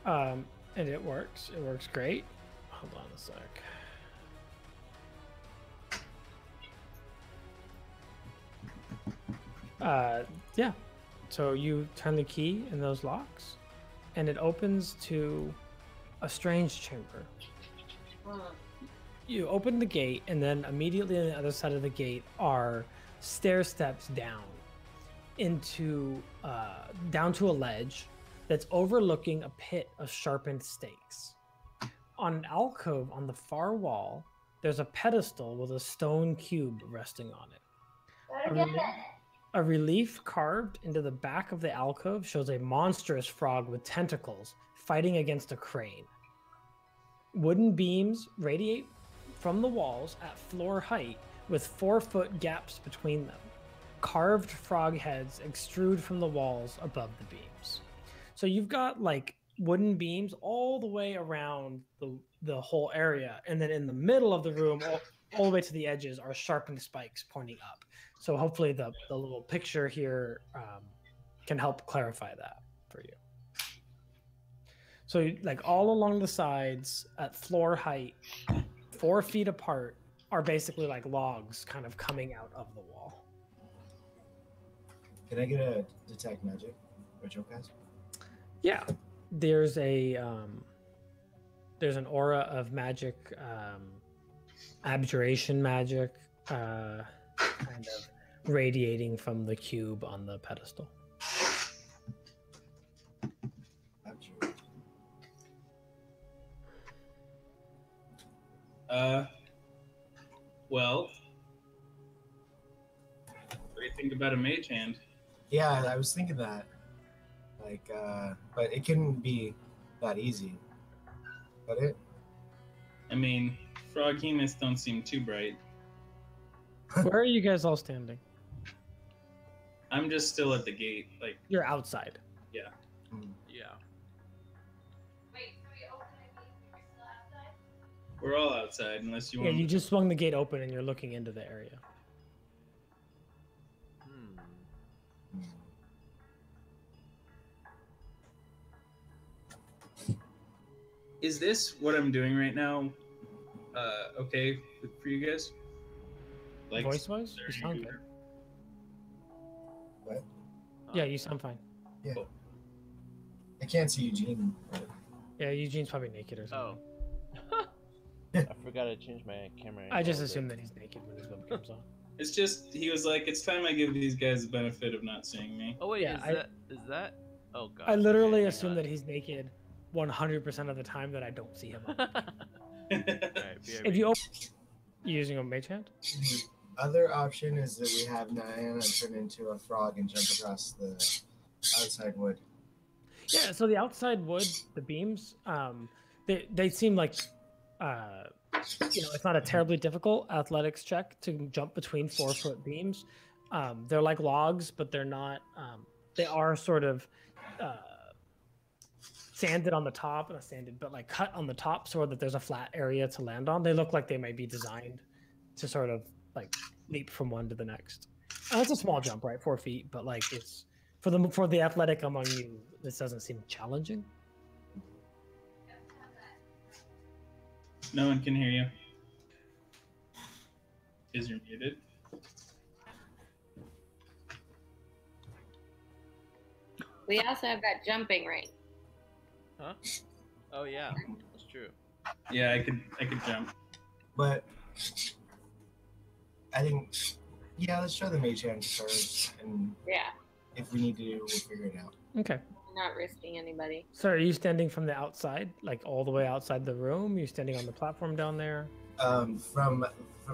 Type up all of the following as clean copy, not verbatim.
And it works. It works great. Hold on a sec. Yeah. So you turn the key in those locks, and it opens to a strange chamber. You open the gate, and then immediately on the other side of the gate are stair steps down into down to a ledge that's overlooking a pit of sharpened stakes. On an alcove on the far wall, there's a pedestal with a stone cube resting on it. A relief carved into the back of the alcove shows a monstrous frog with tentacles fighting against a crane. Wooden beams radiate from the walls at floor height with 4-foot gaps between them. Carved frog heads extrude from the walls above the beams. So you've got like wooden beams all the way around the whole area, and then in the middle of the room, all the way to the edges, are sharpened spikes pointing up. So hopefully the little picture here can help clarify that for you. So like all along the sides at floor height, 4 feet apart, are basically like logs kind of coming out of the wall. Can I get a detect magic ritual cast? Yeah, there's an aura of magic, abjuration magic, kind of radiating from the cube on the pedestal. Well, what do you think about a mage hand? Yeah, I was thinking that. Like, but it couldn't be that easy. But it? I mean, froghemoths don't seem too bright. Where are you guys all standing? I'm just still at the gate. Like, you're outside. Yeah. Yeah. Wait, can we open a gate if you're still outside? We're all outside, unless you want. Yeah, you just swung the gate open and you're looking into the area. Is this what I'm doing right now? Okay for you guys? Like voice-wise, you sound good. What? Yeah, you sound fine. Yeah. Cool. I can't see Eugene. Yeah, Eugene's probably naked or something. Oh. I forgot to change my camera. I just assume that he's naked when his webcam comes on. It's just, he was like, it's time I give these guys the benefit of not seeing me. Oh wait, yeah, is that? Oh god. I literally assume that he's naked 100% of the time that I don't see him. Right, if you open, using a mage hand? The other option is that we have Nayana turn into a frog and jump across the outside wood. Yeah, so the outside wood, the beams, they seem like, it's not a terribly difficult athletics check to jump between 4-foot beams. They're like logs, but they're not. They are sort of sanded on the top, not sanded, but like cut on the top so that there's a flat area to land on. They look like they might be designed to sort of like leap from one to the next. It's a small jump, right? 4 feet, but like it's for the athletic among you, this doesn't seem challenging. No one can hear you. Because you're muted. We also have that jumping ring. Huh? Oh yeah, that's true. Yeah, I could jump. But I think, yeah, let's try the mage hand first, and Yeah, if we need to, we'll figure it out. Okay. not risking anybody. So are you standing from the outside, like all the way outside the room? You're standing on the platform down there? From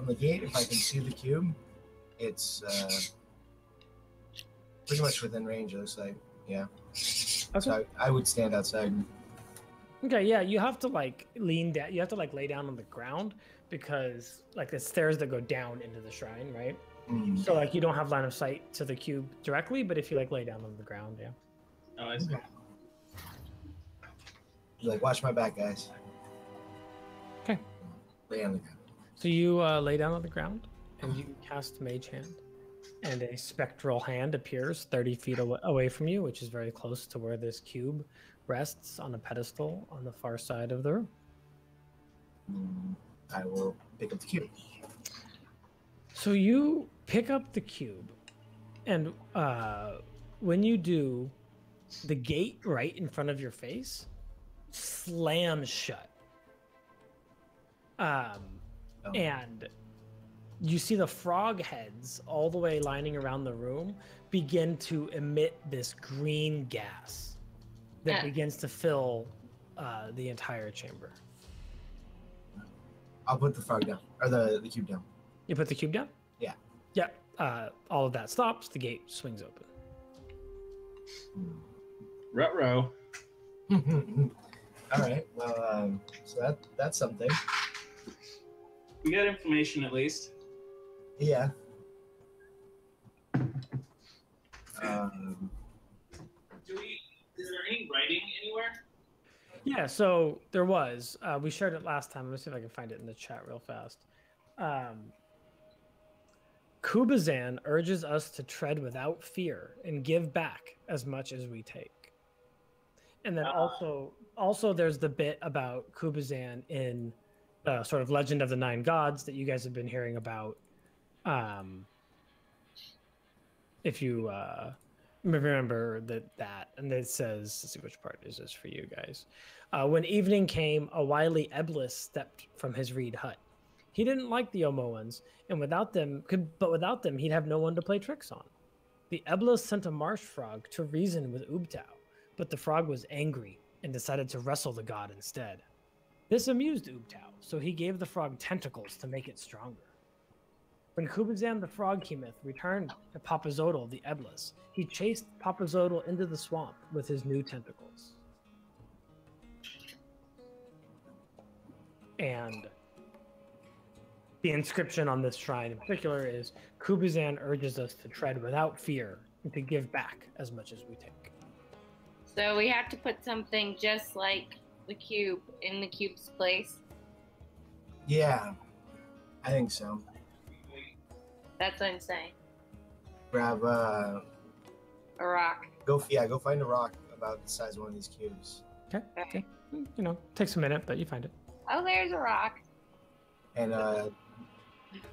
the gate, if I can see the cube, it's pretty much within range, it looks like. Yeah. Okay. So I would stand outside. Okay, yeah, you have to like lean down. You have to like lay down on the ground because like the stairs that go down into the shrine, right? Mm. So like you don't have line of sight to the cube directly, but if you like lay down on the ground, yeah. Oh, I see. Like, watch my back, guys. Okay. Lay on the ground. So you lay down on the ground and you cast Mage Hand, and a spectral hand appears 30 feet away from you, which is very close to where this cube rests on a pedestal on the far side of the room. I will pick up the cube. So you pick up the cube, and when you do, the gate right in front of your face slams shut. And you see the frog heads all the way lining around the room begin to emit this green gas that begins to fill the entire chamber. I'll put the frog down, or the cube down. You put the cube down? Yeah. Yeah. All of that stops. The gate swings open. Ruh-roh. All right. Well, so that's something. We got information at least. Yeah. Is there any writing anywhere? Yeah, so there was. We shared it last time. Let me see if I can find it in the chat real fast. Kubazan urges us to tread without fear and give back as much as we take. And then also there's the bit about Kubazan in sort of Legend of the Nine Gods that you guys have been hearing about. If you remember that, and it says, let's see which part is this for you guys. When evening came, a wily Eblis stepped from his reed hut. He didn't like the Omoans, and without them, he'd have no one to play tricks on. The Eblis sent a marsh frog to reason with Ubtao, but the frog was angry and decided to wrestle the god instead. This amused Ubtao, so he gave the frog tentacles to make it stronger. When Kubazan the Frog-Kemoth returned to Papazodal the Eblis, he chased Papazodal into the swamp with his new tentacles. And the inscription on this shrine in particular is, Kubazan urges us to tread without fear and to give back as much as we take. So we have to put something just like the cube in the cube's place. Yeah, I think so. That's what I'm saying. Grab A rock. Go find a rock about the size of one of these cubes. Okay. You know, takes a minute, but you find it. Oh, there's a rock. And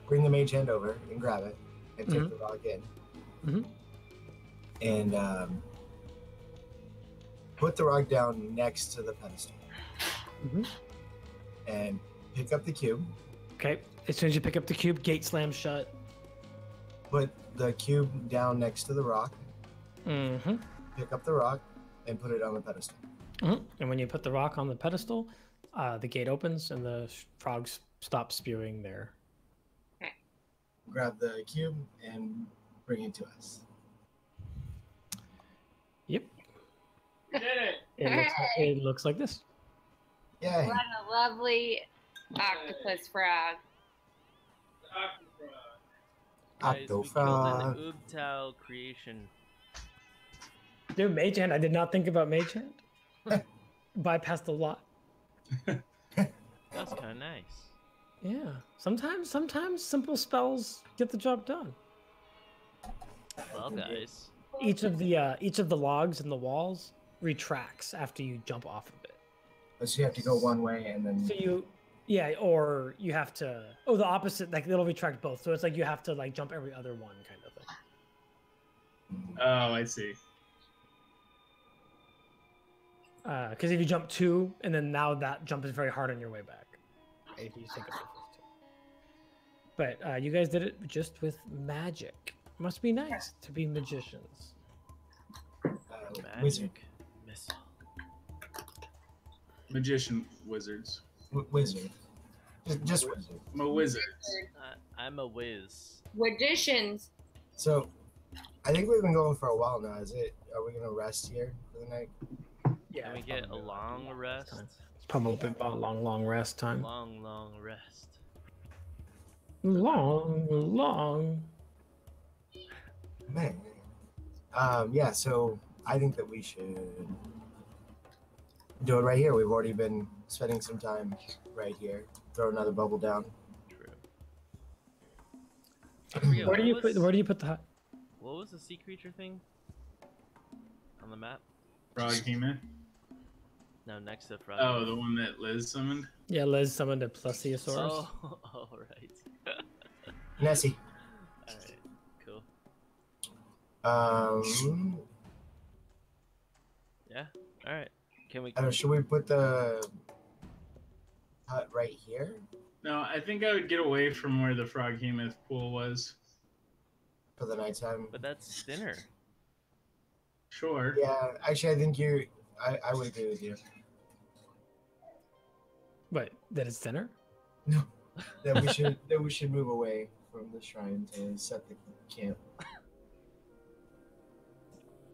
bring the mage hand over and grab it and take the rock in. Mm-hmm. And put the rock down next to the pedestal. Mm-hmm. And pick up the cube. Okay. As soon as you pick up the cube, gate slams shut. Put the cube down next to the rock. Mm-hmm. Pick up the rock and put it on the pedestal. Mm-hmm. And when you put the rock on the pedestal, the gate opens and the frogs stop spewing their... Grab the cube and bring it to us. Yep. We did it! It looks like this. Yay! What a lovely octopus frog. Guys, we killed Octofrog. an Ubtao creation. Dude, Mage Hand, I did not think about Mage Hand. Bypassed a lot. That's kind of nice. Yeah. Sometimes simple spells get the job done. Well, guys. Each of the logs in the walls retracts after you jump off of it. So you have to go one way and then... So or you have to... Oh, the opposite, like it'll retract both. So it's like you have to like jump every other one kind of thing. Oh, I see. Because if you jump two, and then now that jump is very hard on your way back. If you think of it. But you guys did it just with magic. Must be nice to be magicians. Wizard. Missile. Magician wizards. Wizard. Just wizard. I'm a wizard. I'm a whiz. Magicians. So, I think we've been going for a while now. Are we gonna rest here for the night? Yeah. Can we get a long rest? It's probably been a long rest time. Long rest. Long. Man. Yeah, so I think that we should do it right here. We've already been spending some time right here. Throw another bubble down. True. Where do you put the hut? What was the sea creature thing on the map? Frog came in. No, next to Frog. Oh, the one that Liz summoned? Yeah, Liz summoned a plesiosaurus. Oh, right. Nessie. Alright, cool. Yeah, alright. Can we... Should we put the hut right here No, I think I would get away from where the Froghemoth pool was. for the nighttime? But that's dinner. Sure. Yeah, actually, I think I would agree with you. But that it's dinner? No, that we should move away from the shrine to set the camp.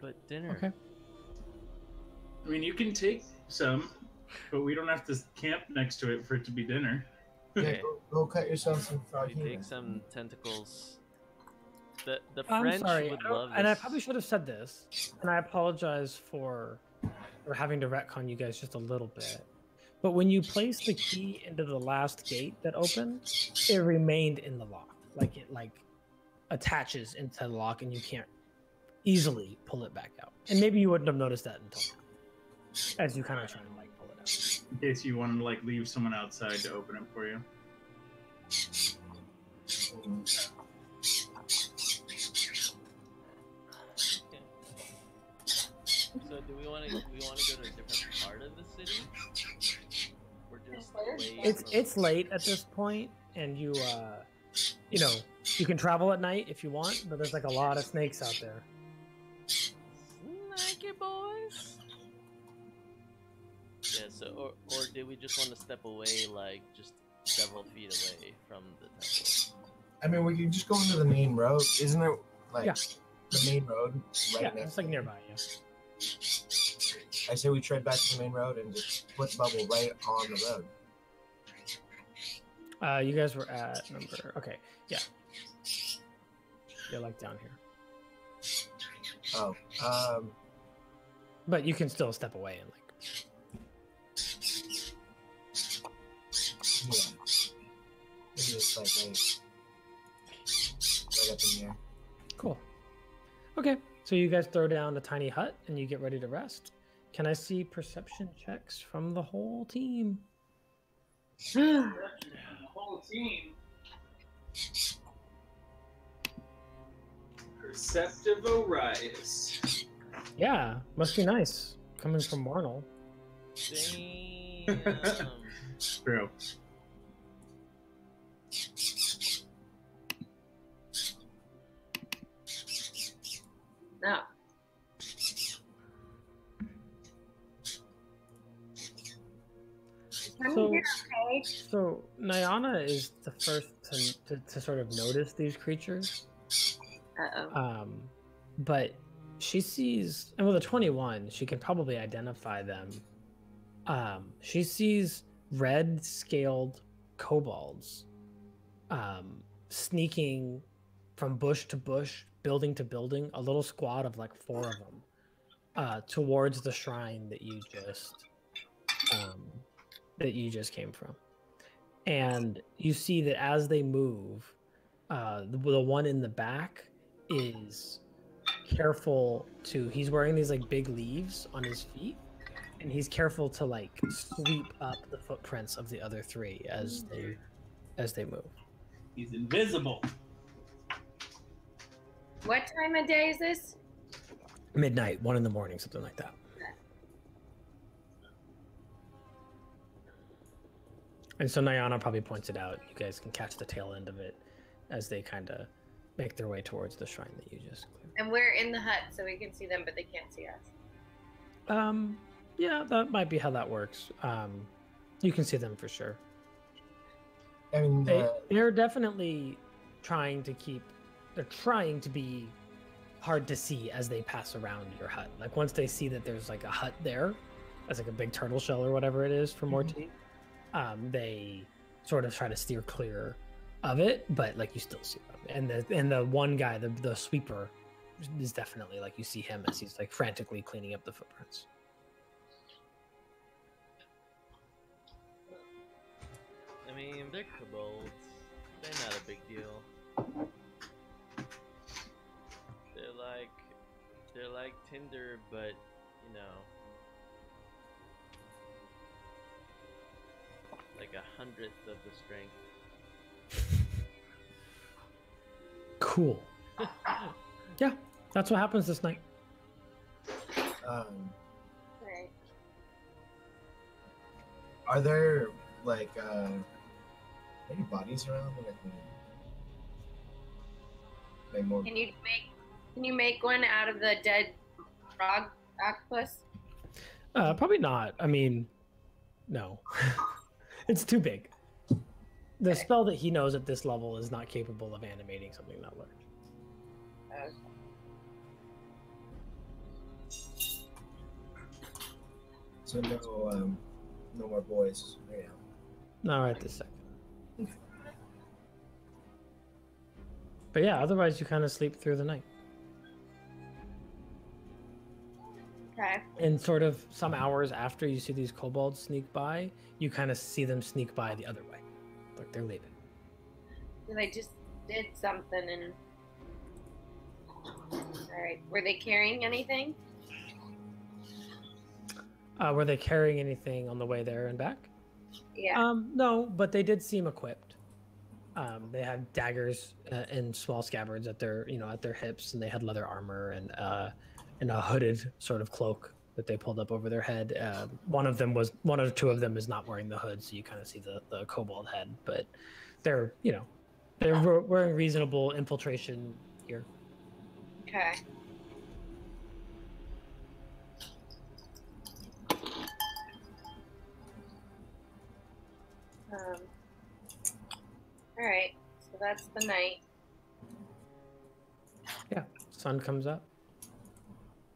But dinner. Okay. I mean, you can take some, but we don't have to camp next to it for it to be dinner. Yeah, go cut yourself some frog We take head. some tentacles. The I'm French sorry, would I don't- love and I this. probably should have said this, and I apologize for having to retcon you guys just a little bit. But when you place the key into the last gate that opened, it remained in the lock, like it attaches into the lock, and you can't easily pull it back out. And maybe you wouldn't have noticed that until now, as you kind of try to pull it out. In case you wanted to leave someone outside to open it for you. Okay. So do we want to go to a different part of the city? Or just away It's late at this point, and you you can travel at night if you want, but there's a lot of snakes out there. Snakey boys. Yeah. So or did we just want to step away, just several feet away from the temple? I mean, we could just go into the main road. Isn't it Yeah. the main road right Yeah, next? it's nearby. Yeah. I say we tread back to the main road and just put the bubble right on the road. You guys were at number. Okay, yeah. You're down here, Oh, but you can still step away and yeah. Maybe it's right up in here. Cool. Okay, so you guys throw down a tiny hut and you get ready to rest. Can I see perception checks from the whole team? The whole team. Perceptive Orius. Yeah, must be nice coming from Marnell. Damn. True. No. So Nayana is the first to sort of notice these creatures. Uh-oh. But she sees, and with a 21, she can probably identify them. She sees red scaled kobolds sneaking from bush to bush, building to building, a little squad of 4 of them towards the shrine that you just came from. And you see that as they move, the one in the back is careful to, he's wearing these big leaves on his feet, and he's careful to sweep up the footprints of the other 3 as they move. He's invisible. What time of day is this? Midnight, 1 in the morning, something like that. And so Nayana probably points it out. You guys can catch the tail end of it as they kind of make their way towards the shrine that you just cleared. And we're in the hut, so we can see them, but they can't see us. Yeah, that might be how that works. You can see them for sure. I mean, They're definitely trying to be hard to see as they pass around your hut. Once they see that there's a hut there, as a big turtle shell or whatever it is for Mortee, they sort of try to steer clear of it, but you still see them. And the one guy, the sweeper, is definitely you see him as he's frantically cleaning up the footprints. I mean, they're kobolds. They're not a big deal. They're like Tinder, but 1/100th of the strength. Cool. Yeah, that's what happens this night. Right. Are there like any bodies around? Like more. Can you make one out of the dead frog octopus? Probably not. I mean, no. It's too big. The spell that he knows at this level is not capable of animating something that large. Okay. So no more boys right now. Not right this second. But yeah, otherwise you kind of sleep through the night. Okay. And sort of some hours after you see these kobolds sneak by, you kind of see them sneak by the other way. Like they're leaving. So they just did something and. Alright. Were they carrying anything? Were they carrying anything on the way there and back? Yeah. No, but they did seem equipped. They had daggers and small scabbards at their hips, and they had leather armor and a hooded sort of cloak that they pulled up over their head. One or two of them is not wearing the hood, so you kind of see the kobold head. But they're wearing reasonable infiltration gear. Okay. All right. So that's the night. Yeah, sun comes up.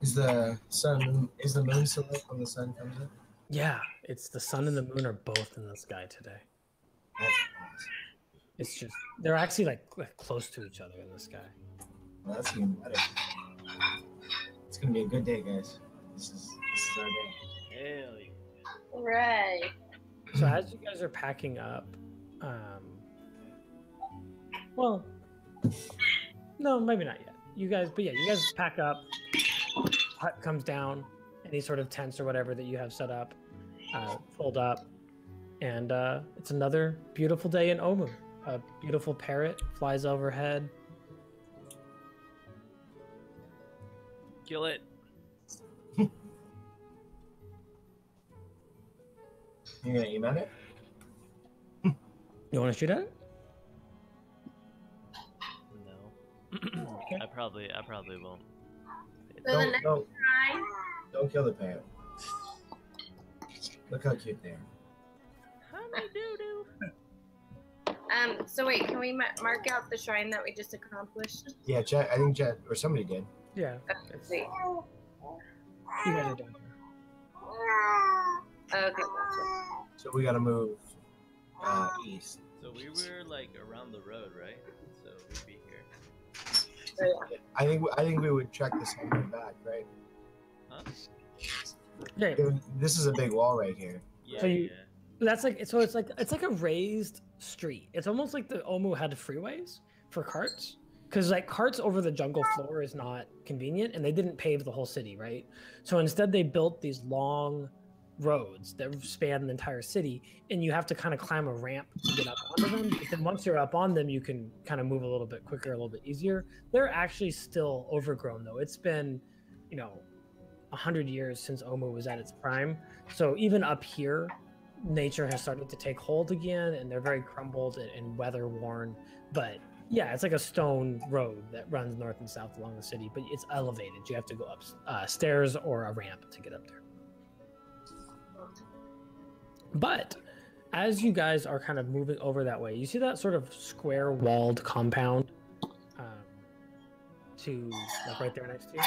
Is the moon still up when the sun comes up? Yeah, it's the sun and the moon are both in the sky today. That's awesome. It's just they're actually like close to each other in the sky. Well, that's even better. It's gonna be a good day, guys. This is our day. Hell yeah. All right. So as you guys are packing up, well, no, maybe not yet. You guys pack up. Hut comes down. Any sort of tents or whatever that you have set up, fold up, and it's another beautiful day in Omu. A beautiful parrot flies overhead. Kill it. You gonna aim at it? You want to shoot at it? No. I probably won't. So the next time. Don't kill the parrot. Look how cute they are. Honey doo doo. So wait, can we mark out the shrine that we just accomplished? Yeah, Jet. I think Jet or somebody did. Yeah. Wait. You guys are down here. Okay, gotcha. So we gotta move east. So we were like around the road, right? So we'd be here. So, yeah. I think we would check this on the way back, right? Huh? Okay. This is a big wall right here. Yeah. So you- yeah. That's like it's like a raised street. It's almost like the Omu had freeways for carts, because like carts over the jungle floor is not convenient, and they didn't pave the whole city, right? So instead, they built these long roads that span the entire city, and you have to kind of climb a ramp to get up onto them. But then once you're up on them, you can kind of move a little bit quicker, a little bit easier. They're actually still overgrown, though. It's been, 100 years since Omu was at its prime. So even up here, nature has started to take hold again, and they're very crumbled and weather worn. But yeah, it's like a stone road that runs north and south along the city, but it's elevated. You have to go up stairs or a ramp to get up there. But as you guys are kind of moving over that way, you see that sort of square walled compound to like right there next to you.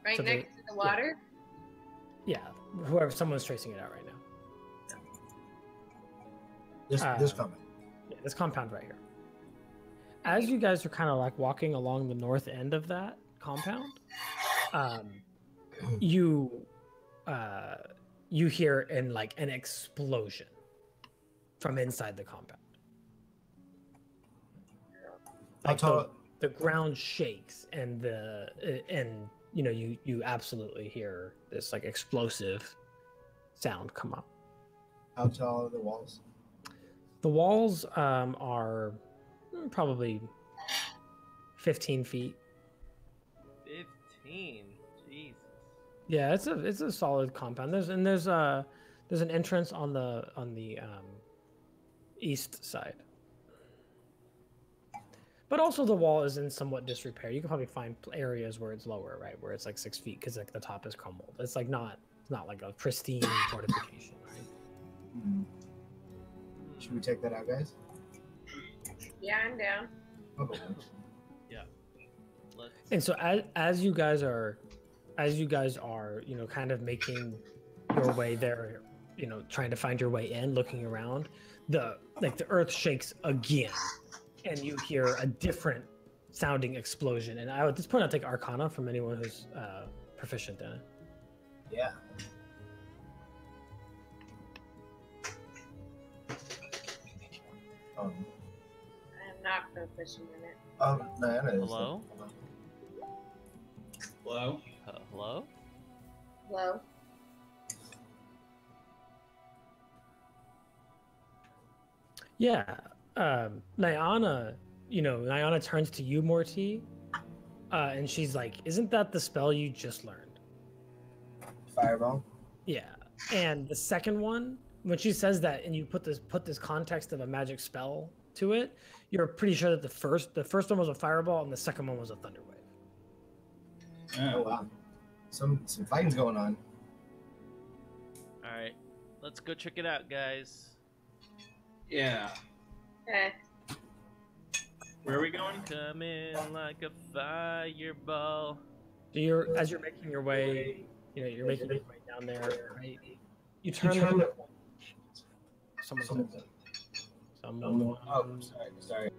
Right So next to the water? Yeah, someone's tracing it out right now. This coming. Yeah, this compound right here. As you guys are kind of like walking along the north end of that compound, you hear an explosion from inside the compound. Like the ground shakes, and you absolutely hear this like explosive sound come up. How tall are the walls? The walls are probably 15 feet. 15. Jesus. Yeah, it's a solid compound. There's an entrance on the east side. But also the wall is in somewhat disrepair. You can probably find areas where it's lower, right? Where it's like 6 feet because like the top is crumbled. It's like not like a pristine fortification, right? Hmm. Should we take that out, guys? Yeah, I'm down. Okay. Yeah. Let's. And so as you guys are, you know, kind of making your way there, you know, trying to find your way in, looking around, the earth shakes again, and you hear a different sounding explosion. And at this point, I'll take Arcana from anyone who's proficient in it. Yeah. I'm not proficient in it. Nayana is. Hello? Hello? Hello? Hello? Yeah, Nayana, you know, Nayana turns to you, Mortee, and she's like, "Isn't that the spell you just learned?" Fireball. Yeah, and the second one, when she says that, and you put this context of a magic spell to it, you're pretty sure that the first one was a fireball, and the second one was a thunder wave. Oh wow. Some fighting's going on. Alright. Let's go check it out, guys. Yeah. Okay. Where are we going? Come in like a fireball. So as you're making your way, you know, you're making your way down there, right? You turn the someone. Oh, sorry.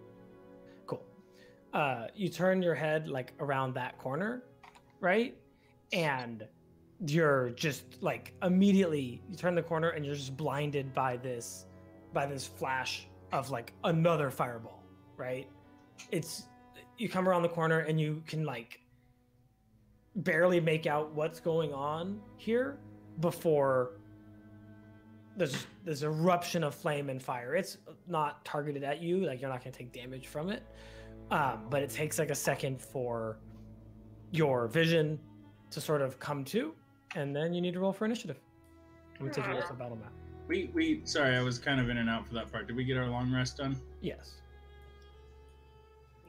Cool. You turn your head like around that corner, right? And you're just like immediately you turn the corner and you're just blinded by this flash of like another fireball, right? You come around the corner and you can like barely make out what's going on here before there's this eruption of flame and fire. It's not targeted at you, like you're not going to take damage from it, but it takes like a second for your vision to sort of come to, and then you need to roll for initiative. I'm going to take you to the battle map. Sorry, I was kind of in and out for that part. Did we get our long rest done? Yes.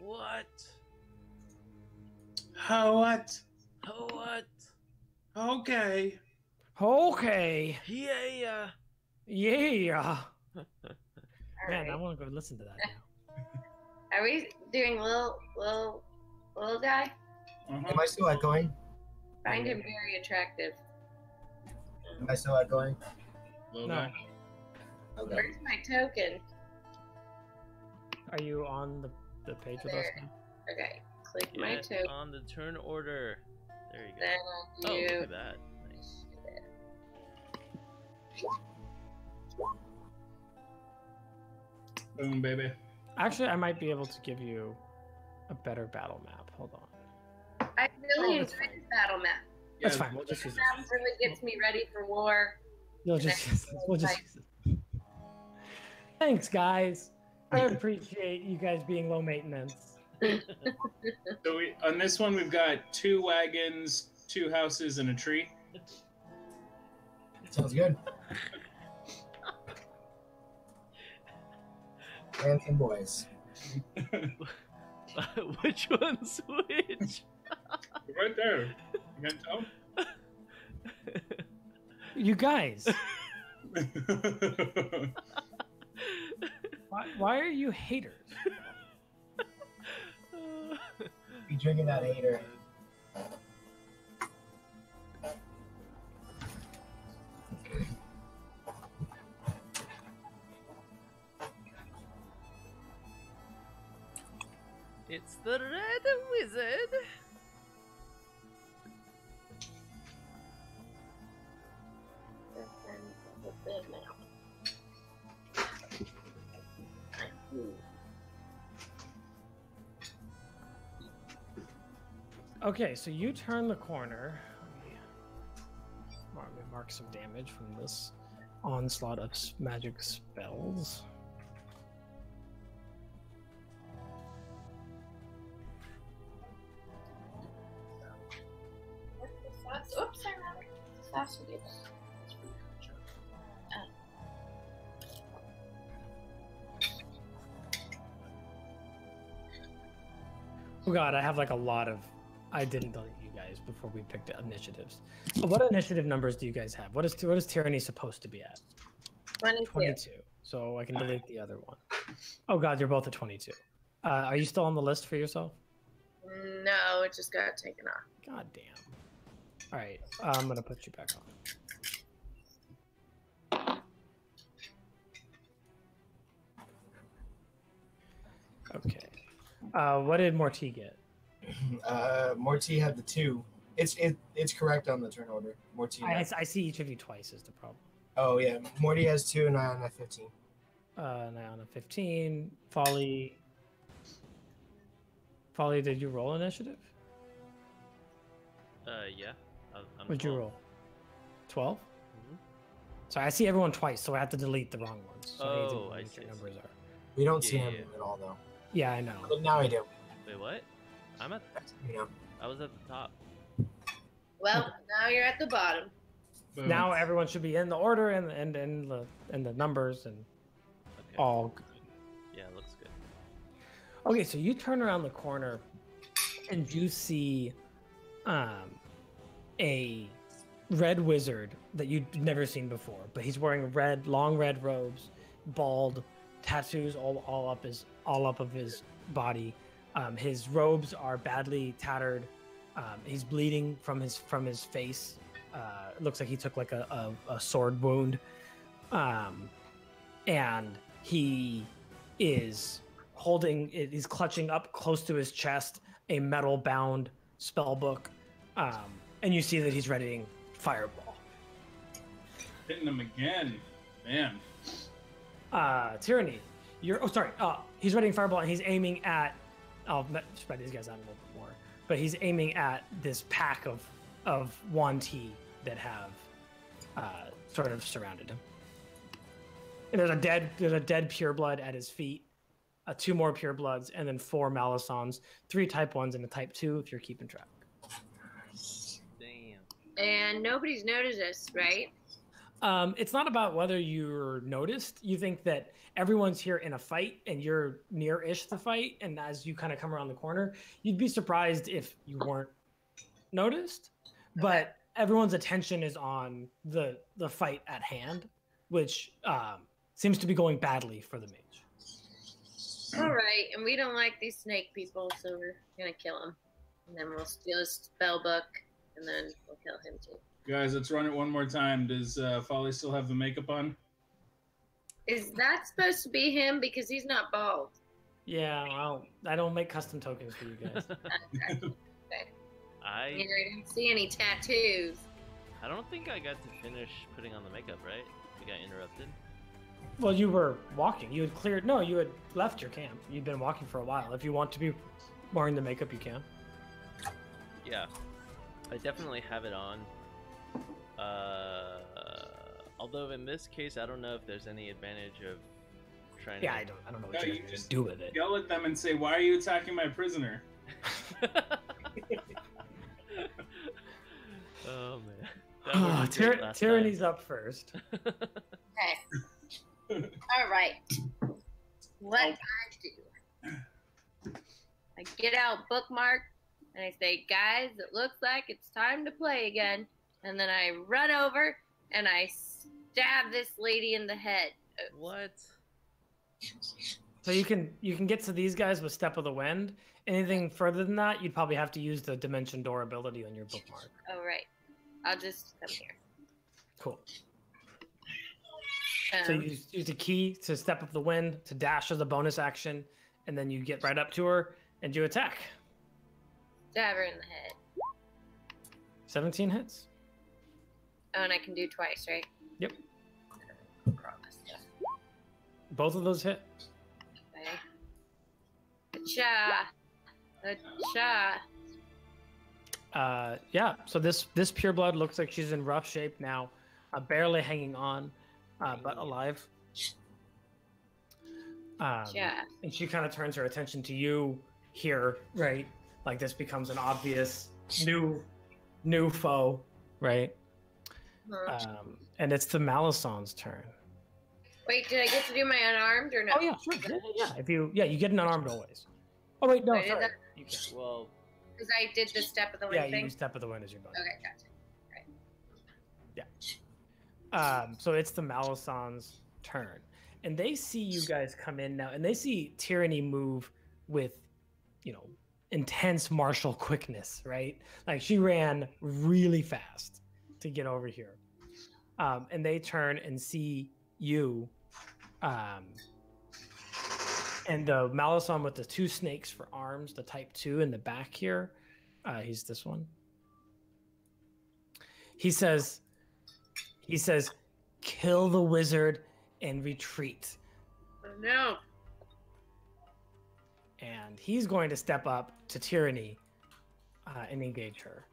What? How what? Oh, what? Okay. Okay. Yeah. Yeah. All Man, right. I want to go listen to that now. Are we doing little guy? Uh-huh. Am I still echoing? Find him very attractive. Am I still echoing? Little No. guy. Okay. Where's my token? Are you on the page with us There. now? Okay, click my Get token. on the turn order. There you go. Then Oh, I'll look do at that. Nice. Boom, baby. Actually, I might be able to give you a better battle map. Hold on. I really Oh, that's enjoy fine. this battle map. That's Yeah, fine. We'll just use This it. map really gets me ready for war. We'll just use it. Thanks, guys. I appreciate you guys being low maintenance. So on this one, we've got 2 wagons, 2 houses, and a tree. Sounds good. And some boys. Which one's which? Right there. You can tell? You guys, why are you haters? Be drinking that hater. It's the Red Wizard. Okay, so you turn the corner. Let me mark some damage from this. onslaught of magic spells. Oops, I remember. Fast with you. Oh god, I have like a lot of. I didn't delete you guys before we picked initiatives. What initiative numbers do you guys have? What is Tyranny supposed to be at? 22. So I can delete the other one. Oh god, you're both at 22. Are you still on the list for yourself? No, it just got taken off. God damn. All right, I'm gonna put you back on. Okay. What did Mortee get? Mortee had the 2. It's correct on the turn order. Mortee. I see each of you twice is the problem. Oh yeah, Mortee has 2 and Nayana 15. Nayana 15. Folly, did you roll initiative? Yeah. What'd you 12. roll? 12? Mm-hmm. So I see everyone twice, so I have to delete the wrong ones. So I need to know I what see. your numbers are. We don't see Yeah, him yeah. at all though. Yeah, I know. But now I do. Wait, what? I'm at. You know. I was at the top. Well, now you're at the bottom. Boom. Now everyone should be in the order and the numbers and Okay. all. Yeah, it looks good. Okay, so you turn around the corner and you see a red wizard that you'd never seen before, but he's wearing long red robes, bald, tattoos all up of his body. His robes are badly tattered. He's bleeding from his face. It looks like he took like a sword wound. And he is he's clutching up close to his chest a metal bound spell book. And you see that he's readying fireball. Hitting him again. Man. Tyranny, he's readying fireball and he's aiming at. I'll spread these guys out a little bit more, but he's aiming at this pack of Mortee that have sort of surrounded him. And there's a dead pureblood at his feet, 2 more purebloods, and then 4 Malisons, 3 type 1s and a type 2 if you're keeping track. Damn. And nobody's noticed us, right? It's not about whether you're noticed. You think that everyone's here in a fight and you're near-ish the fight, and as you kind of come around the corner, you'd be surprised if you weren't noticed. But everyone's attention is on the fight at hand, which seems to be going badly for the mage. All right, and we don't like these snake people, so we're gonna kill him, and then we'll steal his spell book, and then we'll kill him too. Guys, let's run it one more time. Does Folly still have the makeup on? Is that supposed to be him? Because he's not bald. Yeah, well, I don't make custom tokens for you guys. I didn't see any tattoos. I don't think I got to finish putting on the makeup, right? We got interrupted. Well, you were walking. You had cleared. No, you had left your camp. You'd been walking for a while. If you want to be wearing the makeup, you can. Yeah, I definitely have it on. Although in this case, I don't know if there's any advantage of trying. Yeah, to... I don't know what No, you're you going to just do with it. Yell at them and say, "Why are you attacking my prisoner?" Oh man. That would be great last Tyranny's time. up first. Okay. All right. What I do? I get out bookmark and I say, "Guys, it looks like it's time to play again." And then I run over and I stab this lady in the head. What? So you can get to these guys with Step of the Wind. Anything further than that, you'd probably have to use the Dimension Door ability on your bookmark. Oh, right. I'll just come here. Cool. So you use a key to Step of the Wind to dash as a bonus action, and then you get right up to her and you attack. Stab her in the head. 17 hits. Oh, and I can do twice, right? Yep. Promise. Both of those hit. Okay. Cha. Cha. Yeah. So this pure blood looks like she's in rough shape now, barely hanging on. but alive. Yeah. And she kind of turns her attention to you here, right? Like this becomes an obvious new foe, right? And it's the Malison's turn. Wait, did I get to do my unarmed or no? Oh yeah, sure. Yeah. If you you get an unarmed always. Oh wait, no, Wait, sorry. that- You can. Well, Because I did the step of the Yeah, wind you thing. use step of the wind as your bonus. Okay, gotcha. So it's the Malison's turn. And they see you guys come in now, and they see Tyranny move with, intense martial quickness, right? Like she ran really fast to get over here. And they turn and see you. And the Malison with the 2 snakes for arms, the type 2 in the back here. He's this one. He says, kill the wizard and retreat. Oh, no. And he's going to step up to Tyranny and engage her.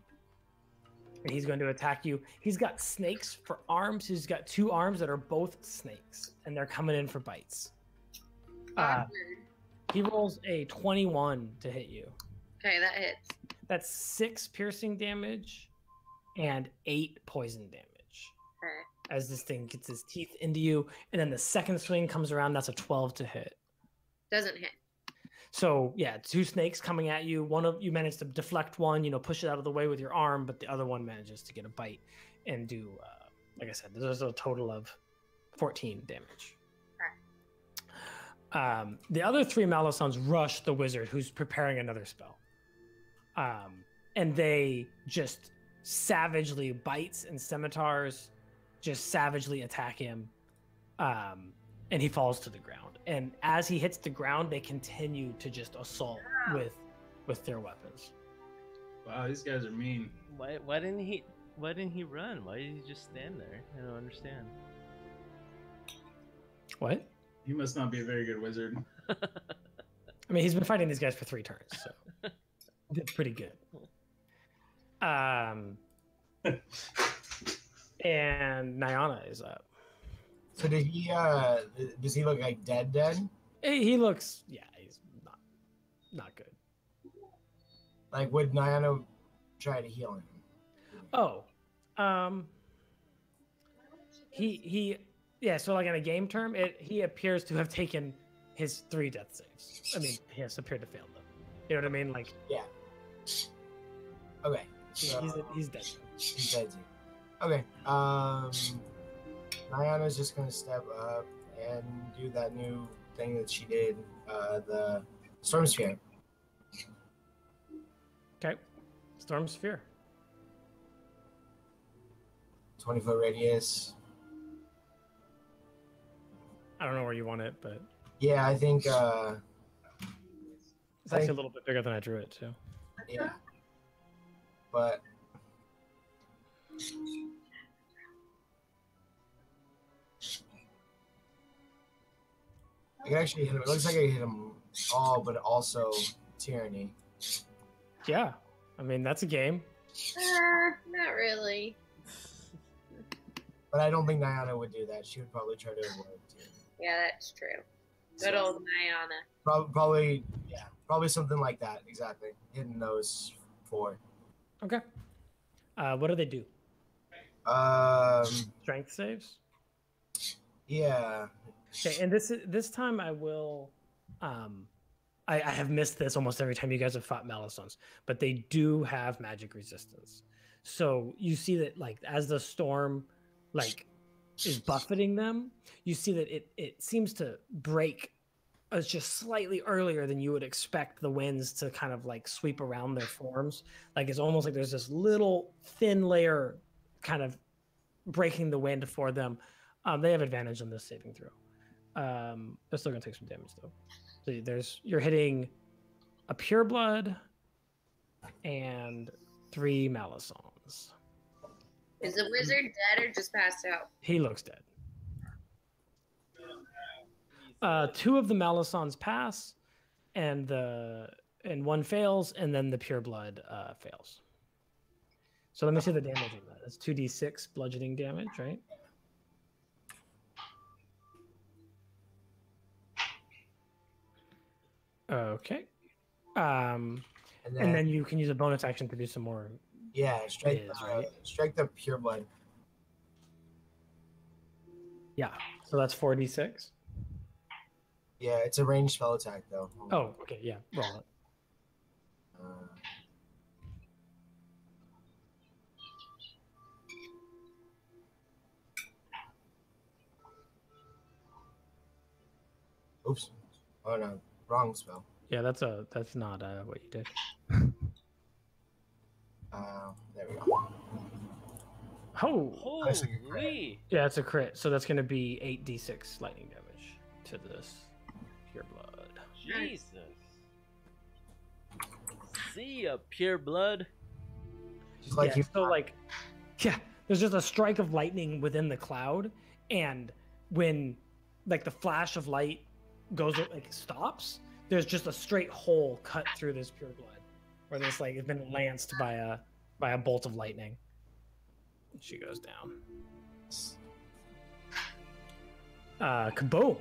And he's going to attack you. He's got snakes for arms. He's got 2 arms that are both snakes, and they're coming in for bites. Awkward. He rolls a 21 to hit you. Okay, that hits. That's 6 piercing damage and 8 poison damage. Okay. As this thing gets his teeth into you, and then the second swing comes around, that's a 12 to hit. Doesn't hit. So yeah, 2 snakes coming at you. One of you managed to deflect one, push it out of the way with your arm, but the other one manages to get a bite and do, like I said, there's a total of 14 damage. The other 3 Malisons rush the wizard who's preparing another spell. And they just savagely bites and scimitars just savagely attack him. And he falls to the ground. And as he hits the ground, they continue to just assault with their weapons. Wow, these guys are mean. why didn't he run? Why did he just stand there? I don't understand. What? He must not be a very good wizard. I mean, he's been fighting these guys for 3 turns, so did pretty good. And Nayana is up. So did he? Does he look like dead? He looks, he's not good. Like, would Nayana try to heal him? Oh, so like in a game term, he appears to have taken his 3 death saves. I mean, he has appeared to fail them. You know what I mean? Like, Yeah. Okay. So, he's dead. he's dead. Okay. Nayana's just gonna step up and do that new thing that she did, the Storm Sphere. Okay, Storm Sphere. 20-foot radius. I don't know where you want it, but Yeah, I think. it's actually a little bit bigger than I drew it too. Yeah. But. I can actually hit him. It looks like I hit him all, but also Tyranny. Yeah, I mean that's a game. Not really. But I don't think Nayana would do that. She would probably try to avoid Tyranny. Yeah, that's true. Good old Nayana. Probably something like that. Exactly. Hitting those 4. Okay. What do they do? Strength saves. Yeah. Okay, and this time I will. I have missed this almost every time you guys have fought Malisons, but they do have magic resistance. So you see that like as the storm like is buffeting them, you see that it seems to break just slightly earlier than you would expect the winds to kind of like sweep around their forms. Like it's almost like there's this little thin layer kind of breaking the wind for them. They have advantage on this saving throw. They're still gonna take some damage though. So you're hitting a pureblood and 3 Malisons. Is the wizard dead or just passed out? He looks dead. 2 of the Malisons pass, and 1 fails, and then the pureblood fails. So let me see the damage on that. It's 2d6 bludgeoning damage, right? Okay. And And then you can use a bonus action to do some more. yeah, strike is, right? strike the pure blood. Yeah. So that's 4d6. Yeah, it's a ranged spell attack though. Oh, okay. Yeah. Roll it. Uh, oops. Oh no, wrong spell. Yeah, that's not what you did. There we go. Oh. That's like a crit. Holy! Yeah, it's a crit. So that's going to be 8d6 lightning damage to this pure blood. Jesus. See ya, pure blood. Just like Yeah, so like, yeah, there's just a strike of lightning within the cloud, and when like the flash of light goes like stops, there's just a straight hole cut through this pure blood, where this like has been lanced by a bolt of lightning. She goes down. Kaboom!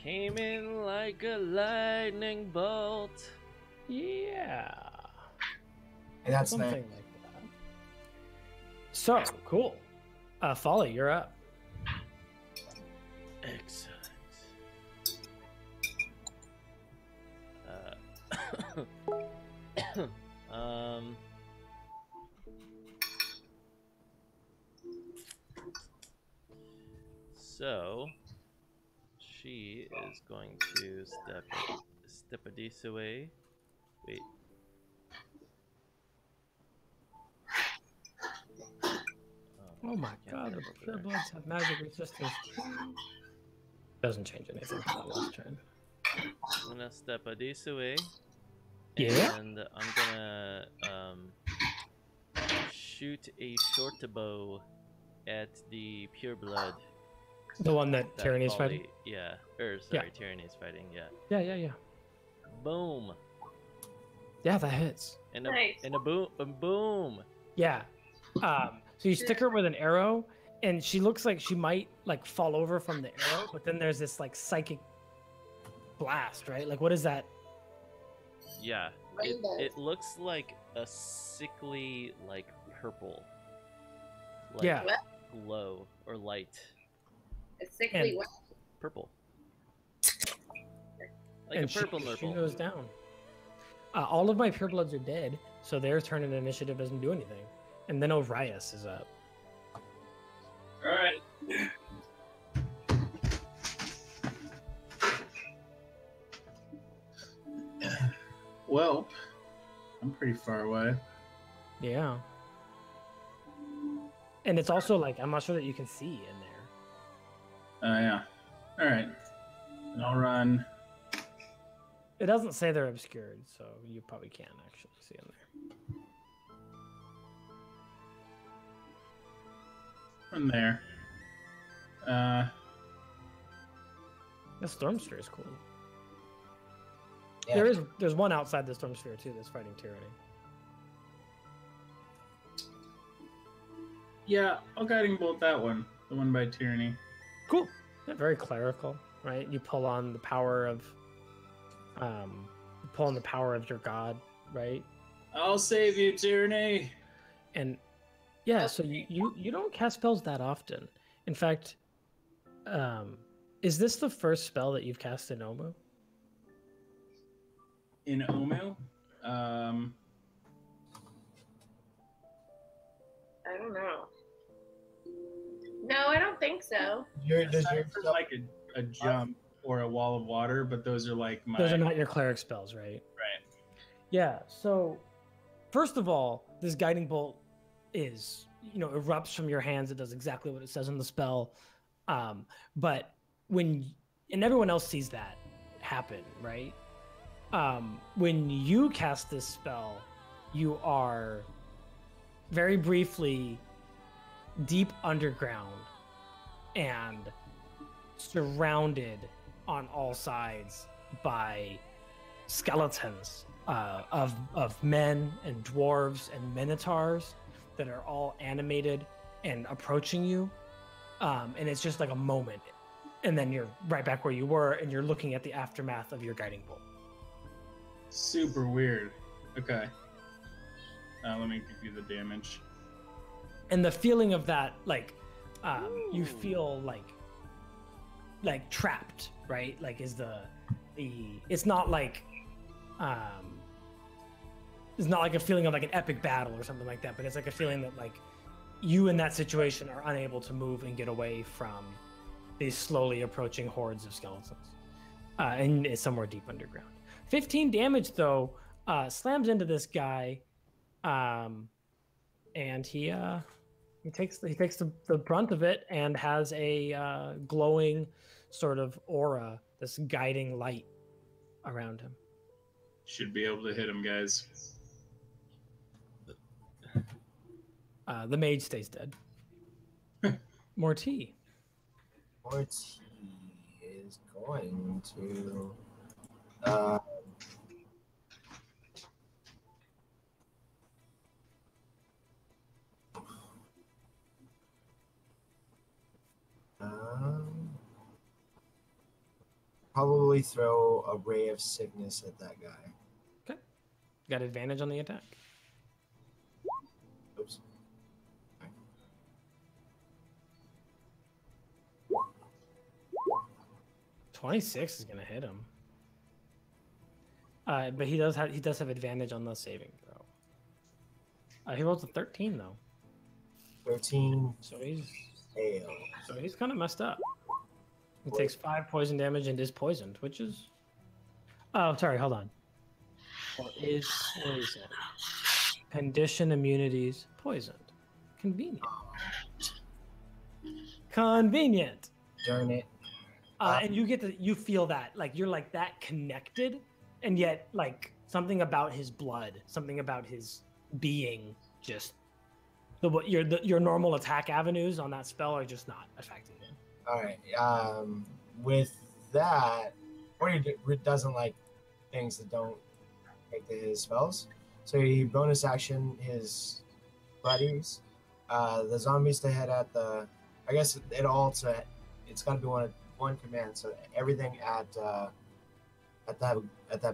Came in like a lightning bolt. Yeah. and that's Something nice. like that. So cool. Folly, you're up. Excellent. So she is going to step a dece away. Wait. Oh my can't god, get the over pure there. bloods have magic resistance. Doesn't change anything for that last turn. I'm gonna step a dece away. Yeah. And I'm gonna shoot a short bow at the pure blood. The one that Tyranny is Folly- fighting? Yeah. Sorry, Tyranny is fighting. Yeah. Yeah. Boom. Yeah, that hits. And a Nice. and a boom. Boom. Yeah. So you stick her with an arrow, and she looks like she might like fall over from the arrow, but then there's this like psychic blast, right? Like, what is that? Yeah. Rainbow. It looks like a sickly like purple. Like Yeah. glow or light. A sickly And- what? Purple. Like and a purple she purple. goes down. All of my purebloods are dead, so their turn in initiative doesn't do anything. And then Orias is up. All right. Well, I'm pretty far away. Yeah. And it's also like, I'm not sure that you can see in there. Yeah. All right. And I'll run. It doesn't say they're obscured, so you probably can't actually see in there. From there. The storm sphere is cool. Yeah. There's one outside the storm sphere too that's fighting Tyranny. Yeah, I'll guiding bolt that one. The one by Tyranny. Cool. Yeah, very clerical, right? You pull on the power of your god, right? I'll save you, Tyranny. And yeah, so you don't cast spells that often. In fact, is this the first spell that you've cast in Omu? In Omu? I don't know. No, I don't think so. Does Aside your from spell- like a jump or a wall of water, but those are like my Those are not your cleric spells, right? right. Yeah. So, first of all, this guiding bolt is, erupts from your hands. It does exactly what it says in the spell. But and everyone else sees that happen, right? When you cast this spell, you are very briefly deep underground and surrounded on all sides by skeletons of men and dwarves and minotaurs that are all animated and approaching you. And it's just like a moment. and then you're right back where you were, and you're looking at the aftermath of your guiding bolt. Super weird. Okay. Let me give you the damage. And the feeling of that, like, you feel like trapped, right? Like, is the it's not like a feeling of like an epic battle or something like that, but it's like a feeling that like you in that situation are unable to move and get away from these slowly approaching hordes of skeletons, and it's somewhere deep underground. 15 damage though, slams into this guy, and he takes the brunt of it and has a glowing sort of aura, this guiding light around him. Should be able to hit him, guys. The mage stays dead. Mortee. Mortee is going to. Probably throw a ray of sickness at that guy. Okay. Got advantage on the attack. Oops. 26 is gonna hit him. But he does have advantage on the saving throw. He rolls a 13 though. 13. So he's Fail. kind of messed up. He takes 5 poison damage and is poisoned, which is. Oh, sorry. Hold on. Or is poison. Condition immunities poisoned. Convenient. Convenient. Darn it. And you feel that like you're like that connected, and yet like something about his blood, something about his being, just your normal attack avenues on that spell are just not affecting him. All right. With that, Morty doesn't like things that don't take his spells, so he bonus action his buddies. The zombies to head at the. I guess it all to. It's got to be one command. So everything at that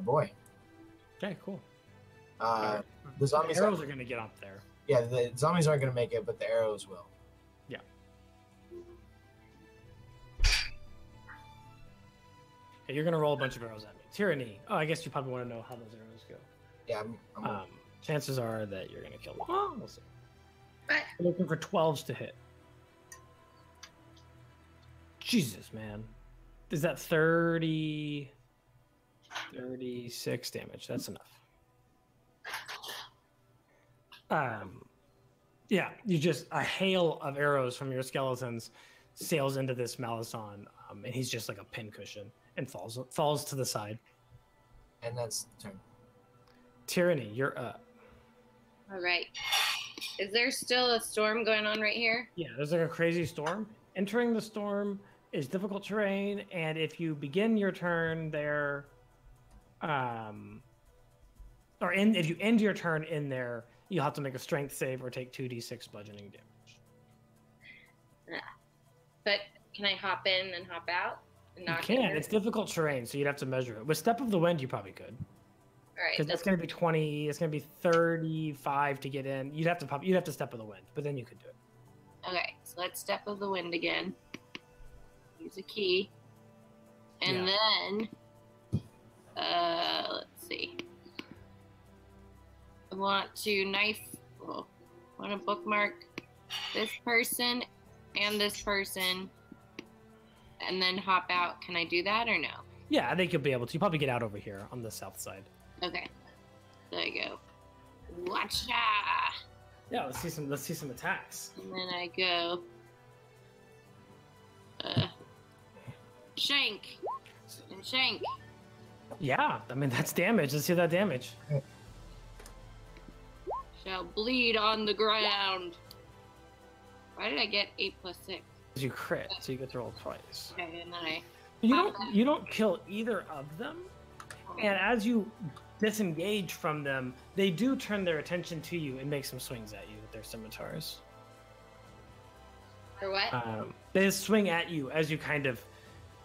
boy. Okay, cool. The zombies. The arrows are going to get up there. Yeah, the zombies aren't going to make it, but the arrows will. Yeah. Okay, you're going to roll a bunch of arrows at me. Tyranny. Oh, I guess you probably want to know how those arrows go. Yeah, chances are that you're going to kill them. Oh, we'll see. Right. We're looking for 12s to hit. Jesus, man. Is that 36 damage? That's enough. Yeah, you just a hail of arrows from your skeletons sails into this Malison, and he's just like a pincushion and falls to the side. And that's the turn. Tyranny, you're up. All right. Is there still a storm going on right here? Yeah, there's like a crazy storm. Entering the storm is difficult terrain, and if you begin your turn there, if you end your turn in there, you'll have to make a strength save or take 2d6 bludgeoning damage. But can I hop in and hop out? And You not can. get hurt? It's difficult terrain, so you'd have to measure it. With Step of the Wind, you probably could. All right. Because that's going to be 20. It's going to be 35 to get in. You'd have to Step of the Wind, but then you could do it. Okay, so let's Step of the Wind again. Use a key. And then, let's see. I want to bookmark this person and this person and then hop out. Can I do that or no? Yeah, I think you'll be able to. You probably get out over here on the south side. Okay. There you go. Watcha! Yeah, let's see some attacks. And then I go shank and shank. Yeah, I mean that's damage. Let's see that damage. Shall bleed on the ground. Why did I get 8 + 6? You crit, so you get to roll twice. Okay, and then I. You don't kill either of them, and as you disengage from them, they do turn their attention to you and make some swings at you with their scimitars. For what? They swing at you as you kind of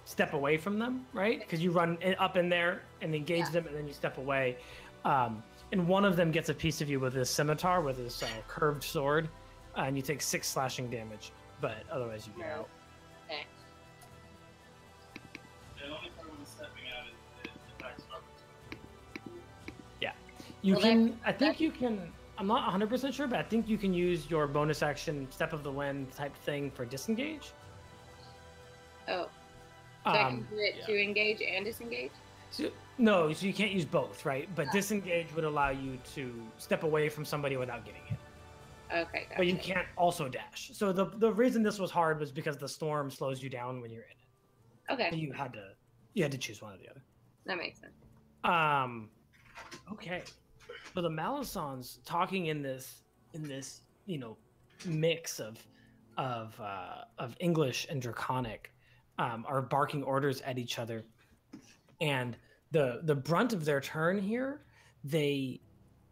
step away from them, right? Because you run up in there and engage them, and then you step away. And one of them gets a piece of you with his scimitar, with his curved sword, and you take 6 slashing damage. But otherwise, you get out. Okay. The only part when stepping out is attacks up. Yeah. You can. I think you can. I'm not 100% sure, but I think you can use your bonus action step of the wind type thing for disengage. Oh. So I can do it to engage and disengage? So you can't use both, right? But disengage would allow you to step away from somebody without getting it. Okay, gotcha. But you can't also dash. So the reason this was hard was because the storm slows you down when you're in it. Okay. So you had to choose one or the other. That makes sense. Okay. So the Malisons talking in this mix of English and Draconic are barking orders at each other, and the brunt of their turn here, they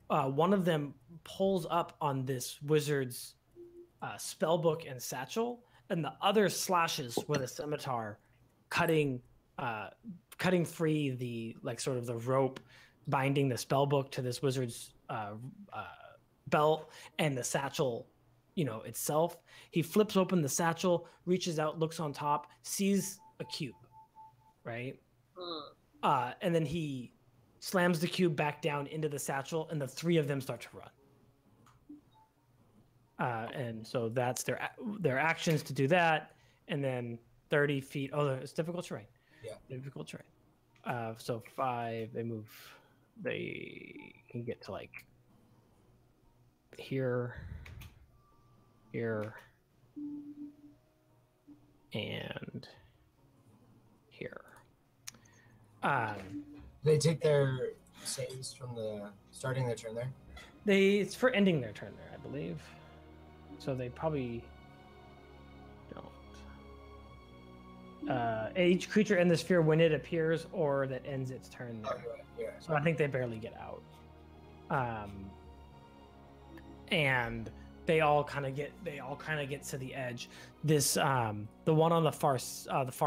one of them pulls up on this wizard's spellbook and satchel, and the other slashes with a scimitar, cutting free the sort of the rope binding the spellbook to this wizard's belt and the satchel, itself. He flips open the satchel, reaches out, looks on top, sees a cube, right? And then he slams the cube back down into the satchel, and the 3 of them start to run. And so that's their actions to do that, and then 30 feet. Oh, it's difficult terrain. Yeah, difficult terrain. So 5. They move. They can get to here, and here. They take their saves from the starting their turn there. It's for ending their turn there, I believe. So they probably don't. Each creature in the sphere, when it appears or that ends its turn there. Oh, yeah. So I think they barely get out. And they all kind of get to the edge. This the one on the far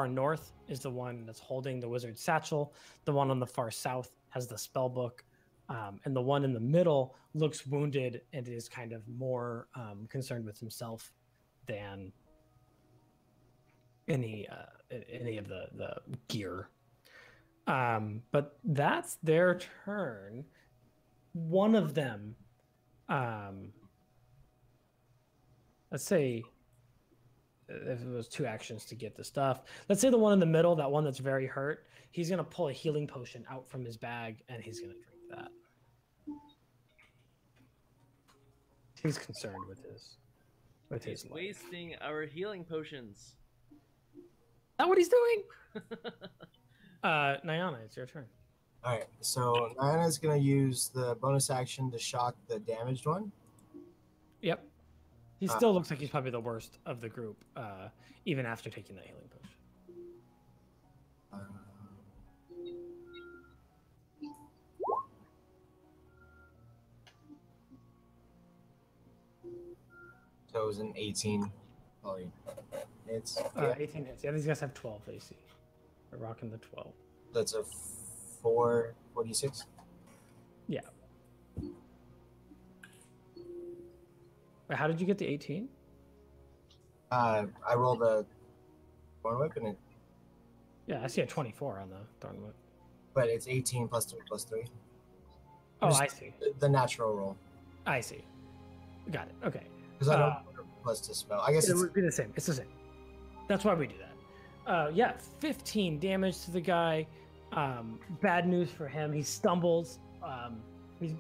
north is the one that's holding the wizard's satchel. The one on the far south has the spell book, and the one in the middle looks wounded and is kind of more concerned with himself than any of the gear. But that's their turn. One of them, let's say, if it was 2 actions to get the stuff, let's say the one in the middle, that one that's very hurt, he's going to pull a healing potion out from his bag and he's going to drink that. He's concerned with his life. Wasting our healing potions. Is that what he's doing? Nayana, it's your turn. All right, so Nayana's going to use the bonus action to shock the damaged one. Yep. He still looks like he's probably the worst of the group, even after taking that healing potion. So it was an 18. Probably. It's 18 hits. Yeah, these guys have 12 AC. They're rocking the 12. That's a 4d6. Yeah. Wait, how did you get the 18? I rolled a thorn whip and it. Yeah, I see a 24 on the thorn whip. But it's 18 plus 2 plus 3. Oh, I see. The natural roll. I see. Got it. Okay. Because I don't plus to spell. I guess it would be the same. It's the same. That's why we do that. Yeah, 15 damage to the guy. Bad news for him. He stumbles. He's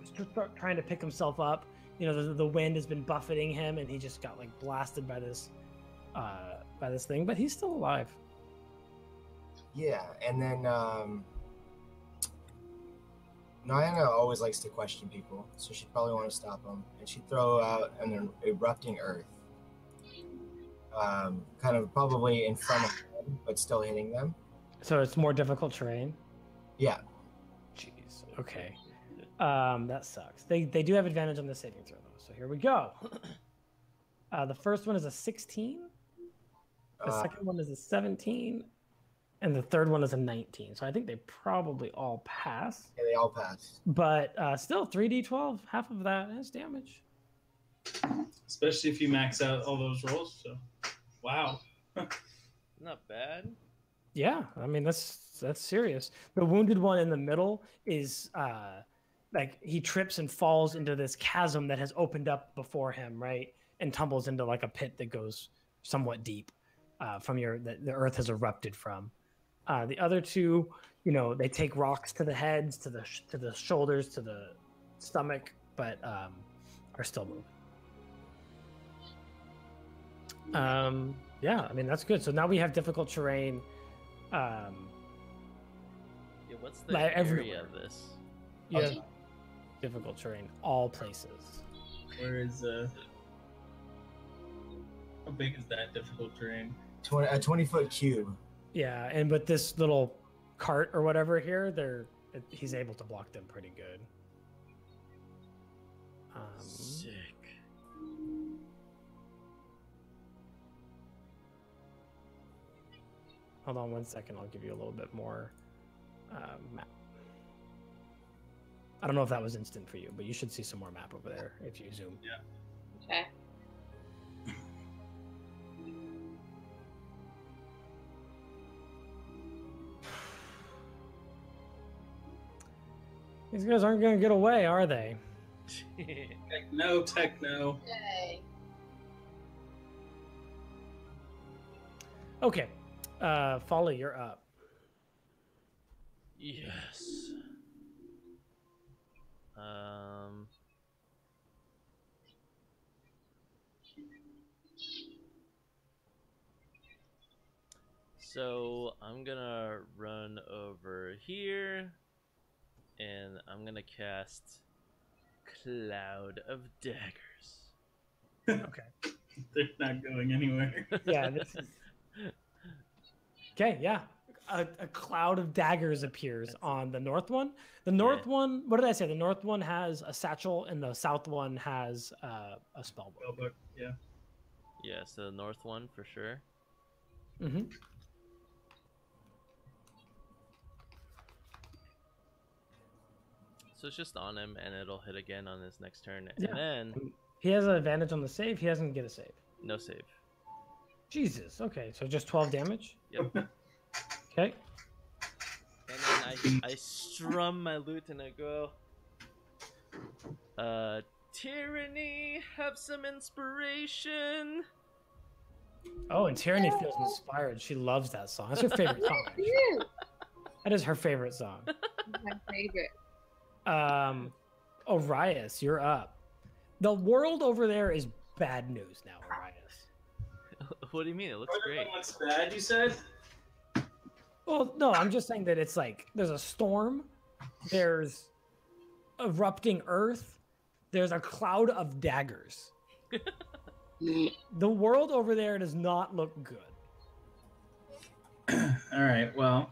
trying to pick himself up. The wind has been buffeting him, and he just got blasted by this thing. But he's still alive. Yeah, and then Nayana always likes to question people, so she'd probably want to stop them, and she'd throw out an erupting earth, kind of probably in front of them, but still hitting them. So it's more difficult terrain. Yeah. Jeez. Okay. That sucks. They do have advantage on the saving throw, though. So here we go. The first one is a 16. The second one is a 17. and the third one is a 19. So I think they probably all pass. Yeah, they all pass. But still, 3d12, half of that is damage. Especially if you max out all those rolls. So, wow. Not bad. Yeah, I mean that's serious. The wounded one in the middle is like he trips and falls into this chasm that has opened up before him, right, and tumbles into like a pit that goes somewhat deep from the earth has erupted from. The other two, they take rocks to the heads, to the shoulders, to the stomach, but are still moving. Yeah, I mean that's good. So now we have difficult terrain. Yeah, what's the like area everywhere. of this? Yeah, difficult terrain, all places. Where is how big is that difficult terrain? A 20-foot cube. Yeah, and with this little cart or whatever here, he's able to block them pretty good. Sick. Hold on 1 second. I'll give you a little bit more map. I don't know if that was instant for you, but you should see some more map over there if you zoom. Yeah. Okay. These guys aren't going to get away, are they? Techno. Yay. Okay. Folly, you're up. Yes. So I'm gonna run over here, and I'm gonna cast Cloud of Daggers. Okay. They're not going anywhere. Yeah, this is... Okay, yeah. A cloud of daggers appears on the north one. The north one, what did I say? The north one has a satchel, and the south one has a spell book. Spellbook, yeah. Yeah, so the north one for sure. Mm-hmm. So it's just on him, and it'll hit again on his next turn. Yeah. And then He has an advantage on the save. He doesn't get a save. no save. Jesus. Okay, so just 12 damage. Yep. Okay. And then I strum my lute and I go, Tyranny, have some inspiration. Oh, and Tyranny feels inspired. She loves that song. That's her favorite song. actually. Ew. That is her favorite song. My favorite. Orias, you're up. The world over there is bad news now, Orias. What do you mean? It looks great. Looks bad, you said? Well, no, I'm just saying that it's like there's a storm, there's erupting earth, there's a cloud of daggers. The world over there does not look good. All right, well,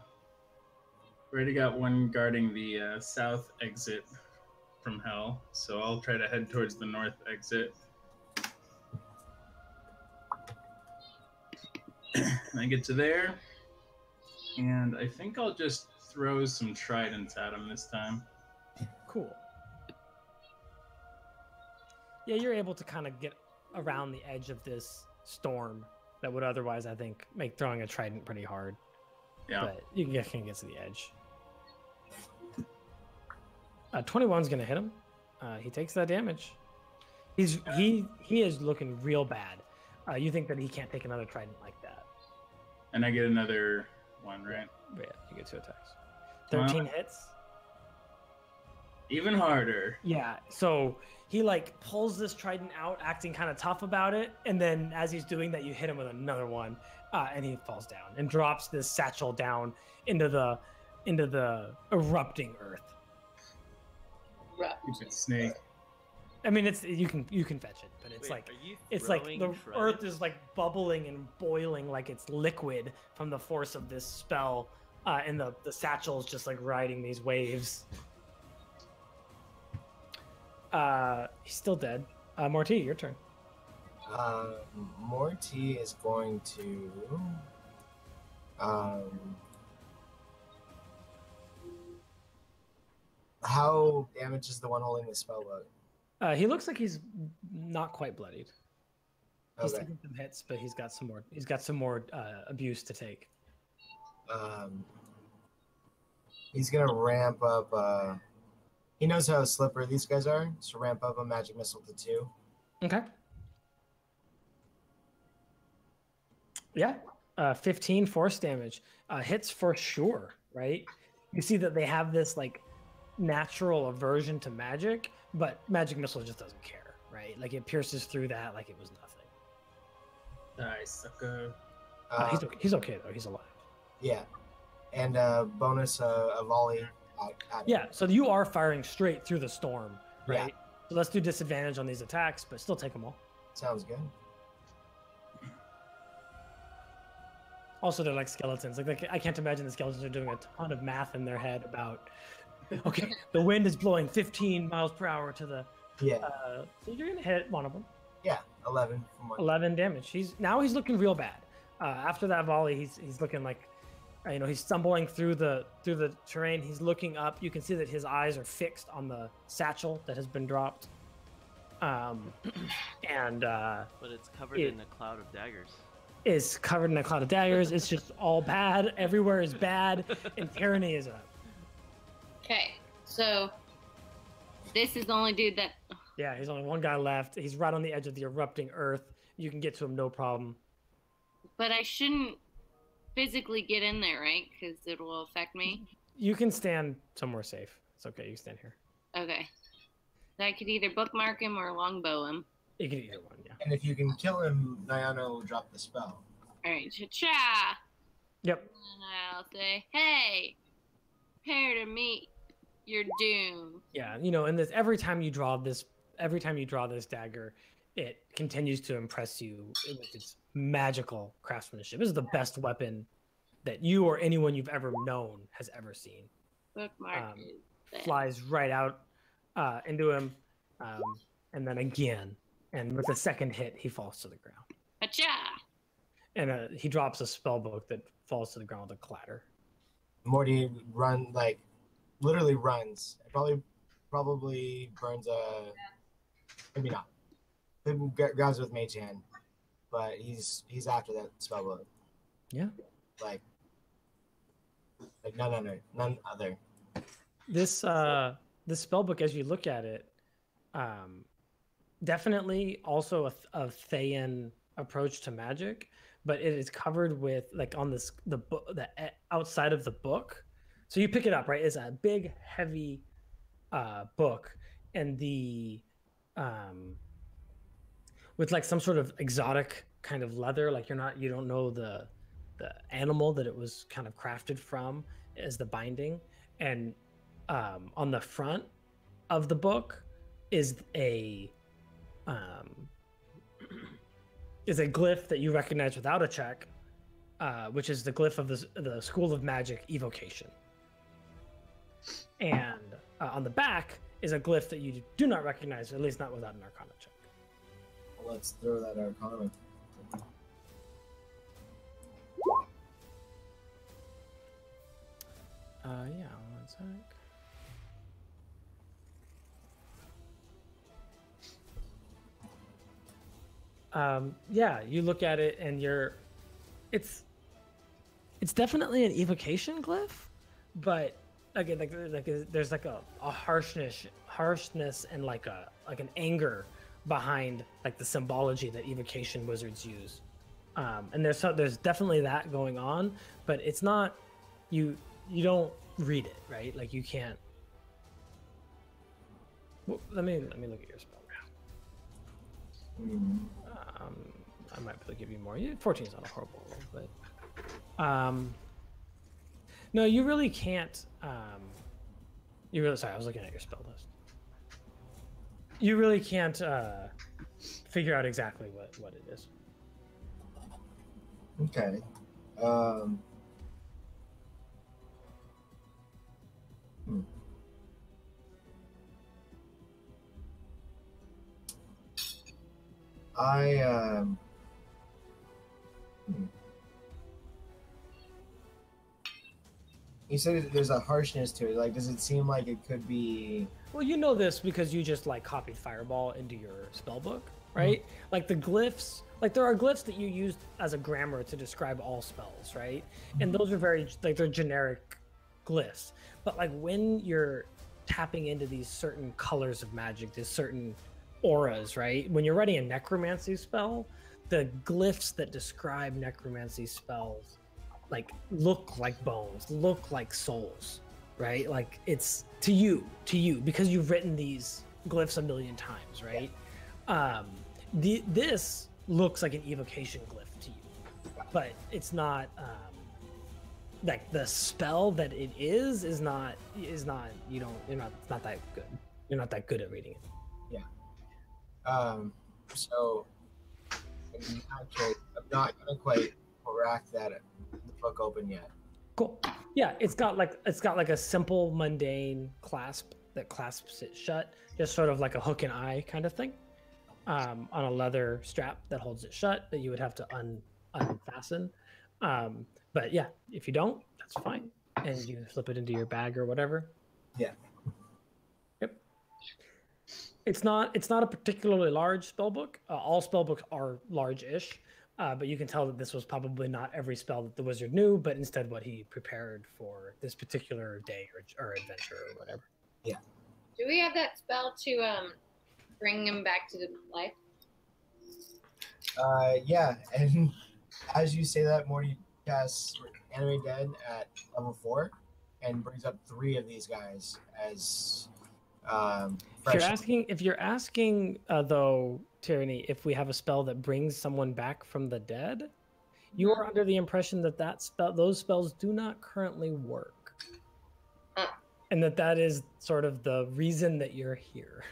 we already got one guarding the south exit from hell, so I'll try to head towards the north exit. And I get to there, and I think I'll just throw some tridents at him this time. Cool. Yeah, you're able to kind of get around the edge of this storm that would otherwise, I think, make throwing a trident pretty hard. Yeah. But you can get to the edge. 21's gonna hit him. He takes that damage. He is looking real bad. You think that he can't take another trident like that? And I get another one, right? Yeah, you get 2 attacks. 13 hits. Even harder. Yeah, so he like pulls this trident out, acting kind of tough about it, and then as he's doing that, you hit him with another one, and he falls down and drops this satchel down into the erupting earth. Stupid snake. I mean, you can fetch it, but it's Wait, like are you it's like throwing the earth tridents? is like bubbling and boiling like it's liquid from the force of this spell, and the satchel is just like riding these waves. He's still dead. Mortee, your turn. Mortee is going to How damaged is the one holding the spell book? He looks like he's not quite bloodied. He's Okay. taking some hits, but he's got some more. He's got some more abuse to take. He's gonna ramp up. He knows how slippery these guys are, so ramp up a magic missile to 2. Okay. Yeah. 15 force damage. Hits for sure, right? You see that they have this like natural aversion to magic, but magic missile just doesn't care, right? Like it pierces through that like it was nothing. Nice, sucker. He's okay though. He's alive. Yeah, and bonus a volley. At Yeah. So you are firing straight through the storm, right? So let's do disadvantage on these attacks, but still take them all. Sounds good. Also, they're like skeletons. Like I can't imagine the skeletons are doing a ton of math in their head about, okay, the wind is blowing 15 miles per hour to the. Yeah. So you're gonna hit one of them. Yeah, 11 from one. 11 damage. He's looking real bad. After that volley, he's looking like, he's stumbling through the terrain. He's looking up. You can see that his eyes are fixed on the satchel that has been dropped. But it's covered in a cloud of daggers. Is covered in a cloud of daggers. It's just all bad. Everywhere is bad, and Tyranny is up. Okay, so this is the only dude that. Yeah, he's only one guy left. He's right on the edge of the erupting earth. You can get to him no problem. But I shouldn't physically get in there, right? Because it will affect me. You can stand somewhere safe. It's okay. You can stand here. Okay. I could either bookmark him or longbow him. You can either one, yeah. And if you can kill him, Nayana will drop the spell. All right, cha-cha. Yep. And I'll say, hey, prepare to meet your doom. Yeah, and this every time you draw this dagger, it continues to impress you with its magical craftsmanship. This is the best weapon that you or anyone you've ever known has ever seen. Bookmark is there. Flies right out into him, and then again. And with the second hit, he falls to the ground. Cha-cha. And he drops a spell book that falls to the ground with a clatter. Mortee literally runs. Probably burns maybe not. He grabs it with mage hand, but he's after that spell book. Yeah. Like none other. This spell book, as you look at it, definitely also a Thayan approach to magic, but it is covered with the outside of the book. So you pick it up, right? It's a big, heavy book, and with like some sort of exotic kind of leather. Like you don't know the animal that it was kind of crafted from as the binding, and on the front of the book is a glyph that you recognize without a check, which is the glyph of the School of Magic evocation. And on the back is a glyph that you do not recognize, at least not without an Arcana check. Let's throw that Arcana. Yeah, one sec. Yeah, you look at it and it's definitely an evocation glyph, but again, there's like a harshness and like an anger behind like the symbology that evocation wizards use, and there's definitely that going on, but it's not you don't read it, right? Like you can't. Well, let me look at your spell. I might be able to give you more. 14 is not a horrible roll, but no, you really can't. Sorry, I was looking at your spell list. You really can't figure out exactly what it is. Okay. You said there's a harshness to it. Like, does it seem like it could be? Well, you know this because you just like copied Fireball into your spell book, right? Like the glyphs, like there are glyphs that you use as a grammar to describe all spells, right? And those are very like they're generic glyphs. But like when you're tapping into these certain colors of magic, these certain auras, right? When you're writing a necromancy spell, the glyphs that describe necromancy spells like look like bones, look like souls, right? Like it's to you because you've written these glyphs a million times, right? This looks like an evocation glyph to you, but it's not like the spell that it is not it's not that good. You're not that good at reading it. So in that case, I'm not gonna quite crack the book open yet. Cool. Yeah, it's got like a simple mundane clasp that clasps it shut, just sort of like a hook and eye kind of thing, on a leather strap that holds it shut that you would have to unfasten. But yeah, if you don't, that's fine, and you slip it into your bag or whatever. Yeah. Yep. It's not a particularly large spell book. All spell books are large-ish. But you can tell that this was probably not every spell that the wizard knew, but instead what he prepared for this particular day or adventure or whatever. Yeah. Do we have that spell to bring him back to life? Yeah, and as you say that, Morty casts Animate Dead at level 4 and brings up 3 of these guys as fresh. If you're asking though, Tyranny, if we have a spell that brings someone back from the dead, you are under the impression that those spells do not currently work, and that is sort of the reason that you're here.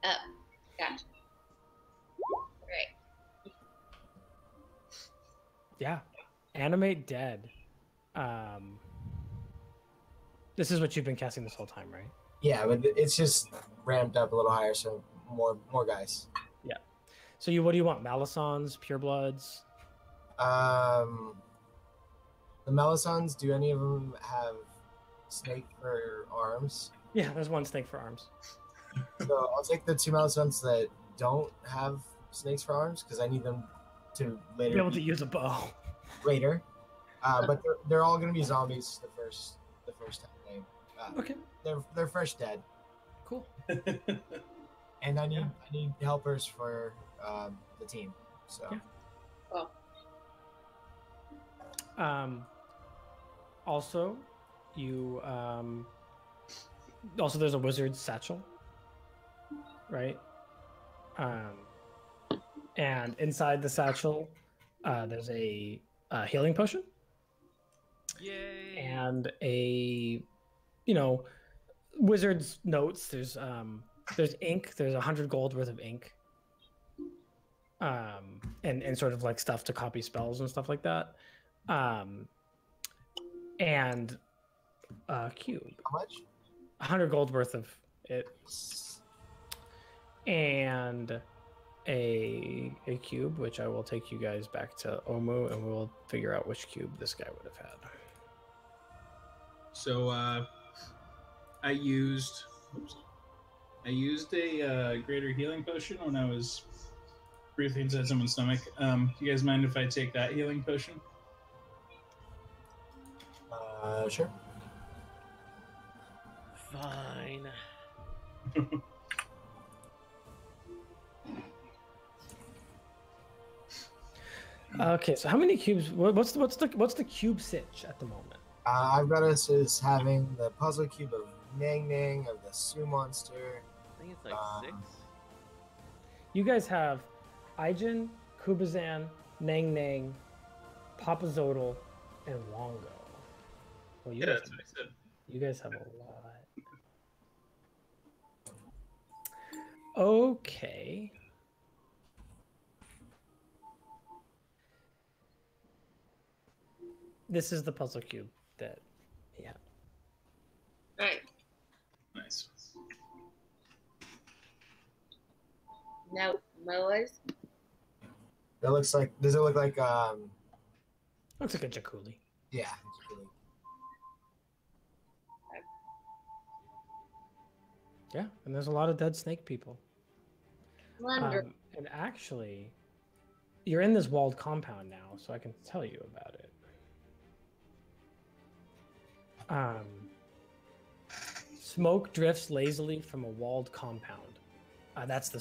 Oh, gotcha. Right. Yeah, Animate Dead. This is what you've been casting this whole time, right? Yeah, but it's just ramped up a little higher, so more guys. Yeah. So what do you want? Malisons, Purebloods? The Melisons, do any of them have snake for arms? Yeah, there's one snake for arms. So I'll take the 2 Melisons that don't have snakes for arms because I need them to later Be able to use a bow. Later. But they're all gonna be zombies the first time Okay. they're fresh dead. Cool. And I need helpers for the team. So Cool. Also, you also there's a wizard's satchel, right? And inside the satchel, there's a healing potion. Yay! And a, wizard's notes. There's ink. There's 100 gold worth of ink. And sort of like stuff to copy spells and stuff like that. And a cube. how much? 100 gold worth of it. And a cube, which I will take you guys back to Omu, and we'll figure out which cube this guy would have had. So I used a greater healing potion when I was briefly inside someone's stomach. You guys mind if I take that healing potion? Sure. Fine. Okay, so how many cubes? What's the cube sitch at the moment? I've got us as having the puzzle cube of Nang Nang, of the Sioux monster. I think it's like 6. You guys have Aijin, Kubazan, Nang Nang, Papazodal, and Wongo. Well, Yeah, that's what I said. you guys have a lot. Okay. This is the puzzle cube that, yeah. Right. Nice. No mowers. Does it look like Looks like a jaculi. yeah. Yeah, and there's a lot of dead snake people. Wonderful. And actually, you're in this walled compound now, so I can tell you about it. Smoke drifts lazily from a walled compound. That's the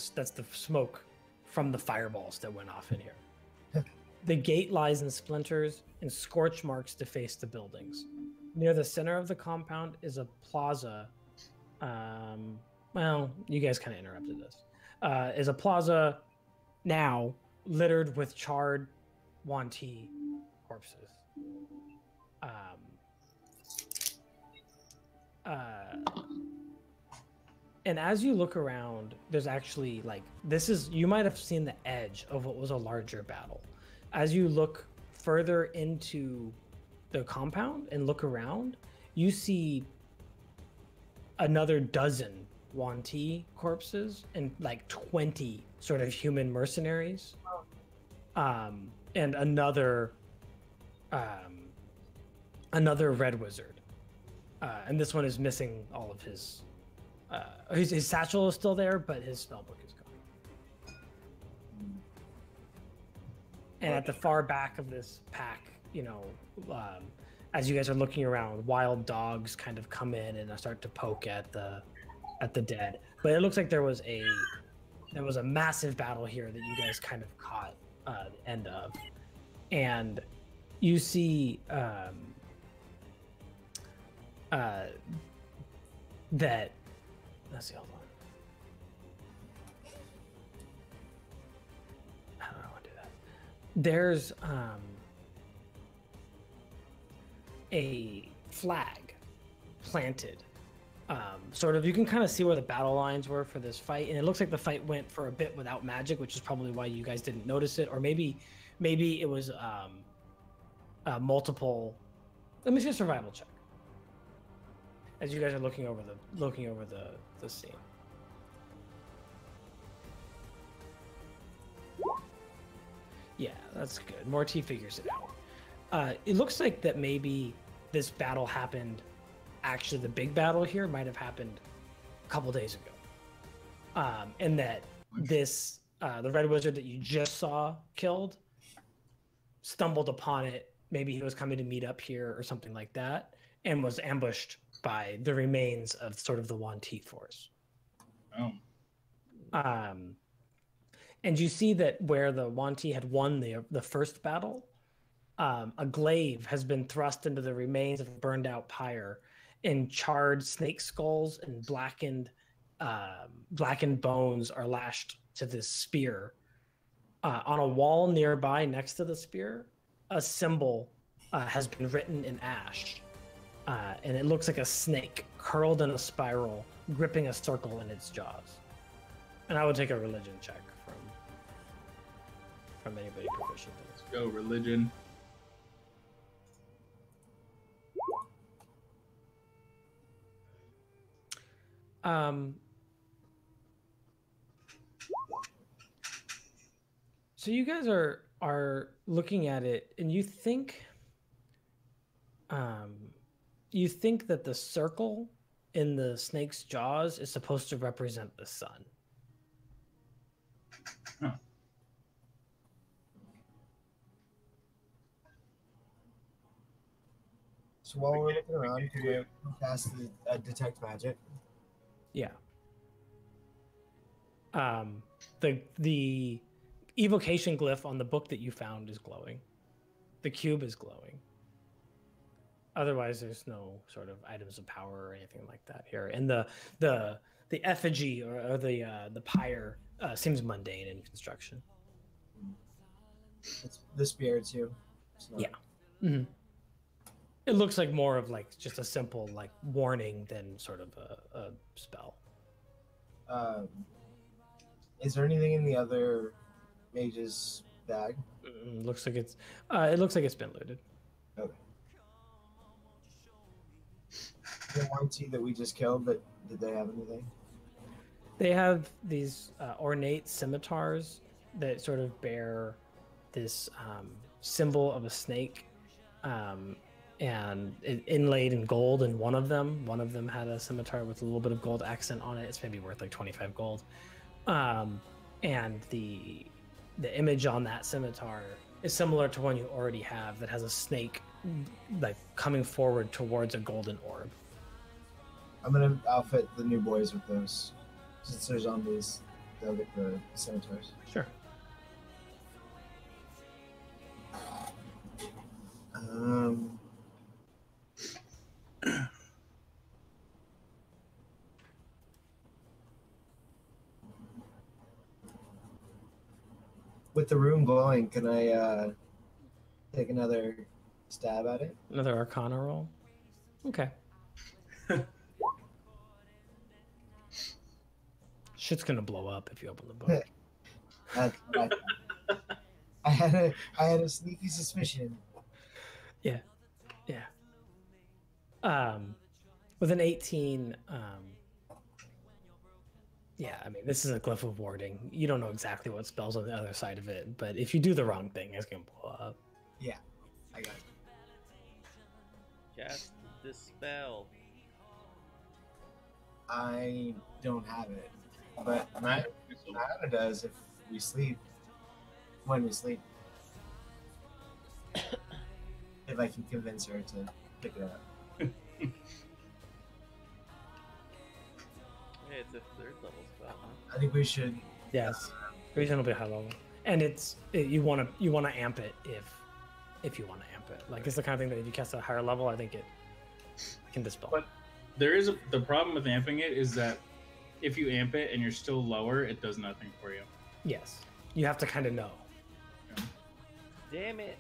smoke from the fireballs that went off in here. The gate lies in splinters and scorch marks deface the buildings. Near the center of the compound is a plaza. Well, you guys kind of interrupted this. Is a plaza now littered with charred Mortee corpses. And as you look around, there's actually you might have seen the edge of what was a larger battle. As you look further into the compound and look around, you see another dozen Mortee corpses and 20 sort of human mercenaries, and another red wizard, and this one is missing all of his satchel is still there, but his spellbook is gone. And at the far back of this pack, as you guys are looking around, wild dogs kind of come in and start to poke at the dead. But it looks like there was a massive battle here that you guys kind of caught the end of, and you see that. Let's see. Hold on. How do I want to do that? There's a flag planted. Sort of, you can kind of see where the battle lines were for this fight, and it looks like the fight went for a bit without magic, which is probably why you guys didn't notice it, or maybe it was multiple. Let me see a survival check as you guys are looking over the scene. Yeah, that's good. Mortee figures it out. It looks like that maybe this battle happened. Actually, the big battle here might have happened a couple days ago, and that this the red wizard that you just saw killed stumbled upon it. Maybe he was coming to meet up here or something like that, and was ambushed by the remains of sort of the Mortee force. Oh. And you see that where the Mortee had won the first battle, a glaive has been thrust into the remains of a burned out pyre, and charred snake skulls and blackened bones are lashed to this spear. On a wall nearby next to the spear, a symbol has been written in ash. And it looks like a snake curled in a spiral, gripping a circle in its jaws. And I would take a religion check from anybody proficient in this. Go religion. So you guys are looking at it, and you think that the circle in the snake's jaws is supposed to represent the sun. Huh. So while we're looking around, can we cast the detect magic? Yeah. The evocation glyph on the book that you found is glowing. The cube is glowing. Otherwise, there's no sort of items of power or anything like that here. And the effigy or the pyre seems mundane in construction. It's the spear too. Yeah. Mm-hmm. It looks like more of just a simple warning than sort of a spell. Is there anything in the other mage's bag? Looks like it's. It looks like it's been looted. Okay. The Mortee that we just killed, but did they have anything? They have these ornate scimitars that sort of bear this symbol of a snake, and inlaid in gold in one of them. One of them had a scimitar with a little bit of gold accent on it. It's maybe worth like 25 gold. And the image on that scimitar is similar to one you already have that has a snake like coming forward towards a golden orb. I'm gonna outfit the new boys with those, since they're zombies. They'll get the scimitars. Sure. With the room glowing, can I take another stab at it? Another Arcana roll. Okay. Shit's gonna blow up if you open the book. That's what I had a sneaky suspicion. Yeah. With an 18, yeah, I mean, this is a glyph of warding. You don't know exactly what spells on the other side of it, but if you do the wrong thing, it's gonna blow up. Yeah, I got it. Cast dispel. I don't have it, but Nayana does if we sleep. When we sleep. If I can convince her to pick it up. Hey, it's a 3rd level spell, huh? I think we should. Yes, reasonably high level, and you want to amp it if you want to amp it. Like it's the kind of thing that if you cast at a higher level, I think it can dispel. But there is the problem with amping it is that if you amp it and you're still lower, it does nothing for you. Yes, you have to kind of know. Damn it.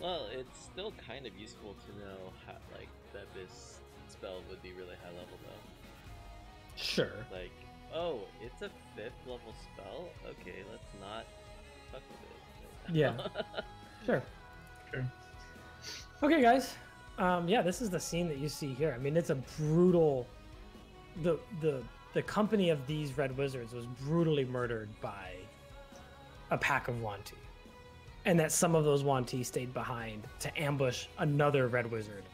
Well, it's still kind of useful to know how, like, that this spell would be really high level, though. Sure. Like, oh, it's a 5th level spell? Okay, let's not fuck with it. Yeah. Sure. Okay, guys. Yeah, this is the scene that you see here. I mean, it's a brutal. The company of these red wizards was brutally murdered by a pack of Mortee, and that some of those Mortee stayed behind to ambush another red wizard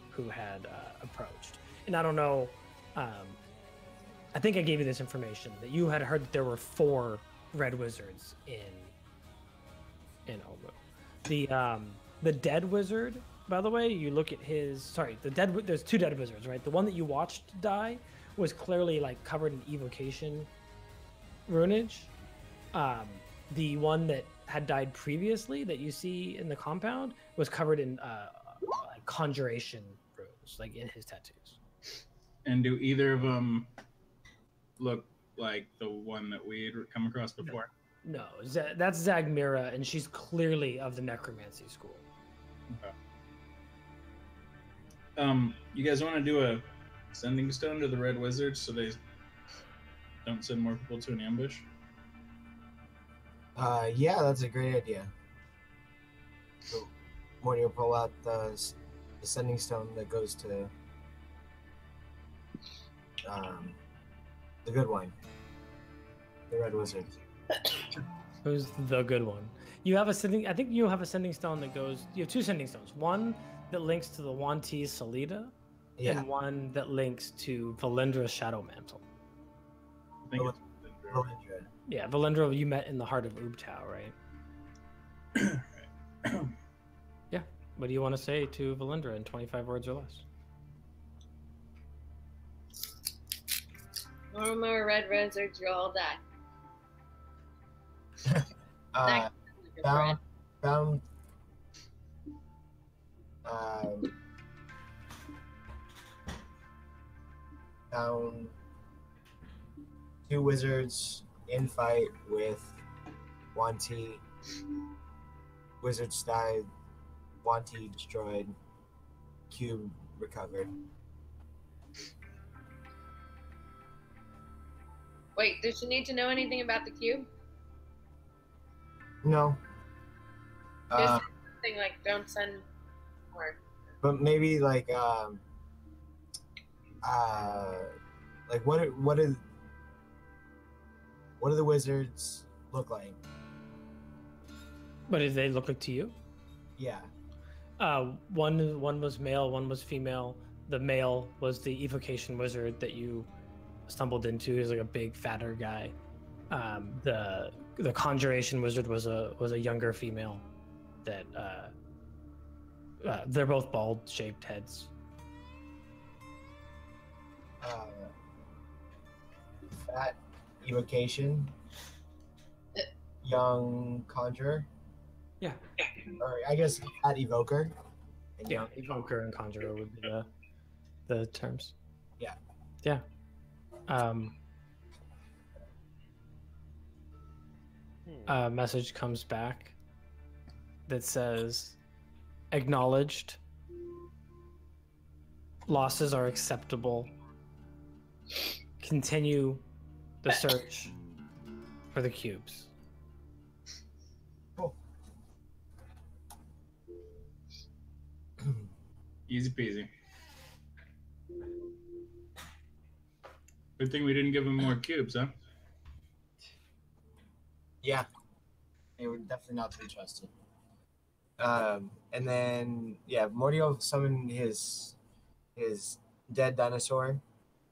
who had approached. And I don't know. I think I gave you this information that you had heard that there were 4 red wizards in Omu. The dead wizard, by the way, you look at his. Sorry, there's 2 dead wizards, right? The one that you watched die was clearly like covered in evocation runage. The one that had died previously that you see in the compound was covered in like conjuration runes, like in his tattoos. And do either of them look like the one that we had come across before? No, that's Zagmira, and she's clearly of the necromancy school. Okay. You guys want to do a sending stone to the red wizards so they don't send more people to an ambush? Yeah, that's a great idea. So, Mortee will pull out the sending stone that goes to the good one, the red wizard. Who's the good one? You have a sending. I think you have a sending stone that goes. You have 2 sending stones. One that links to the Mortee Salida, Yeah. and one that links to Valendra's Shadow Mantle. I think it's Valindra. Yeah, Valendra, you met in the heart of Ubtao, right? Yeah. What do you want to say to Valendra in 25 words or less? No more red wizards, you'll all die. Found found 2 wizards in fight with Mortee. Wizards died. Mortee destroyed. Cube recovered. Wait, does she need to know anything about the cube? No. Just something like don't send more. But maybe like what do the wizards look like? What did they look like to you? Yeah. One was male, one was female. The male was the evocation wizard that you stumbled into. He was like a big, fatter guy. The conjuration wizard was a younger female. That they're both bald-shaped heads. Fat evocation, young conjurer. Yeah. Or I guess fat evoker. And Yeah, young evoker and conjurer would be the terms. Yeah. Yeah. A message comes back that says, acknowledged. Losses are acceptable. Continue the search for the cubes. Cool. Easy peasy. Good thing we didn't give him more cubes, huh? Yeah. They were definitely not to be trusted. And then Mortee will summon his dead dinosaur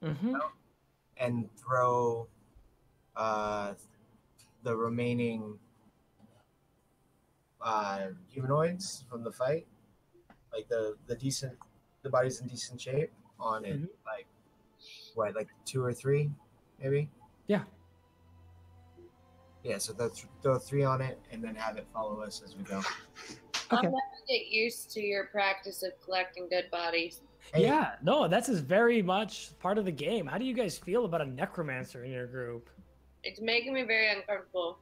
Mm-hmm. and throw the remaining humanoids from the fight, like the bodies in decent shape on it, like 2 or 3, maybe. Yeah. Yeah, so throw 3 on it and then have it follow us as we go. I'll never get used to your practice of collecting dead bodies. Hey, Yeah, no, that's very much part of the game. How do you guys feel about a necromancer in your group? It's making me very uncomfortable.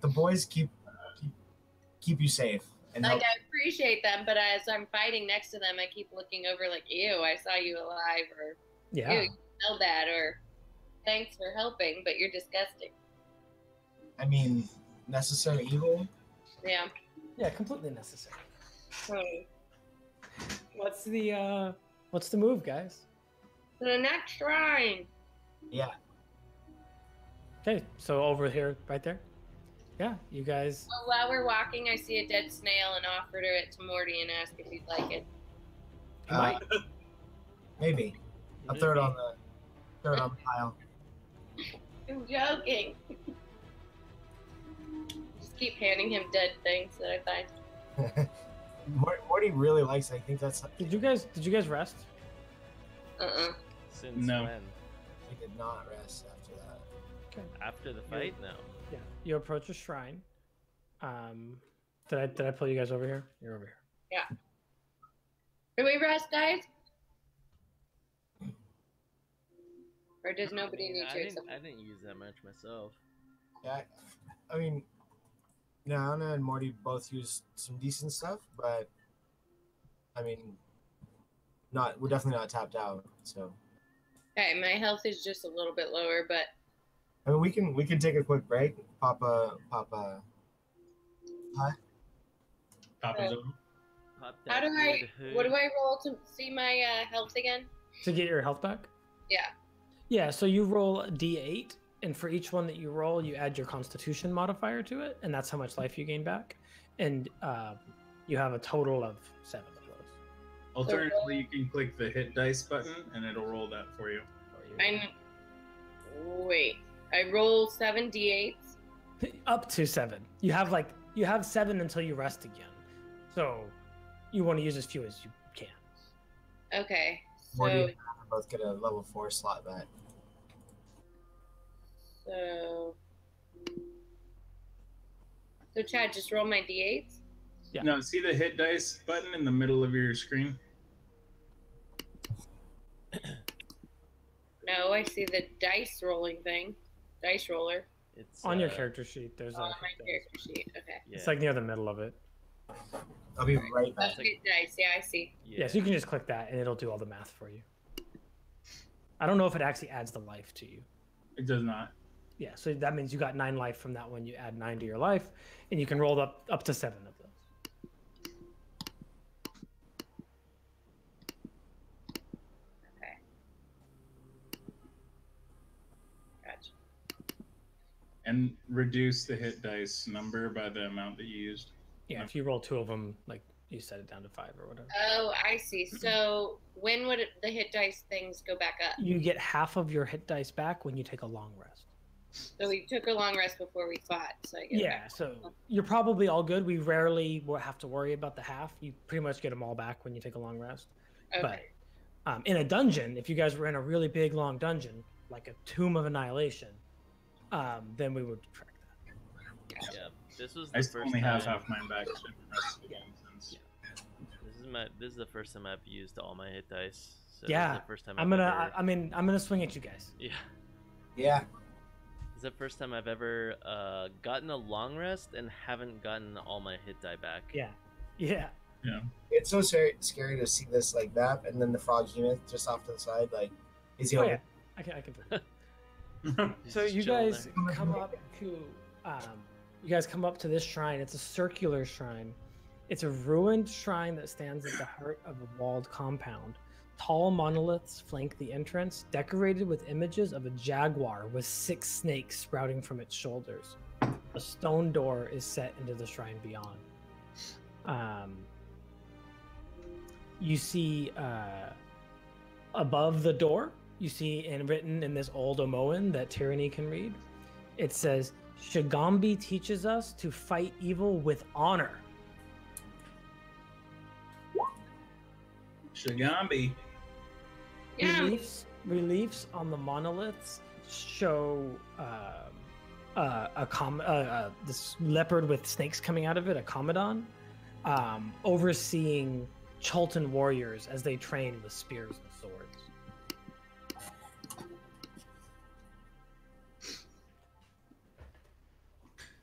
the boys keep you safe. And Like, help. I appreciate them, but as I'm fighting next to them, I keep looking over like, ew, I saw you alive, or Yeah. ew, you smell bad, or thanks for helping, but you're disgusting. I mean, necessary evil. Yeah. Yeah, completely necessary. Hmm. What's the move, guys? To the next shrine. Yeah. Okay, so over here, right there. Yeah, you guys. Oh, while we're walking, I see a dead snail and offered it to Mortee and asked if he'd like it. Maybe. I'll throw it on the pile. I'm joking. Just keep handing him dead things that I find. Mortee really likes it. I think that's. Did you guys rest? Since No. when? We did not rest after that. Okay. After the fight? No. Yeah. You approach a shrine. Did I pull you guys over here? You're over here. Yeah. Do we rest, guys? Or does nobody need to? except- I didn't use that much myself. Yeah, I mean, Nayana and Mortee both use some decent stuff, but I mean, we're definitely not tapped out. So Okay, my health is just a little bit lower, but I mean, we can take a quick break. Pop a. Hi. Papa's Oh. over. Pop how that do I? good hood. What do I roll to see my health again? To get your health back? Yeah. Yeah, so you roll a d8, and for each one that you roll, you add your constitution modifier to it, and that's how much life you gain back. And you have a total of 7 of those. Alternatively, you can click the hit dice button and it'll roll that for you. Wait. I roll 7 d8s. Up to 7. You have 7 until you rest again. So you want to use as few as you can. Okay. Mortee So and I both get a level 4 slot back. So Chad, just roll my d8s. Yeah. No, see the hit dice button in the middle of your screen? No, I see the dice rolling thing. Dice roller. It's On your character sheet, there's On a. my character sheet. Okay. Yeah. It's like near the middle of it. I'll be right Oh, back. good dice. Yeah, I see. Yeah, so you can just click that, and it'll do all the math for you. I don't know if it actually adds the life to you. It does not. Yeah, so that means you got 9 life from that one. You add 9 to your life, and you can roll up to 7 of those. Okay. Gotcha. And reduce the hit dice number by the amount that you used. Yeah, if you roll 2 of them, like you set it down to 5 or whatever. Oh, I see. So when would the hit dice things go back up? You get half of your hit dice back when you take a long rest. So we took a long rest before we fought. So I get it Yeah, back. so you're probably all good. We rarely will have to worry about the half. You pretty much get them all back when you take a long rest. Okay. But in a dungeon, if you guys were in a really big, long dungeon, like a Tomb of Annihilation, then we would track that. Yeah, this was I the still first only time. have half mine back. So since- This is the first time I've used all my hit dice. So Yeah, this is the first time I'm I've gonna. ever... I'm gonna swing at you guys. Yeah, Yeah. this is the first time I've ever gotten a long rest and haven't gotten all my hit die back. Yeah, yeah. Yeah. It's so scary to see this like map, and then the frog unit just off to the side. Like, is he? Oh over? yeah, I can. He's So just you chilling guys there. come up to. You guys come up to this shrine. It's a circular shrine. It's a ruined shrine that stands at the heart of a walled compound. Tall monoliths flank the entrance, decorated with images of a jaguar with 6 snakes sprouting from its shoulders. A stone door is set into the shrine beyond. You see above the door, you see written in this old Omoan that Tyranny can read. It says, Shigambi teaches us to fight evil with honor. Shigambi. Yeah. Reliefs on the monoliths show this leopard with snakes coming out of it, a Commodon, overseeing Chultan warriors as they train with spears and swords.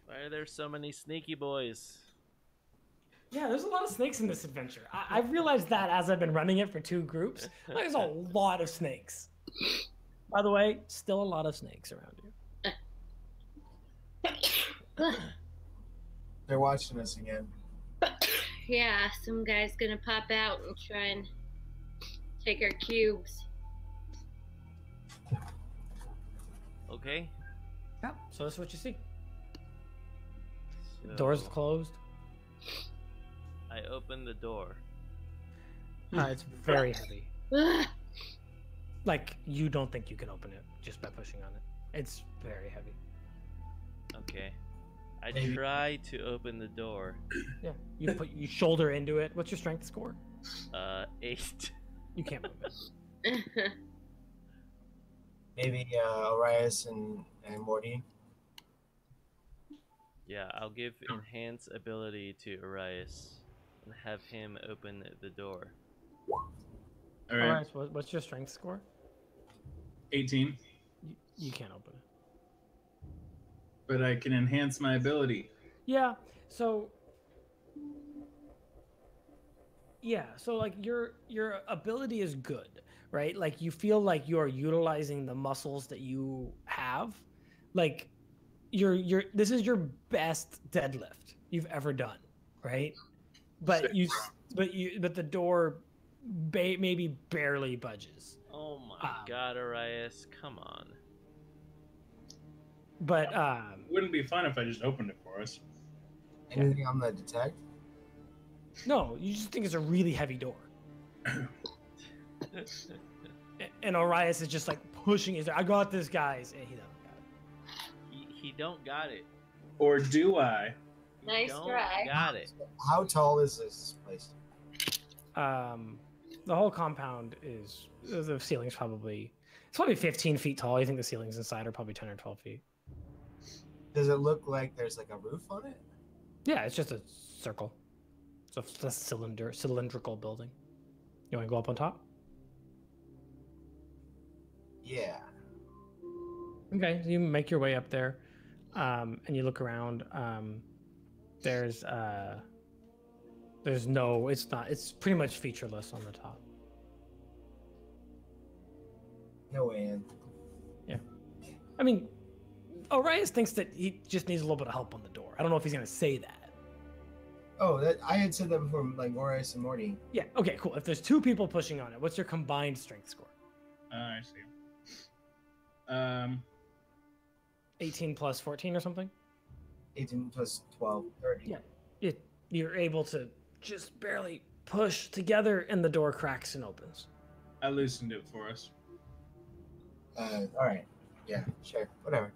Why are there so many sneaky boys? Yeah, there's a lot of snakes in this adventure. I've realized that as I've been running it for 2 groups. There's a lot of snakes. By the way, still a lot of snakes around you. They're watching us again. Yeah, some guy's gonna pop out and try and take our cubes. Okay. Yeah. So that's what you see. So Doors closed. I open the door. It's very heavy. Ugh. Like, you don't think you can open it just by pushing on it. It's very heavy. Okay. I Maybe. try to open the door. Yeah. You shoulder into it. What's your strength score? 8. You can't move it. Maybe Orias and Mortee. Yeah, I'll give enhance ability to Arias and have him open the door. All All right. right. So what's your strength score? 18. You can't open it. But I can enhance my ability. Yeah. So like your ability is good, right? Like you feel like you're utilizing the muscles that you have. Like this is your best deadlift you've ever done, right? But but the door maybe barely budges. Oh my god, Arias, come on. But Wouldn't be fun if I just opened it for us. Anything on the detect? no, you just think it's a really heavy door. And Orias is just like pushing his. I got this, guys, and he doesn't got it. He don't got it. Or do I? He Nice don't try. got it. How tall is this place? The whole compound is the ceiling's probably 15 feet tall. I think the ceilings inside are probably 10 or 12 feet. Does it look like there's like a roof on it? Yeah, it's just a circle. It's a cylindrical building. You want to go up on top? Yeah. Okay, so you make your way up there, and you look around. There's no. It's pretty much featureless on the top. No way in. I mean, Orias thinks that he just needs a little bit of help on the door. I don't know if he's gonna say that. Oh, I had said that before, like Orias and Mortee. Yeah. Okay. Cool. If there's 2 people pushing on it, what's your combined strength score? I see. 18 plus 14 or something. 18 plus 12, 30. Yeah. You're able to just barely push together, and the door cracks and opens. I loosened it for us. All right. Yeah, sure. Whatever.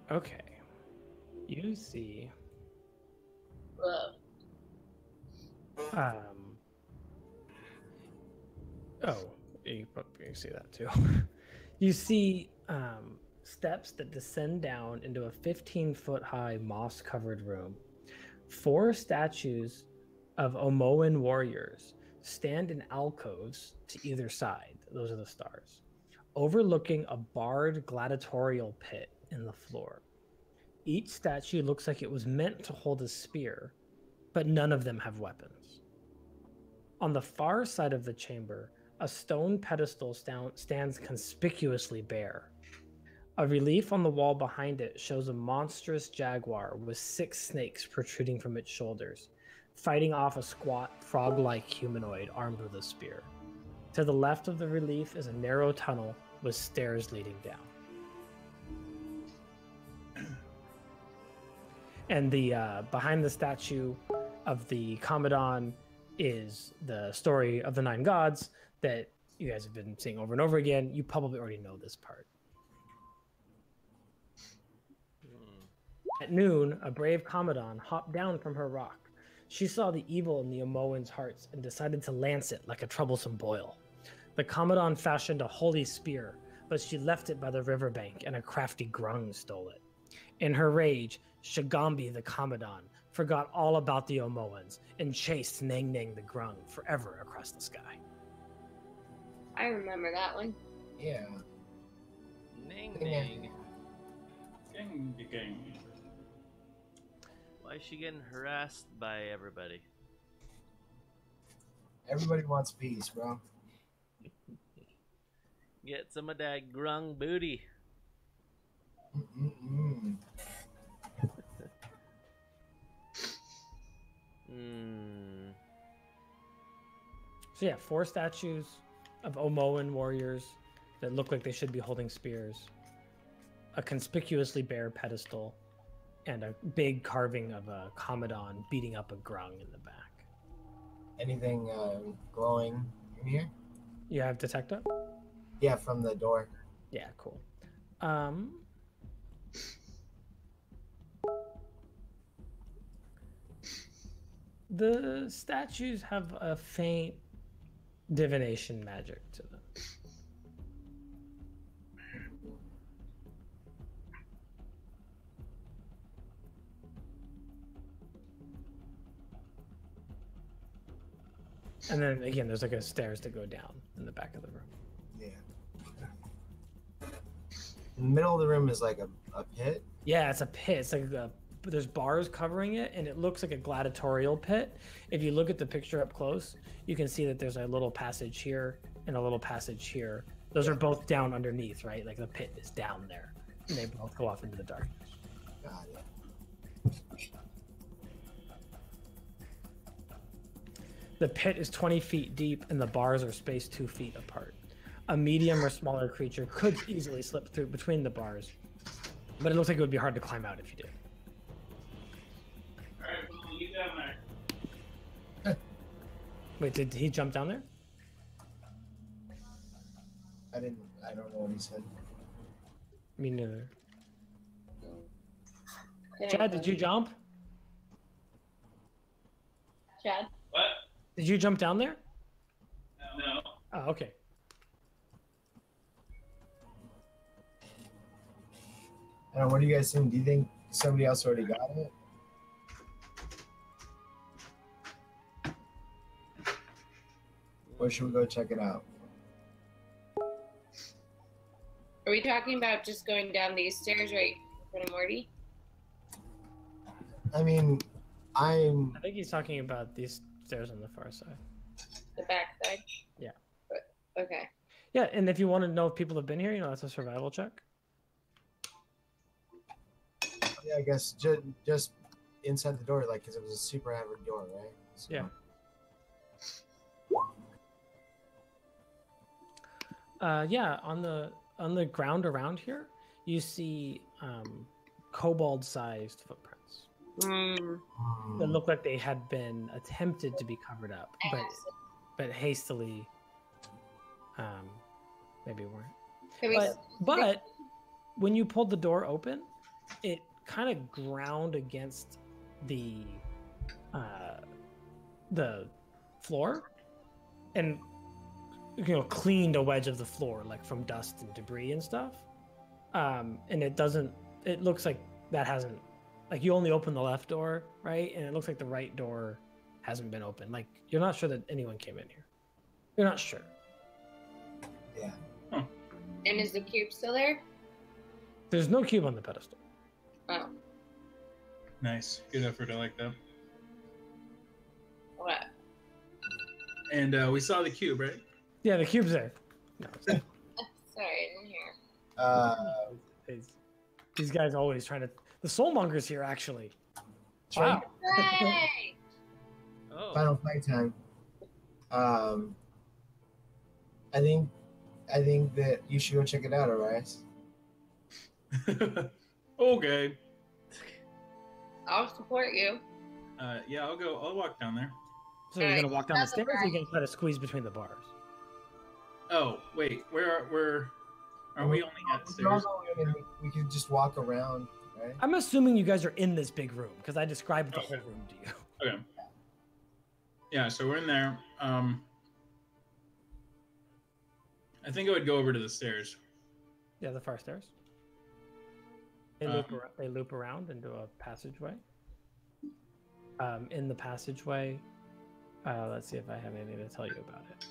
Okay. You see. Whoa. Oh, you see that too. You see steps that descend down into a 15-foot high moss-covered room. 4 statues of Omoan warriors stand in alcoves to either side. Those are the stars, overlooking a barred gladiatorial pit in the floor. Each statue looks like it was meant to hold a spear, but none of them have weapons. On the far side of the chamber, a stone pedestal stands conspicuously bare. A relief on the wall behind it shows a monstrous jaguar with 6 snakes protruding from its shoulders, fighting off a squat, frog-like humanoid armed with a spear. To the left of the relief is a narrow tunnel with stairs leading down. And the behind the statue of the Commandant is the story of the 9 gods that you guys have been seeing over and over again. You probably already know this part. At noon, a brave Commandant hopped down from her rock. She saw the evil in the Omoans' hearts and decided to lance it like a troublesome boil. The Commandant fashioned a holy spear, but she left it by the riverbank and a crafty grung stole it. In her rage, Shagambi the Commandant forgot all about the Omoans and chased Nang Nang the grung forever across the sky. I remember that one. Yeah. Ning ning. Gang. Why is she getting harassed by everybody? Everybody wants peace, bro. Get some of that grung booty. Mm-mm-mm. So yeah, 4 statues of Omoan warriors that look like they should be holding spears, a conspicuously bare pedestal, and a big carving of a Commandant beating up a grung in the back. Anything glowing in here? You have detect up? Yeah, from the door. Yeah, cool. The statues have a faint divination magic to them. And then again, there's like a stairs that go down in the back of the room. Yeah. In the middle of the room is like a pit. Yeah, it's a pit. It's like there's bars covering it, and it looks like a gladiatorial pit. If you look at the picture up close, you can see that there's a little passage here and a little passage here. Those are both down underneath, right? Like the pit is down there, and they both go off into the darkness. Got it. The pit is 20 feet deep, and the bars are spaced 2 feet apart. A medium or smaller creature could easily slip through between the bars, but it looks like it would be hard to climb out if you did. Alright, well, you down there. Wait, did he jump down there? I don't know what he said. Me neither. Okay. Chad, did you jump? Chad? What? Did you jump down there? No. Oh, okay. I don't know, what do you guys think? Do you think somebody else already got it? Or should we go check it out? Are we talking about just going down these stairs right in front of Morty? I mean, I think he's talking about these stairs on the far side. The back side? Yeah. Okay. Yeah, and if you want to know if people have been here, that's a survival check. yeah, I guess just inside the door, like, because it was a super heavy door, right? So, Yeah. Yeah, on the ground around here, you see kobold-sized footprints that look like they had been attempted to be covered up, but hastily, maybe weren't. But when you pulled the door open, it kind of ground against the floor, and cleaned a wedge of the floor, like from dust and debris and stuff. And it looks like that hasn't, like, you only opened the left door, right? And it looks like the right door hasn't been opened. Like, you're not sure that anyone came in here. You're not sure. Yeah. And is the cube still there? There's no cube on the pedestal. Oh. Nice. Good effort. I like that. What? And we saw the cube, right? Yeah, the cube's there. No, it's not. Sorry, I didn't hear. These guys always trying to. The soulmonger's here, actually. Wow. Hey! Oh. Final fight time. I think that you should go check it out, alright? Okay. I'll support you. Yeah, I'll walk down there. So you're gonna walk down the stairs, or you're gonna try to squeeze between the bars? Oh, wait. Are we only at stairs? We could just walk around, right? I'm assuming you guys are in this big room because I described the whole room to you. Okay. Yeah, so we're in there. I think I would go over to the stairs. Yeah, the far stairs. They loop around into a passageway. In the passageway, let's see if I have anything to tell you about it.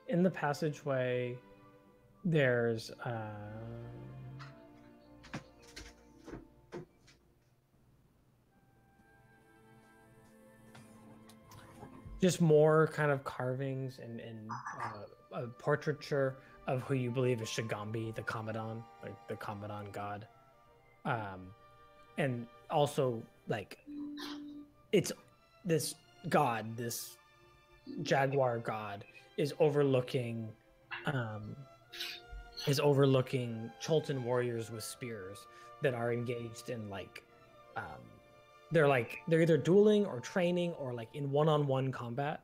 In the passageway, there's just more kind of carvings and a portraiture of who you believe is Shagambi, the Commandant, like the Commandant god. And also, like, it's this god, this jaguar god, is overlooking Cholton warriors with spears that are engaged in they're either dueling or training or like in one-on-one combat.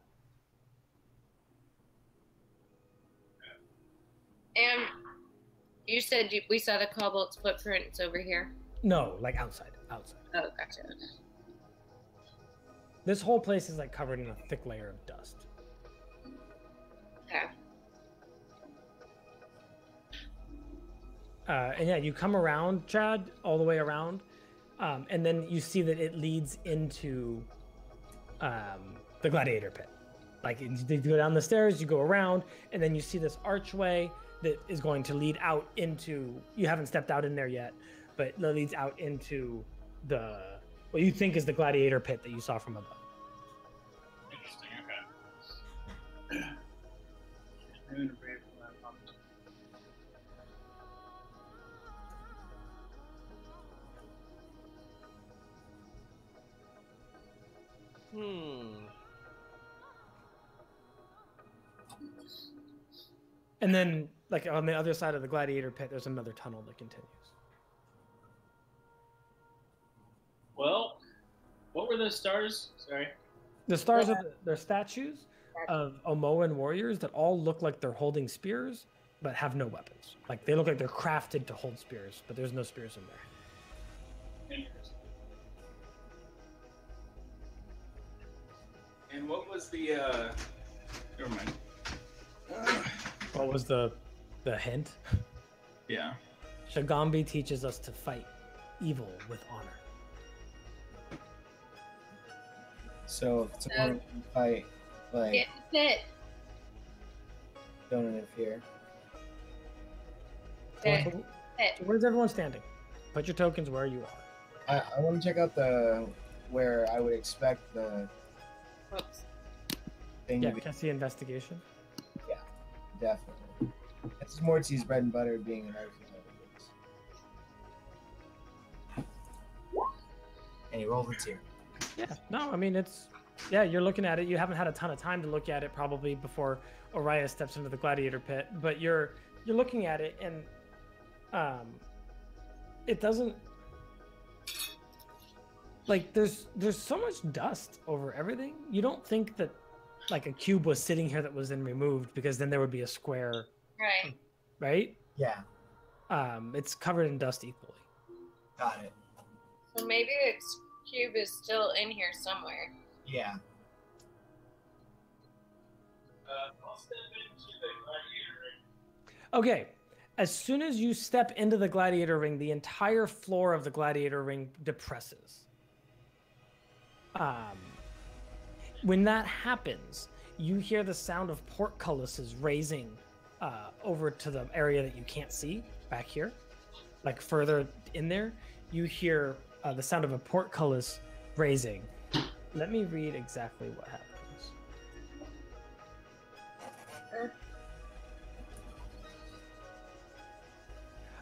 And you said we saw the cobalt's footprints over here? No, like outside. Oh, gotcha. This whole place is like covered in a thick layer of dust. Okay. And yeah, you come around, Chad, all the way around, and then you see that it leads into the gladiator pit. Like, you go down the stairs, you go around, and then you see this archway that is going to lead out into. You haven't stepped out in there yet, but that leads out into what you think is the gladiator pit that you saw from above. Interesting. Okay. I'm gonna brave for that pump. And then, like, on the other side of the gladiator pit, there's another tunnel that continues. Well, what were those stars? Sorry. The stars they're statues of Omoan warriors that all look like they're holding spears, but have no weapons. Like, they look like they're crafted to hold spears, but there's no spears in there. Interesting. And what was the never mind. What was the hint? Yeah. Shagambi teaches us to fight evil with honor. So if tomorrow we fight, like, Get the pit. don't interfere. Pit. So where's everyone standing? Put your tokens where you are. I want to check out where I would expect the Oops. thing Yeah, to be. can I see investigation? Definitely. This is Mortee's bread and butter, being an artisan. And he rolled a 2. Yeah. No, I mean, it's Yeah, you're looking at it. You haven't had a ton of time to look at it probably before Oriah steps into the gladiator pit, but you're looking at it, and it doesn't, like, there's so much dust over everything. You don't think that like a cube was sitting here that was then removed, because then there would be a square, right? Yeah, It's covered in dust equally. got it. So maybe its cube is still in here somewhere. Yeah. I'll step into the gladiator ring. Okay, as soon as you step into the gladiator ring, the entire floor of the gladiator ring depresses. When that happens, you hear the sound of portcullises raising over to the area that you can't see back here, like further in there. You hear the sound of a portcullis raising. Let me read exactly what happens.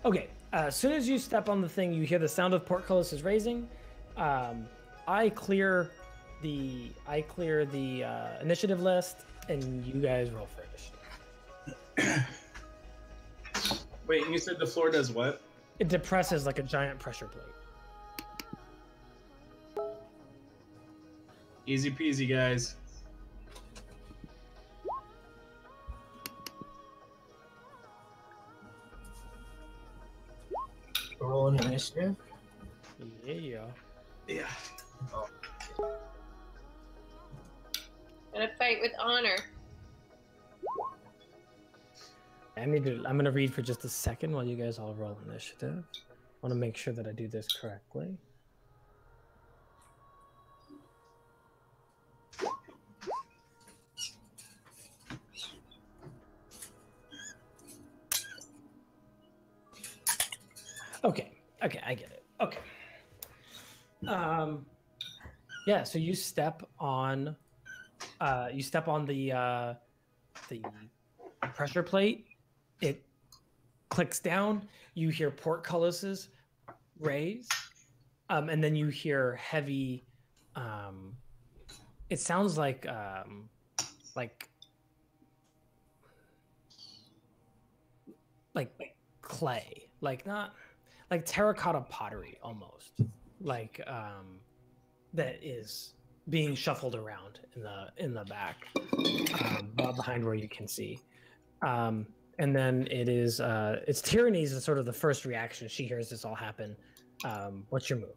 Okay, as soon as you step on the thing, you hear the sound of portcullises raising. I clear the initiative list, and you guys roll first. Wait, you said the floor does what? It depresses like a giant pressure plate. Easy peasy, guys. Roll an initiative. Yeah. Yeah. Oh. Gotta fight with honor. I'm gonna read for just a second while you guys all roll initiative. I want to make sure that I do this correctly. Okay, I get it. Okay. Yeah, so you step on the pressure plate. It clicks down. You hear portcullises raise, and then you hear heavy. It sounds like clay, like not like terracotta pottery almost, like that is being shuffled around in the back, behind where you can see. And then it's Tyranny's is sort of the first reaction. She hears this all happen. What's your move?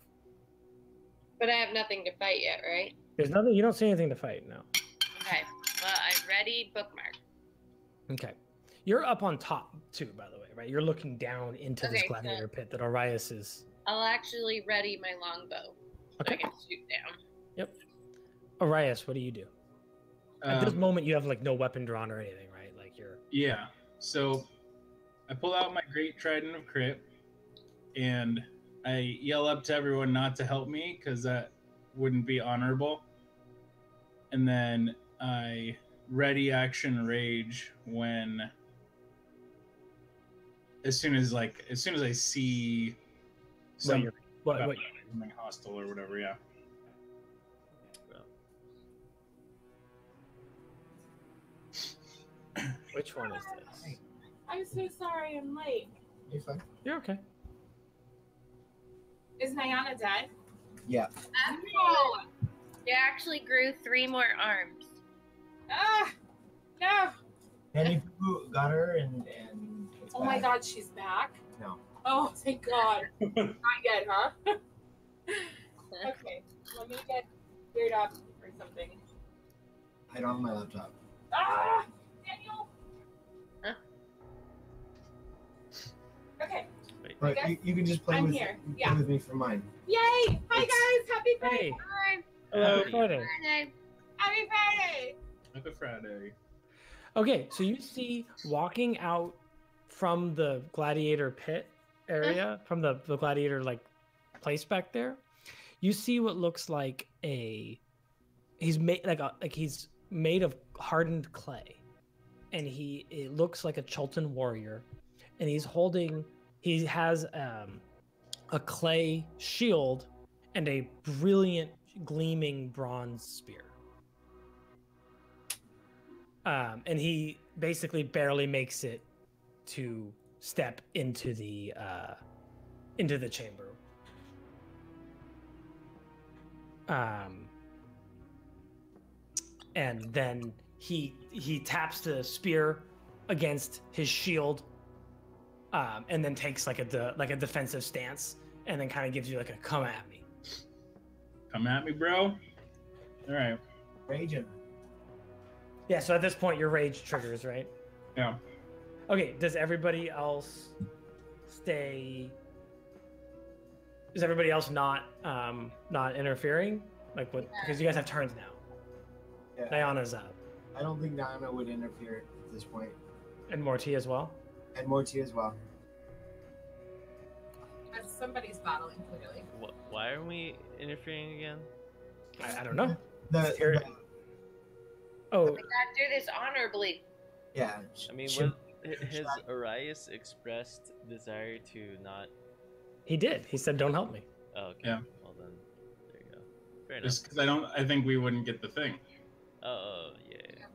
But I have nothing to fight yet, right? There's nothing. You don't see anything to fight. No. Okay. Well, I'm ready. Bookmark. Okay. You're up on top too, by the way, right? You're looking down into this Okay, gladiator pit that Orias is. I'll actually ready my longbow. So Okay. I can shoot down. Yep. Orias, what do you do? At this moment, you have like no weapon drawn or anything, right? Like you're. Yeah. So I pull out my great trident of crit, and I yell up to everyone not to help me because that wouldn't be honorable. And then I ready action rage when, as soon as I see something hostile or whatever. Yeah. Which one is this? I'm so sorry I'm late. You're fine. You're okay. Is Nayana dead? Yeah. Oh, you actually grew 3 more arms. Ah! No! Many people got her, and it's Oh my bad. god, she's back? No. Oh, thank god. Not yet, huh? Okay, let me get geared up for something. I don't have my laptop. Ah! Daniel! Huh? Okay, But guess you can just play I'm with here. play Yeah. with me for mine. yay! Hi guys, happy Friday! Hey. Hi. Hello, Howdy. Friday. Friday. Happy Friday! Happy Friday. Okay, so you see walking out from the gladiator pit area, from the gladiator like place back there, you see what looks like he's made of hardened clay, and it looks like a Chultan warrior, and he has a clay shield and a brilliant gleaming bronze spear. And he basically barely makes it to step into the chamber. And then he taps the spear against his shield, and then takes like a defensive stance, and then kind of gives you like a come at me. Come at me, bro. All right. Raging. Yeah. So at this point, your rage triggers, right? Yeah. Okay. Does everybody else stay? Is everybody else not interfering? Like what? Because you guys have turns now. Yeah. Nayana's up. I don't think Nayana would interfere at this point. And Mortee as well. And Mortee as well. As somebody's battling, clearly. Why are we interfering again? I don't know. The, Oh, We gotta do this honorably. yeah. I mean, Should- has Arias expressed desire to not? he did. He said, "Don't help me." Oh, okay. Yeah. Well then, there you go. Fair enough. Just because I think we wouldn't get the thing. Oh, yeah.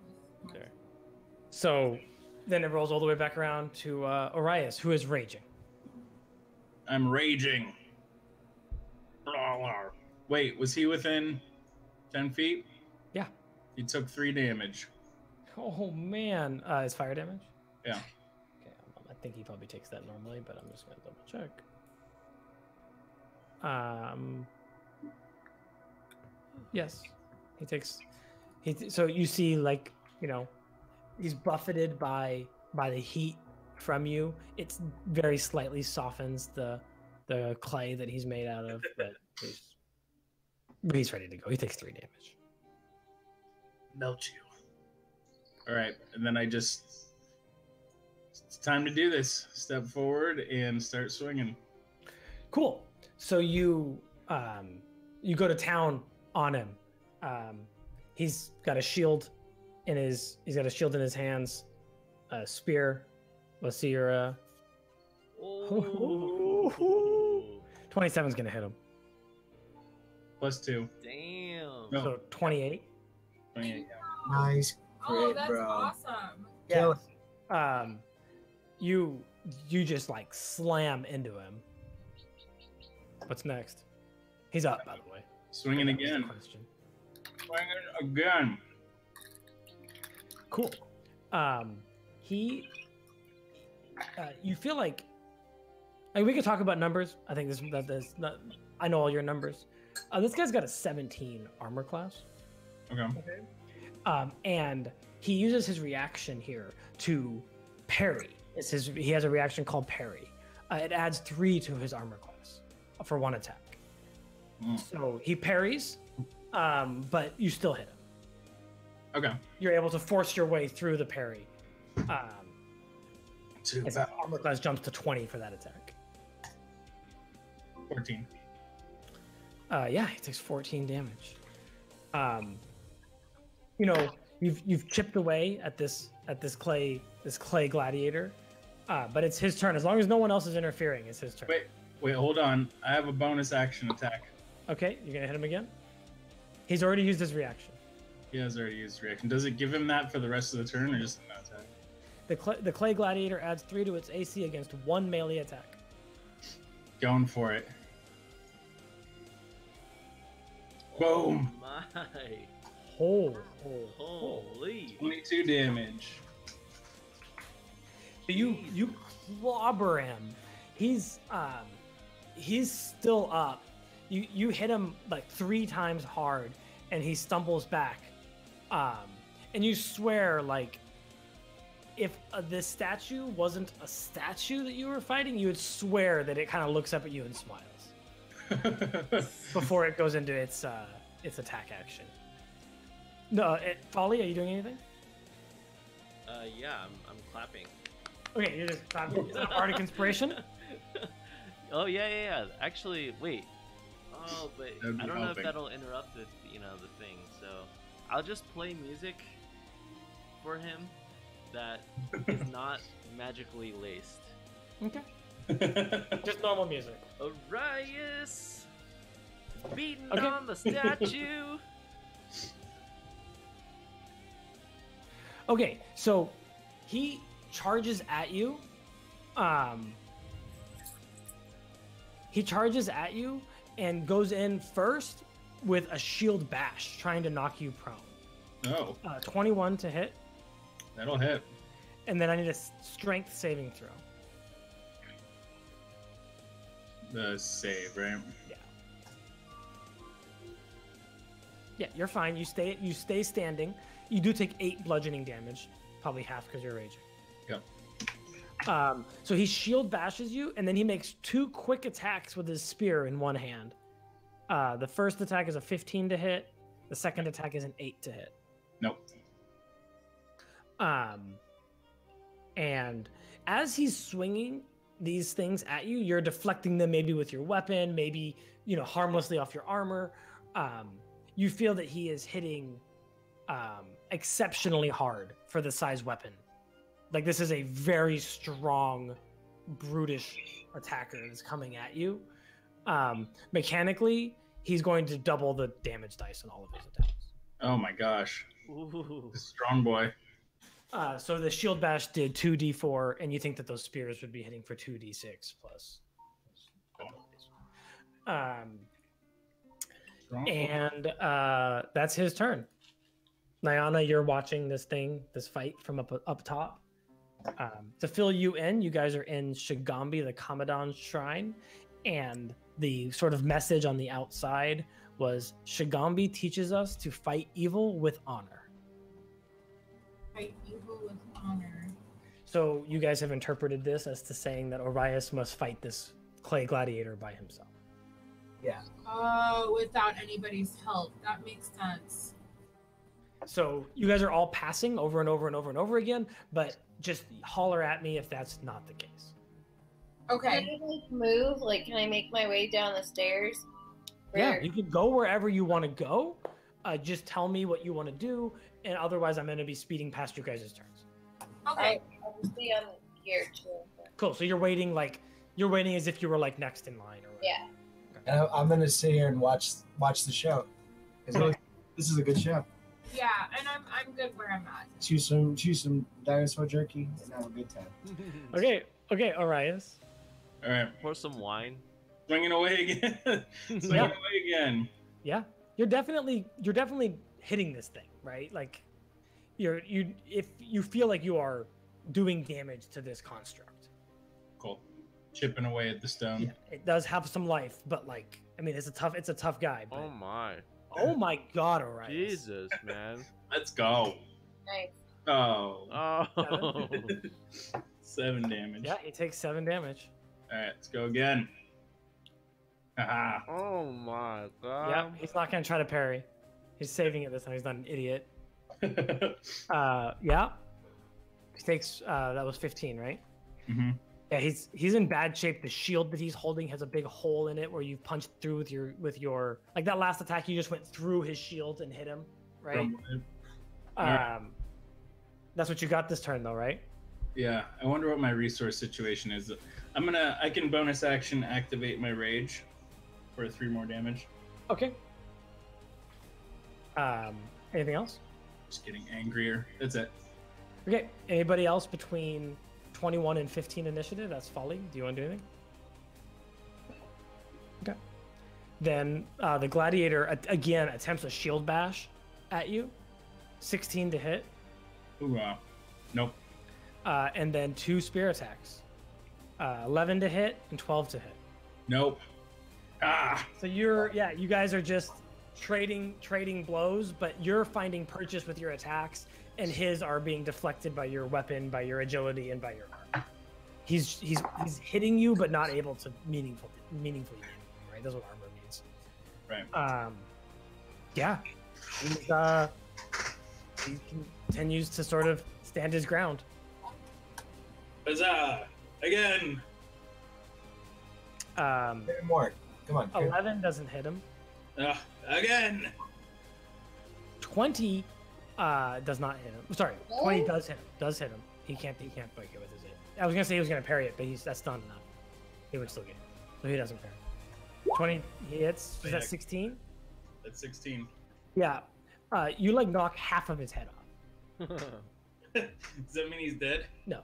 Fair. So then it rolls all the way back around to Arias, who is raging. I'm raging. Wait, was he within 10 feet? Yeah. He took 3 damage. Oh man, is fire damage? Yeah. Okay, I think he probably takes that normally, but I'm just gonna double check. Yes, he takes. So you see, like, he's buffeted by the heat from you. It's very slightly softens the clay that he's made out of, but he's ready to go. He takes 3 damage. Melt you. All right, and then it's time to do this. Step forward and start swinging. Cool. So you go to town on him. He's got a shield in his hands, a spear. Let's see your Oh. 27's gonna hit him. +2. Damn. No. So 28. 28. Nice. Oh, Crit, that's bro. awesome. Kill it. You just like slam into him. What's next? He's up, by the way. Swinging That was the again. question. Swinging again. Cool. You feel like, we could talk about numbers. I think I know all your numbers. This guy's got a 17 armor class. Okay. And he uses his reaction here to parry. He has a reaction called parry. It adds 3 to his armor class for 1 attack. So he parries, but you still hit him. Okay. You're able to force your way through the parry. Too His bad. armor class jumps to 20 for that attack. 14. Yeah, he takes 14 damage. You've chipped away at this clay gladiator, but it's his turn. As long as no one else is interfering, it's his turn. Wait, hold on. I have a bonus action attack. Okay, you're gonna hit him again. He's already used his reaction. He has already used reaction. Does it give him that for the rest of the turn or just an attack? The clay gladiator adds 3 to its AC against 1 melee attack. Going for it. Boom. My. Holy. 22 damage. You clobber him. He's still up. You hit him like 3 times hard, and he stumbles back. And you swear, like, if this statue wasn't a statue that you were fighting, you would swear that it kind of looks up at you and smiles before it goes into its attack action. No, Folly, are you doing anything? Yeah, I'm clapping. Okay, you're just clapping. Is that a bardic inspiration? Oh yeah. Actually, wait. Oh, but That'd be I don't know if helping. that'll interrupt the thing. So I'll just play music for him that is not magically laced. Okay. Just normal music. Arias beating Okay. on the statue. Okay, so he charges at you. He charges at you and goes in first with a shield bash, trying to knock you prone. Oh, 21 to hit, that'll hit. and then I need a strength saving throw. The save, right? Yeah, you're fine. You stay standing. You do take 8 bludgeoning damage, probably half because you're raging. Yep. So he shield bashes you, and then he makes 2 quick attacks with his spear in one hand. The first attack is a 15 to hit. The second attack is an 8 to hit. Nope. And as he's swinging these things at you, you're deflecting them maybe with your weapon, maybe harmlessly off your armor. You feel that he is hitting exceptionally hard for the size weapon. Like, this is a very strong, brutish attacker that's coming at you. Mechanically, he's going to double the damage dice on all of his attacks. Oh my gosh. Ooh. Strong boy. So the shield bash did 2d4, and you think that those spears would be hitting for 2d6 plus. And that's his turn. Nayana, you're watching this fight from up top. To fill you in, you guys are in Shigambi, the Commandant's shrine, and the sort of message on the outside was Shigambi teaches us to fight evil with honor. Fight evil with honor. So you guys have interpreted this as to saying that Orias must fight this clay gladiator by himself. Yeah. Oh, without anybody's help. That makes sense. So you guys are all passing over and over and over and over again, but just holler at me if that's not the case. Okay. Can I move? Like, can I make my way down the stairs? Yeah, you can go wherever you want to go. Just tell me what you want to do, and otherwise I'm going to be speeding past you guys' turns. Okay. I'll just be on here too. Cool. So you're waiting as if you were like next in line or whatever. Yeah. And I'm gonna sit here and watch the show. 'Cause this is a good show. Yeah, and I'm good where I'm at. Chew some dinosaur jerky and have a good time. Okay, Orias. All right. Pour some wine. Swinging away again. Swinging away again. Yeah, you're definitely hitting this thing, right? Like, if you feel like you are doing damage to this construct. Cool. Chipping away at the stone. Yeah, it does have some life, but like, I mean, it's a tough guy. But... Oh my. Oh my God, Orias. Jesus, man. Let's go. Nice. Oh. Oh. 7 damage. Yeah, he takes 7 damage. All right, let's go again. Haha. Oh my God. Yeah, he's not gonna try to parry. He's saving it this time. He's not an idiot. Yeah. He takes that was 15, right? Mm-hmm. Yeah, he's in bad shape. The shield that he's holding has a big hole in it where you punched through with your like that last attack. You just went through his shield and hit him, right? That's what you got this turn, though, right? Yeah, I wonder what my resource situation is. I can bonus action activate my rage for 3 more damage. Okay. Anything else? Just getting angrier. That's it. Okay. Anybody else between 21 and 15 initiative? That's Folly. Do you want to do anything? Okay. Then the gladiator again attempts a shield bash at you. 16 to hit. Ooh, nope. And then 2 spear attacks. 11 to hit and 12 to hit. Nope. Ah. So you guys are just trading blows, but you're finding purchase with your attacks, and his are being deflected by your weapon, by your agility, and by your arm. He's hitting you, but not able to meaningfully damage you, right? That's what armor means. Right. Yeah. He continues to sort of stand his ground. Huzzah! Again. Hit him more. Come on. 11 doesn't hit him. Again. 20 does not hit him. Sorry, 20 does hit him. Does hit him. He can't break it with his hit. I was gonna say he was gonna parry it, but that's not enough. He would still get it, so he doesn't parry. 20 he hits. Is that 16? That's 16. Yeah. You like knock half of his head off. Does that mean he's dead? No.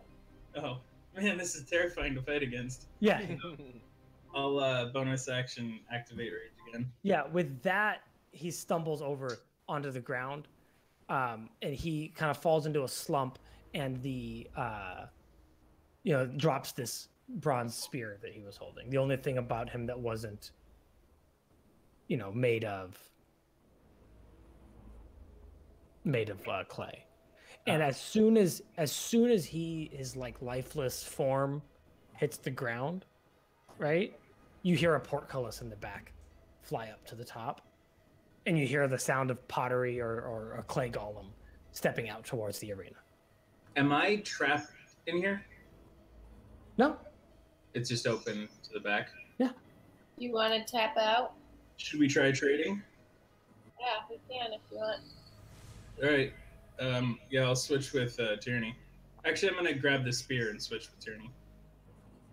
Oh, man, this is terrifying to fight against. Yeah. I'll bonus action activate rage again. Yeah, with that, he stumbles over onto the ground, and he kind of falls into a slump, and drops this bronze spear that he was holding. The only thing about him that wasn't, made of clay. And as soon as his like lifeless form hits the ground, right, you hear a portcullis in the back fly up to the top, and you hear the sound of pottery or a clay golem stepping out towards the arena. Am I trapped in here? No. It's just open to the back. Yeah. You want to tap out? Should we try trading? Yeah, we can if you want. All right. Yeah, I'll switch with Tyranny. Actually, I'm gonna grab the spear and switch with Tyranny.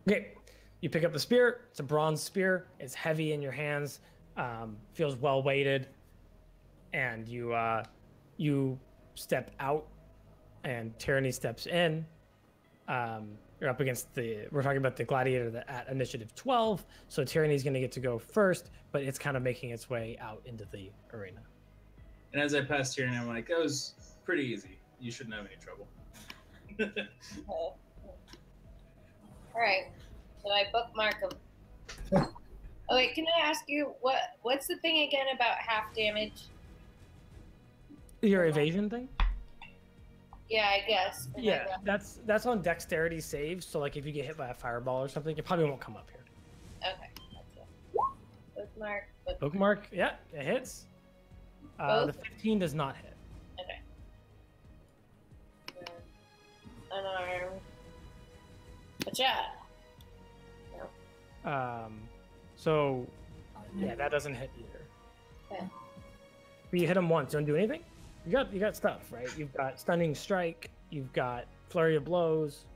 Okay. You pick up the spear. It's a bronze spear. It's heavy in your hands. Feels well weighted. And you step out, and Tyranny steps in. You're up against we're talking about the gladiator at initiative 12. So Tyranny's going to get to go first, but it's kind of making its way out into the arena. And as I pass Tyranny, I'm like, that was pretty easy. You shouldn't have any trouble. Okay. All right. So I bookmark them. Oh wait, can I ask you what's the thing again about half damage? Your evasion thing? Yeah, I guess. Yeah, that's on dexterity saves. So like if you get hit by a fireball or something, it probably won't come up here. Okay. Gotcha. Bookmark. Bookmark. Yeah, it hits. The 15 does not hit. Okay. Unarmed. Gotcha. No. So yeah, that doesn't hit either. Okay. But you hit him once. Don't do anything. You got stuff, right? You've got stunning strike. You've got flurry of blows.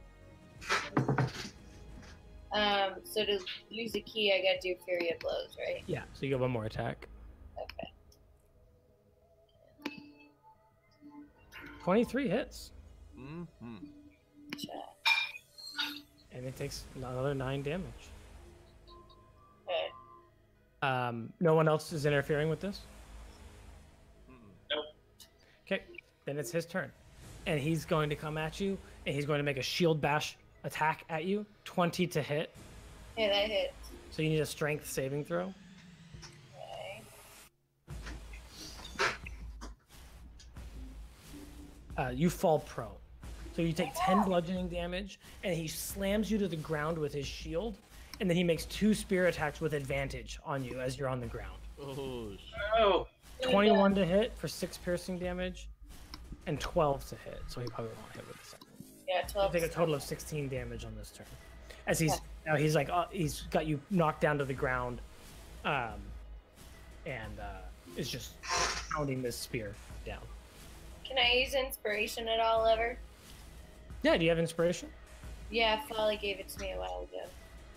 So to use a key, I gotta do fury of blows, right? Yeah. So you get one more attack. Okay. 23 hits. Mm-hmm. Check. And it takes another 9 damage. Okay. No one else is interfering with this? Nope. Okay, then it's his turn. And he's going to come at you, and he's going to make a shield bash attack at you. 20 to hit. Yeah, that hits. So you need a strength saving throw. Okay. You fall prone. So you take 10 bludgeoning damage, and he slams you to the ground with his shield, and then he makes 2 spear attacks with advantage on you as you're on the ground. Oh. 21 to hit for 6 piercing damage, and 12 to hit. So he probably won't hit with the second. Yeah, 12. You take a total of 16 damage on this turn. As he's like he's got you knocked down to the ground, and is just pounding this spear down. Can I use inspiration at all ever? Yeah, do you have inspiration? Yeah, Folly gave it to me a while ago.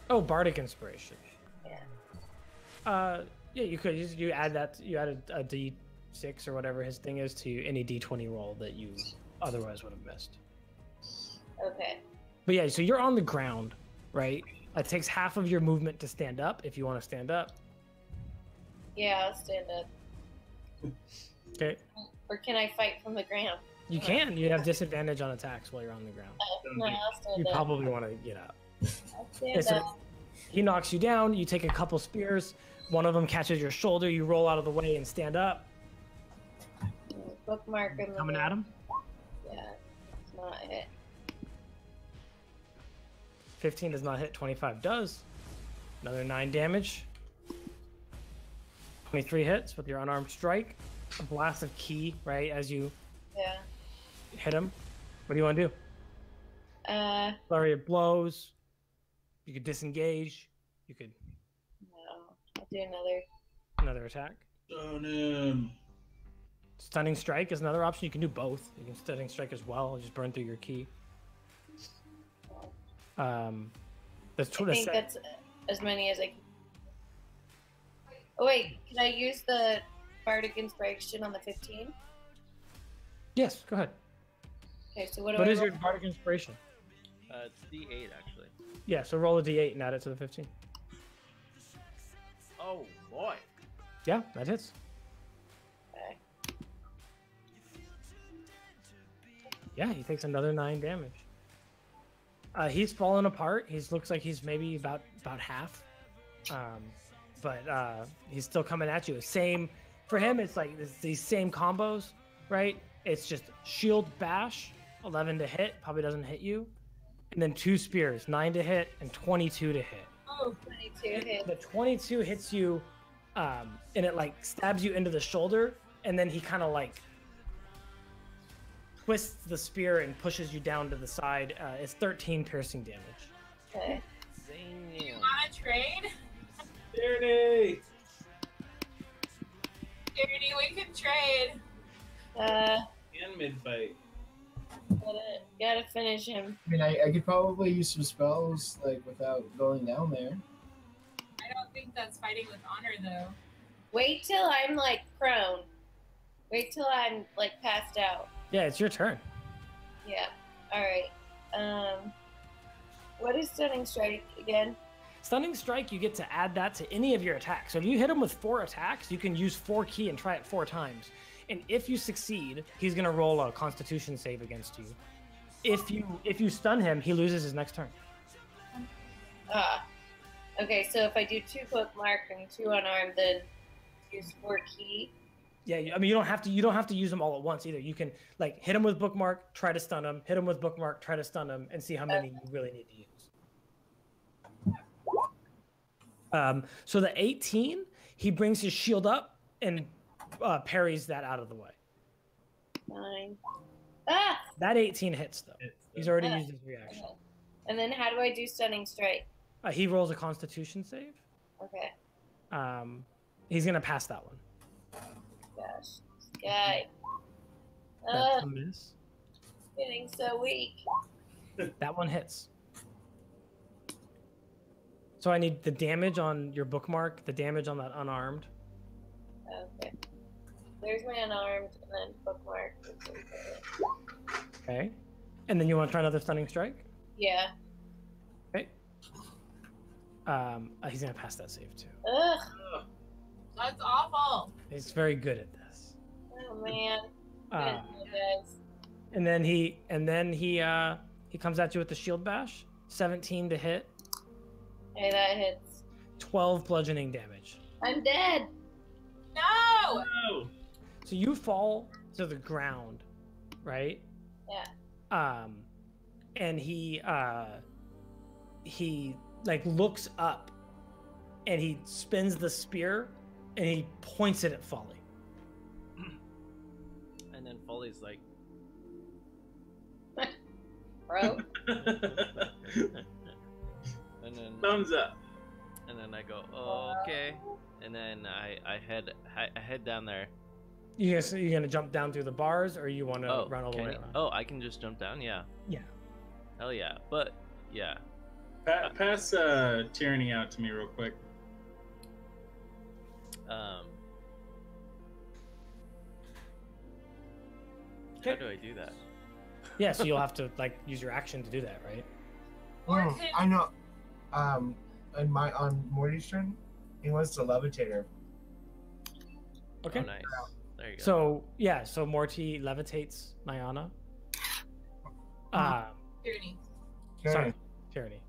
Oh, bardic inspiration. Yeah. Yeah, you could. You add that. You add a D6 or whatever his thing is to any D20 roll that you otherwise would have missed. Okay. But yeah, so you're on the ground, right? It takes half of your movement to stand up if you want to stand up. Yeah, I'll stand up. Okay. Or can I fight from the ground? You can. You have disadvantage on attacks while you're on the ground. No, I'll stand You up. probably want to get up. I'll Okay, stand so up. he knocks you down. You take a couple spears. One of them catches your shoulder. You roll out of the way and stand up. Bookmark him. Coming at him. Yeah, it's not hit. 15 does not hit. 25 does. Another 9 damage. 23 hits with your unarmed strike. A blast of ki, right, as you Yeah. hit him. What do you want to do? Flurry of blows. You could disengage. You could No. I'll do another. another attack. Oh no. Stunning strike is another option. You can do both. You can stunning strike as well. Just burn through your ki. That's I think that's as many as I can. Oh wait, can I use the bardic inspiration on the 15? Yes, go ahead. Okay, so what do What I is your roll? bardic inspiration? It's D8 actually. Yeah, so roll a d8 and add it to the 15. Oh boy. Yeah, that hits. Okay. Yeah, he takes another 9 damage. He's fallen apart. He looks like he's maybe about half, but he's still coming at you. Same for him. It's like these same combos, right? It's just shield bash, 11 to hit, probably doesn't hit you, and then 2 spears, 9 to hit and 22 to hit. Oh, 22 hit. The 22 hits you, and it like stabs you into the shoulder, and then he kind of like twists the spear and pushes you down to the side. It's 13 piercing damage. Okay. You want to trade? Tyranny! Tyranny, we can trade. And mid-fight. Gotta finish him. I mean, I could probably use some spells like without going down there. I don't think that's fighting with honor, though. Wait till I'm like prone. Wait till I'm like passed out. Yeah, it's your turn. Yeah. All right. What is stunning strike again? Stunning strike, you get to add that to any of your attacks. So if you hit him with 4 attacks, you can use 4 key and try it 4 times. And if you succeed, he's gonna roll a Constitution save against you. If you stun him, he loses his next turn. Okay, so if I do 2 bookmark and 2 unarmed, then use 4 key. Yeah, I mean you don't have to use them all at once either. You can like hit him with bookmark, try to stun him, hit him with bookmark, try to stun him, and see how many you really need to use. So the 18, he brings his shield up and parries that out of the way. 9. That 18 hits though. He's already used his reaction. Okay. And then how do I do stunning strike? He rolls a Constitution save. Okay. He's gonna pass that one. Gosh, this guy. That's a miss. Getting so weak. That one hits. So I need the damage on your bookmark, the damage on that unarmed. Okay. There's my unarmed, and then bookmark. Okay. And then you want to try another stunning strike? Yeah. Okay. He's gonna pass that save too. Ugh. That's awful. He's very good at this. Oh man. Guys. And then he comes at you with the shield bash. 17 to hit. Hey, that hits. 12 bludgeoning damage. I'm dead. No! No! So you fall to the ground, right? Yeah. And he like looks up and he spins the spear and he points it at Folly. And then Foley's like, Bro. and then Thumbs up. And then I go, oh, okay. And then I head down there. You're gonna jump down through the bars, or you want to run all the way around? Oh, I can just jump down. Yeah. Yeah. Hell yeah. But yeah. Pass Tyranny out to me real quick. How do I do that? Yeah, so you'll have to like use your action to do that, right? Oh, I know. On Mortee's turn, he wants to levitate her. Okay. Oh, nice. There you go. So yeah, so Mortee levitates Nayana. Tyranny. Sorry, Tyranny.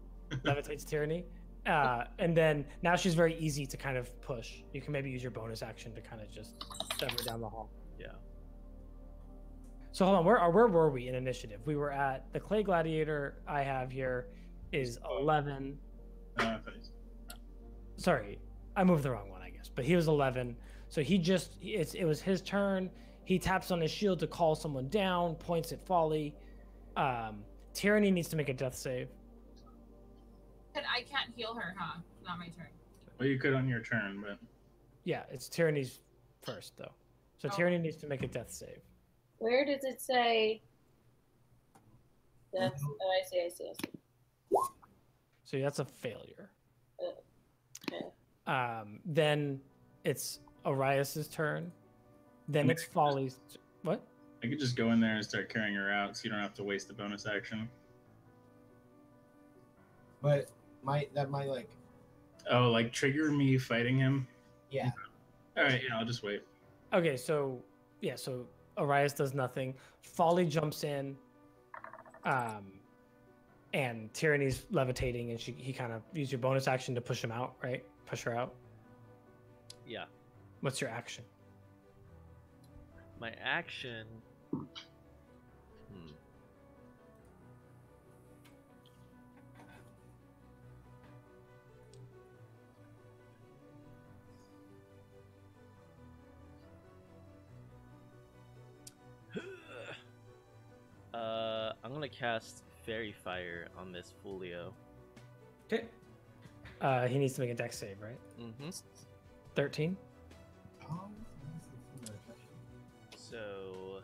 Levitates Tyranny. And then now she's very easy to kind of push. You can maybe use your bonus action to kind of just shove her down the hall. Yeah. So hold on, where were we in initiative? We were at the Clay Gladiator I have here is 11. Sorry, I moved the wrong one, I guess. But he was 11. So it was his turn. He taps on his shield to call someone down, points at Folly. Tyranny needs to make a death save. I can't heal her, huh? Not my turn. Well, you could on your turn, but Yeah, it's Tyranny's first, though. So Tyranny needs to make a death save. Where does it say? That's, I see. So that's a failure. Okay. Then it's Arias's turn. Then it's Folly's. What? I could just go in there and start carrying her out, so you don't have to waste the bonus action. But that might like. Oh, like trigger me fighting him? Yeah. All right, yeah, I'll just wait. Okay, so yeah, so Arias does nothing. Folly jumps in, and Tyranny's levitating, and he kind of used your bonus action to push him out, right? Push her out. Yeah. What's your action? My action. I'm gonna cast Fairy Fire on this Folio. Okay. He needs to make a dex save, right? Mm-hmm. 13. So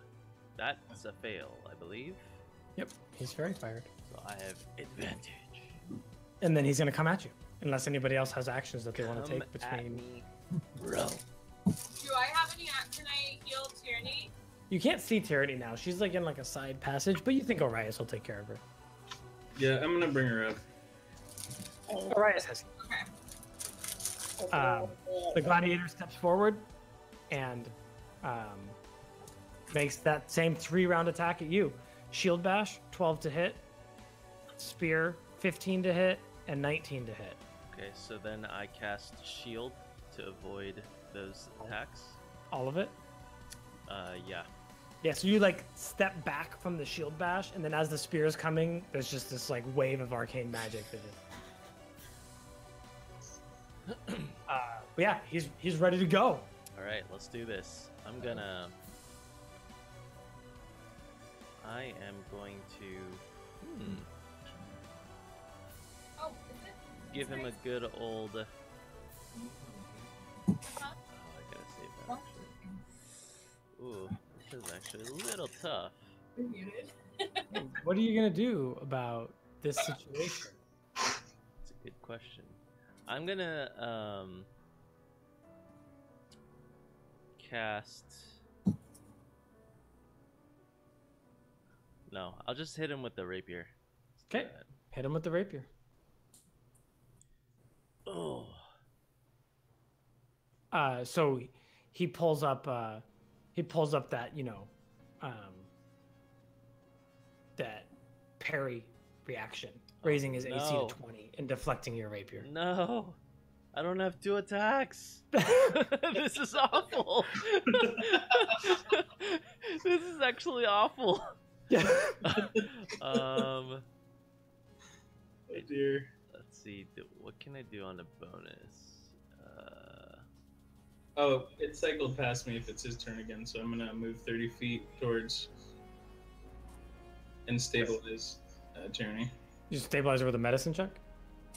that's a fail, I believe. Yep, he's very fired. So I have advantage. And then he's gonna come at you, unless anybody else has actions that they want to take between. Me, bro. Do I have any? Can I heal Tyranny? You can't see Tyranny now. She's like in like a side passage, but you think Arias will take care of her. Yeah, I'm gonna bring her up. Arias has. Okay. The gladiator steps forward and makes that same 3-round attack at you. Shield bash, 12 to hit. Spear, 15 to hit, and 19 to hit. Okay, so then I cast Shield to avoid those attacks. All of it? Yeah. Yeah, so you like step back from the shield bash, and then as the spear is coming, there's just this like wave of arcane magic that is. But yeah, he's ready to go. All right, let's do this. I am going to Oh, is it? give him a good old. Oh, I gotta save that. Actually. Ooh, this is actually a little tough. What are you gonna do about this situation? That's a good question. I'm gonna cast. No, I'll just hit him with the rapier. Okay, hit him with the rapier. Oh. So he pulls up that, that parry reaction, raising his AC to 20 and deflecting your rapier. No, I don't have 2 attacks. This is awful. This is actually awful. Oh dear. Let's see. What can I do on a bonus? Oh, it cycled past me if it's his turn again, so I'm gonna move 30 feet towards and stabilize Tyranny. You stabilize her with a medicine check?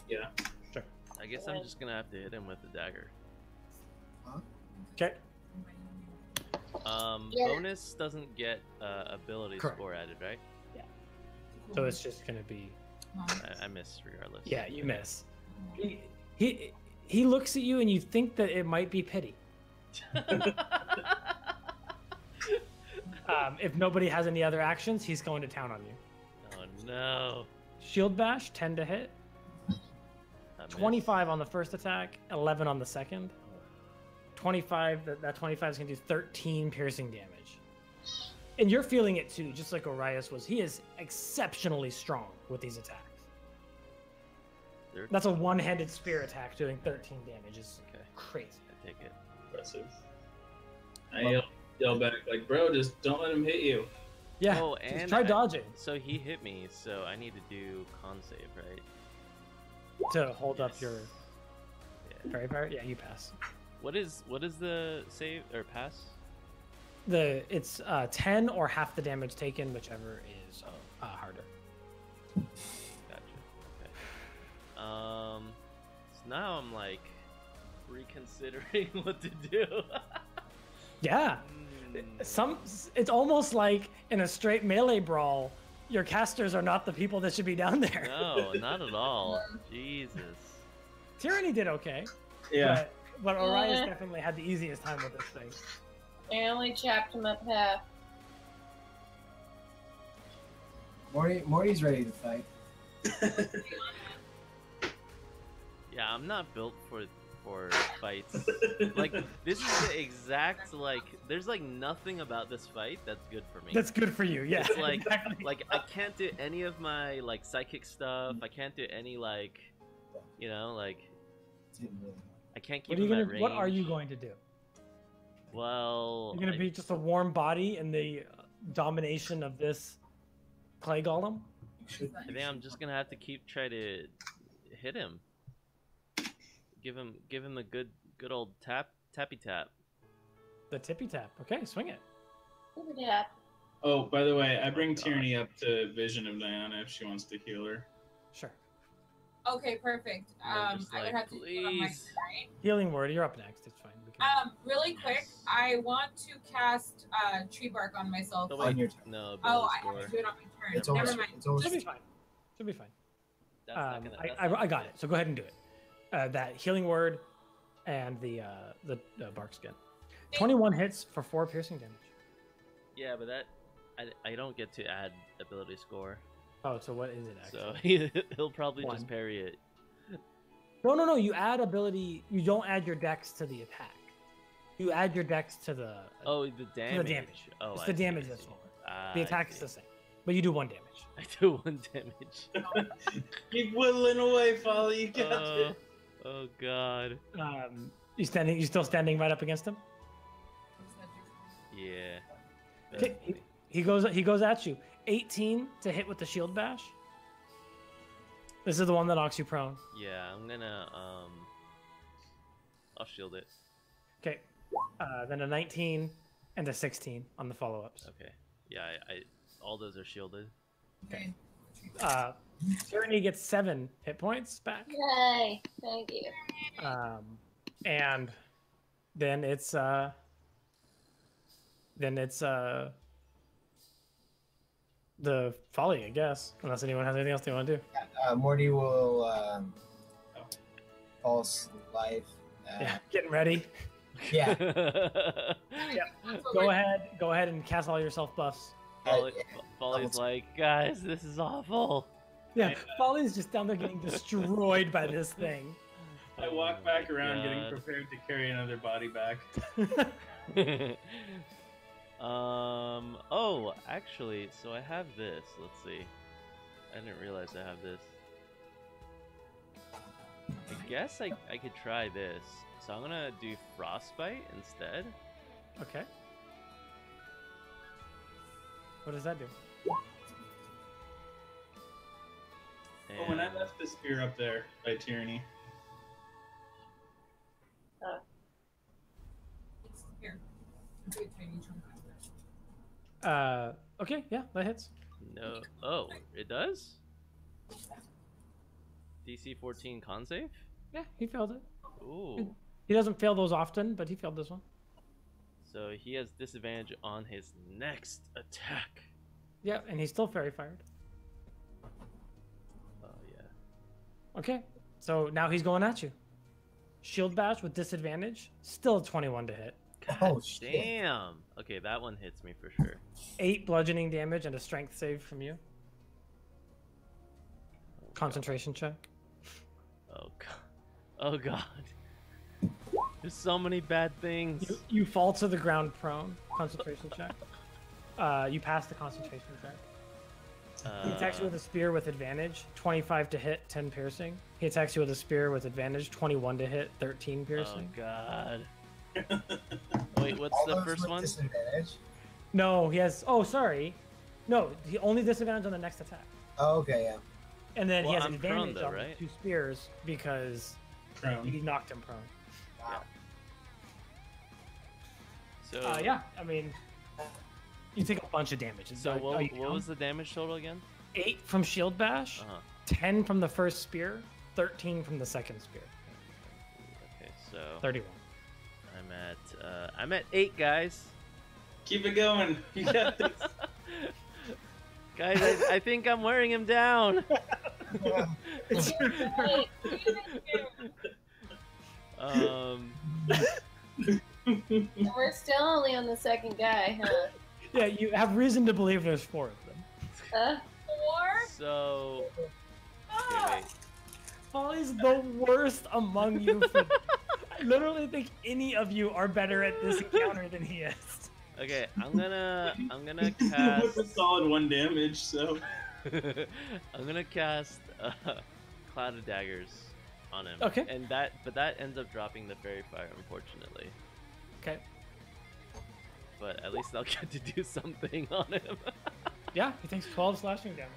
Yeah. Sure. I guess I'm just gonna have to hit him with the dagger. Okay. Bonus doesn't get ability Correct. score added, right? Yeah. So it's just gonna be. I miss regardless. Yeah, you miss. He looks at you and you think that it might be pity. If nobody has any other actions, he's going to town on you. Oh no. Shield bash, 10 to hit. 25 on the first attack, 11 on the second. 25, that 25 is going to do 13 piercing damage. And you're feeling it too, just like Arias was. He is exceptionally strong with these attacks. That's a one-handed spear attack doing 13 damage. Is crazy. I take it. Impressive. I yell back like, bro, just don't let him hit you. Yeah, Oh, just and try dodging So he hit me, so I need to do con save, right? to hold up your Yeah. very. Yeah, you pass. What is the save or pass? It's 10 or half the damage taken, whichever is harder. Gotcha. Okay. So now I'm like reconsidering what to do. Yeah. It's almost like in a straight melee brawl, your casters are not the people that should be down there. No, not at all. Jesus. Tyranny did okay. Yeah. But Arias definitely had the easiest time with this thing. I only chopped him up half. Morty's ready to fight. Yeah, I'm not built for fights. Like, this is the exact, like, there's like nothing about this fight that's good for me. That's good for you, yeah. It's like, exactly. like I can't do any of my like psychic stuff. I can't do any like, you know, like I can't keep him at range. What are you going to do? Well, You're gonna be just a warm body in the domination of this clay golem? I think I'm just gonna have to keep trying to hit him. Give him a good old tappy tap. The tippy tap. Okay, swing it. Yeah. Oh, by the way, I bring Tyranny up to vision of Nayana if she wants to heal her. Sure. Okay, perfect. I'm just I would like, have to do it on my please. side. Healing word. You're up next. It's fine. We can... Really quick, I want to cast tree bark on myself. Oh, On wait, your turn. no, Oh, ability I score. have to do it on my turn. It's Never almost, mind. it's almost Should be fine. Should be fine. That's not gonna, that's I got it. So go ahead and do it. That healing word and the bark skin. 21 hits for 4 piercing damage. Yeah, but that I don't get to add ability score, Oh, so what is it actually? so he'll probably One. just parry it. No. You add ability. You don't add your dex to the attack. You add your dex to the. Oh, the damage. damage. Oh, It's I the see, damage I that's see. lower. The attack I is see. the same, but you do 1 damage. I do 1 damage. Keep whittling away, Folly. You got it. Oh god. You still standing right up against him? Yeah. Okay, he goes at you. 18 to hit with the shield bash. This is the one that knocks you prone. Yeah, I'm gonna I'll shield it. Okay. Then a 19 and a 16 on the follow-ups. Okay. Yeah, I all those are shielded. Okay. Tyranny gets 7 hit points back. Yay! Thank you. And then it's the Folly, I guess. Unless anyone has anything else they want to do. Morty will false life. Yeah, getting ready. Yeah. Go ahead and cast all your self buffs. Folly's like, guys, this is awful. Yeah, Folly's just down there getting destroyed by this thing. I walk back around God. getting prepared to carry another body back. Oh, actually, so I have this. Let's see. I didn't realize I have this. I guess I could try this. So I'm gonna do Frostbite instead. Okay. What does that do? Oh, and I left the spear up there by Tyranny. It's here. Do a tiny chunk of that. Okay, yeah, that hits. No. Oh, it does? DC 14 con save? Yeah, he failed it. Ooh. He doesn't fail those often, but he failed this one. So he has disadvantage on his next attack. Yeah, and he's still fairy fired. Oh, yeah. Okay, so now he's going at you. Shield bash with disadvantage, still 21 to hit. Oh, shit. Damn. Okay, that one hits me for sure. 8 bludgeoning damage and a strength save from you. Oh, Concentration check. God. Oh, God. Oh, God. There's so many bad things. You fall to the ground prone. Concentration check. You pass the concentration check. He attacks you with a spear with advantage. 25 to hit, 10 piercing. He attacks you with a spear with advantage. 21 to hit, 13 Oh, piercing. God. Wait, what's All the those first with one? disadvantage? No, he has. Oh, sorry. No, he only disadvantage on the next attack. Oh, okay, yeah. And then he Well, has I'm advantage prone though, on right? the 2 spears because Prone. he knocked him prone. Wow. So, Yeah, I mean, you take a bunch of damage. So Are what you down? was the damage total again? 8 from shield bash, Uh-huh. 10 from the first spear, 13 from the second spear. Okay, so 31. I'm at 8, guys. Keep it going. You got this. Guys, I think I'm wearing him down. We're still only on the second guy, huh? Yeah, you have reason to believe there's 4 of them. So. Okay, wait. Polly's the worst among you. I literally think any of you are better at this encounter than he is. Okay, I'm gonna With cast. a solid 1 damage, so. I'm gonna cast Cloud of Daggers on him. Okay. But that ends up dropping the Fairy Fire, unfortunately. Okay. But at least I'll get to do something on him. Yeah, he takes 12 slashing damage.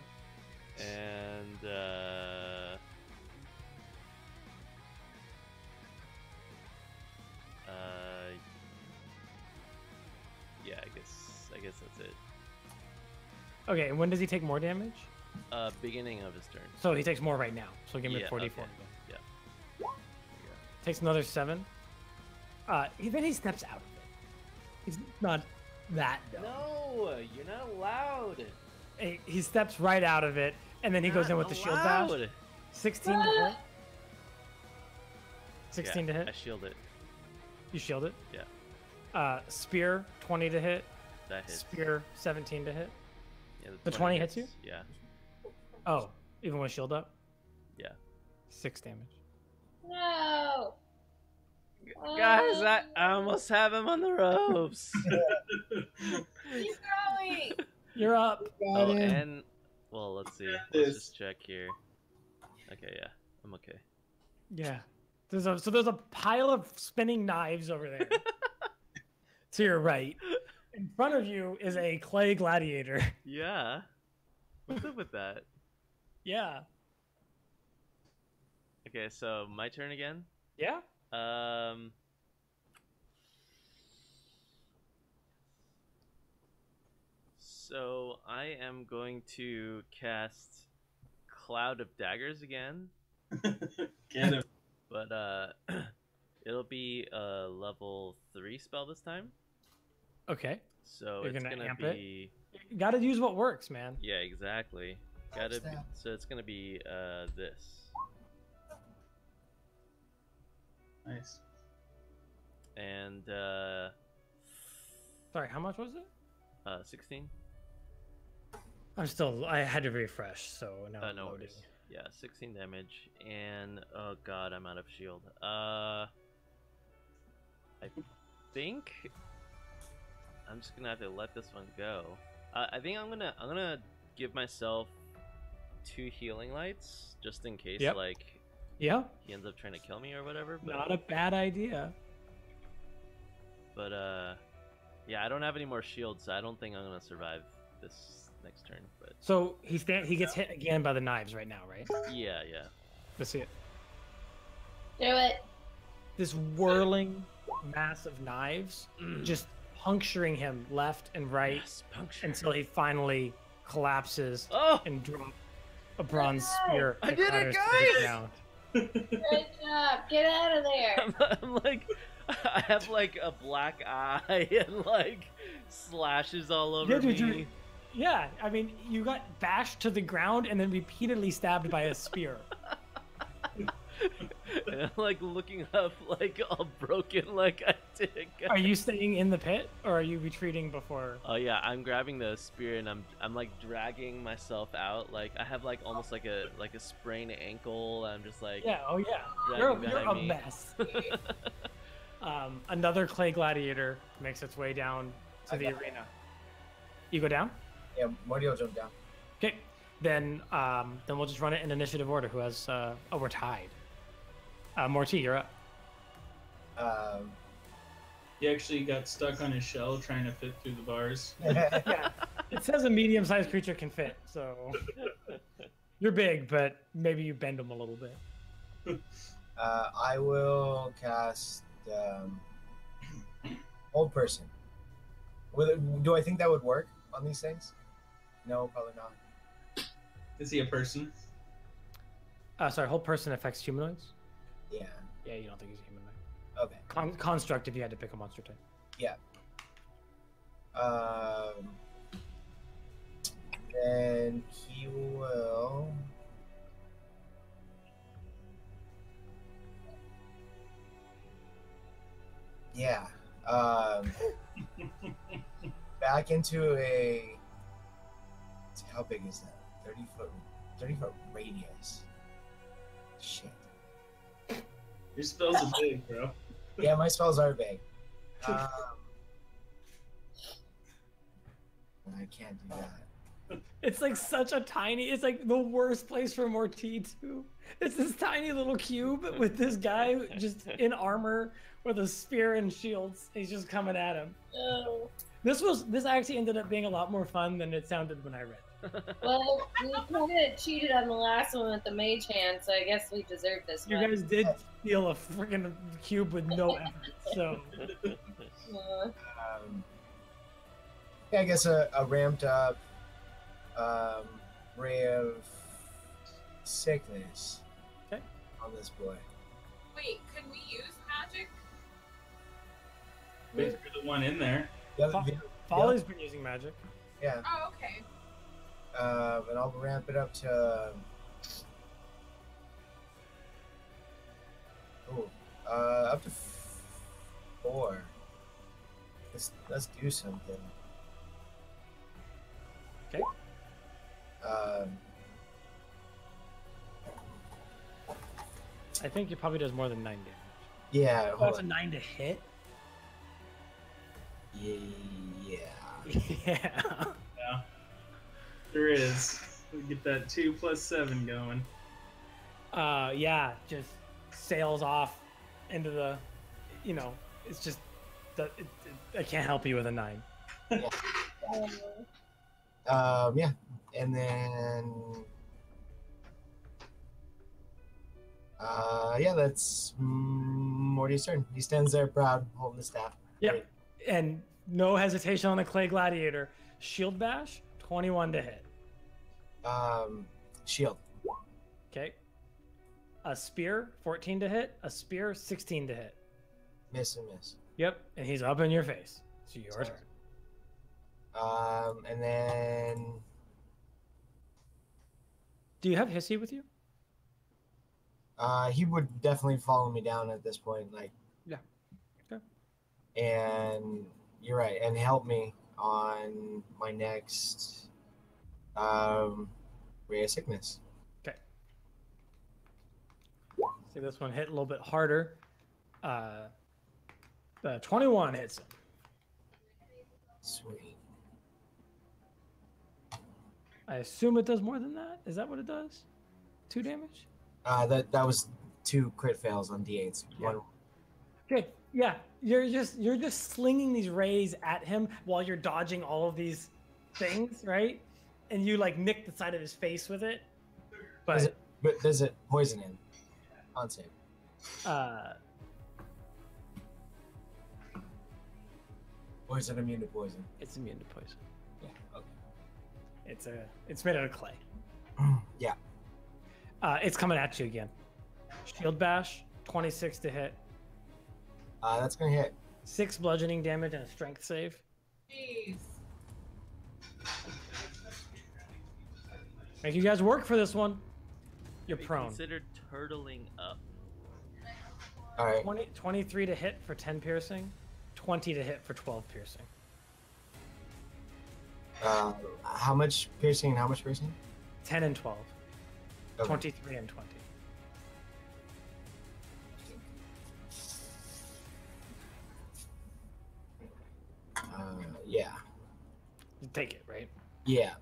And yeah, I guess that's it. Okay, and when does he take more damage? Beginning of his turn. So he takes more right now. So give me Yeah, 44. okay. Yeah. Takes another 7. Then he steps out of it. He's not that dumb. No, you're not allowed. He steps right out of it, and then he goes in with the shield bash. 16 to hit. 16 to hit. I shield it. You shield it. Yeah. Spear 20 to hit. That hits. Spear 17 to hit. Yeah, The 20 hits you? Yeah. Oh, even with shield up. Yeah. 6 damage. No. Guys, I almost have him on the ropes. Keep going. You're up. Oh, and well, let's see. Let's just check here. Okay, yeah, I'm okay. Yeah. There's a pile of spinning knives over there. To your right. In front of you is a clay gladiator. Yeah. What's up with that? Yeah. Okay, so my turn again. Yeah. So I am going to cast Cloud of Daggers again. Get him. But it'll be a level 3 spell this time. Okay. So You're it's gonna gonna amp be You gotta use what works, man. yeah, exactly. Gotta be, that? so it's gonna be this. Nice. And Sorry, how much was it? 16. I had to refresh, so now I'm No loading. worries. Yeah, 16 damage, and oh god, I'm out of shield. I think I'm just gonna have to let this one go. I think I'm gonna give myself 2 healing lights just in case, Yep. like Yeah, he ends up trying to kill me or whatever. But not a bad idea. yeah, I don't have any more shields, so I don't think I'm gonna survive this next turn. But So he gets hit again by the knives right now, right? yeah. Let's see it. Do it. This whirling mass of knives just puncturing him left and right Yes, puncture. until he finally collapses Oh, and drops a bronze spear. I that did it, clatters to guys! the ground. Good job. Get out of there. I'm like, I have like a black eye and like slashes all over Yeah, dude, me. Yeah, I mean, you got bashed to the ground and then repeatedly stabbed by a spear. And I'm like looking up, like all broken, like I did. Are you staying in the pit or are you retreating before? Oh yeah, I'm grabbing the spear and I'm like dragging myself out. Like I have like almost like a sprained ankle. I'm just like Yeah, oh yeah. dragging You're a behind me. mess. Another clay gladiator makes its way down to the arena. You go down? Yeah, Mortee will jump down. Okay. Then we'll just run it in initiative order. Who has? Oh, we're tied. Mortee, you're up. He actually got stuck on his shell trying to fit through the bars. Yeah. It says a medium-sized creature can fit, so you're big, but maybe you bend them a little bit. I will cast Old Person. Do I think that would work on these things? No, probably not. Is he a person? Sorry, whole person affects humanoids. Yeah. Yeah, you don't think he's a humanoid. Okay. Construct if you had to pick a monster type. Yeah. Then he will. Yeah. Back into a. How big is that? 30 foot radius. Shit. Your spells are big, bro. Yeah, my spells are big. I can't do that. It's like such a tiny. It's like the worst place for Mortee too. It's this tiny little cube with this guy just in armor with a spear and shields. He's just coming at him. Oh. This actually ended up being a lot more fun than it sounded when I read. Well, we kind of cheated on the last one with the mage hand, so I guess we deserve this You one. guys did steal a freaking cube with no effort, so. Yeah, I guess a ramped up ray of sickness on this boy. Wait, can we use magic? Wait for the one in there. Folly's been using magic. Yeah. Oh, okay. But I'll ramp it up to. Up to 4. Let's do something. Okay. I think it probably does more than 9 damage. Yeah. Oh, that's a 9 to hit. Yeah. Yeah. Yeah. There is. We get that 2 + 7 going. Yeah, just sails off into the, it's just, I can't help you with a 9. Yeah, and then that's Mortee's turn. He stands there proud, holding the staff. Yep. Right. And no hesitation on the clay gladiator. Shield bash, 21 to hit. Shield. Okay. A spear, 14 to hit. A spear, 16 to hit. Miss and miss. Yep, and he's up in your face. It's your turn. And then... Do you have Hissy with you? He would definitely follow me down at this point, like... Yeah. Okay. And you're right, and help me on my next ray of sickness. Okay. See, this one hit a little bit harder. The 21 hits him. Sweet. I assume it does more than that. Is that what it does? 2 damage? That was 2 crit fails on D8s. Yeah. Okay, yeah. You're just slinging these rays at him while you're dodging all of these things, right? And you like nick the side of his face with it. But does it poison him? On save. Or is it immune to poison? It's immune to poison. Yeah. Okay. It's made out of clay. Yeah. It's coming at you again. Shield bash, 26 to hit. That's gonna hit. 6 bludgeoning damage and a strength save. Jeez. Make you guys work for this one. You're Be prone. considered turtling up. All right. 23 to hit for 10 piercing. 20 to hit for 12 piercing. How much piercing and how much piercing? 10 and 12. Okay. 23 and 20. Yeah. You take it, right? Yeah.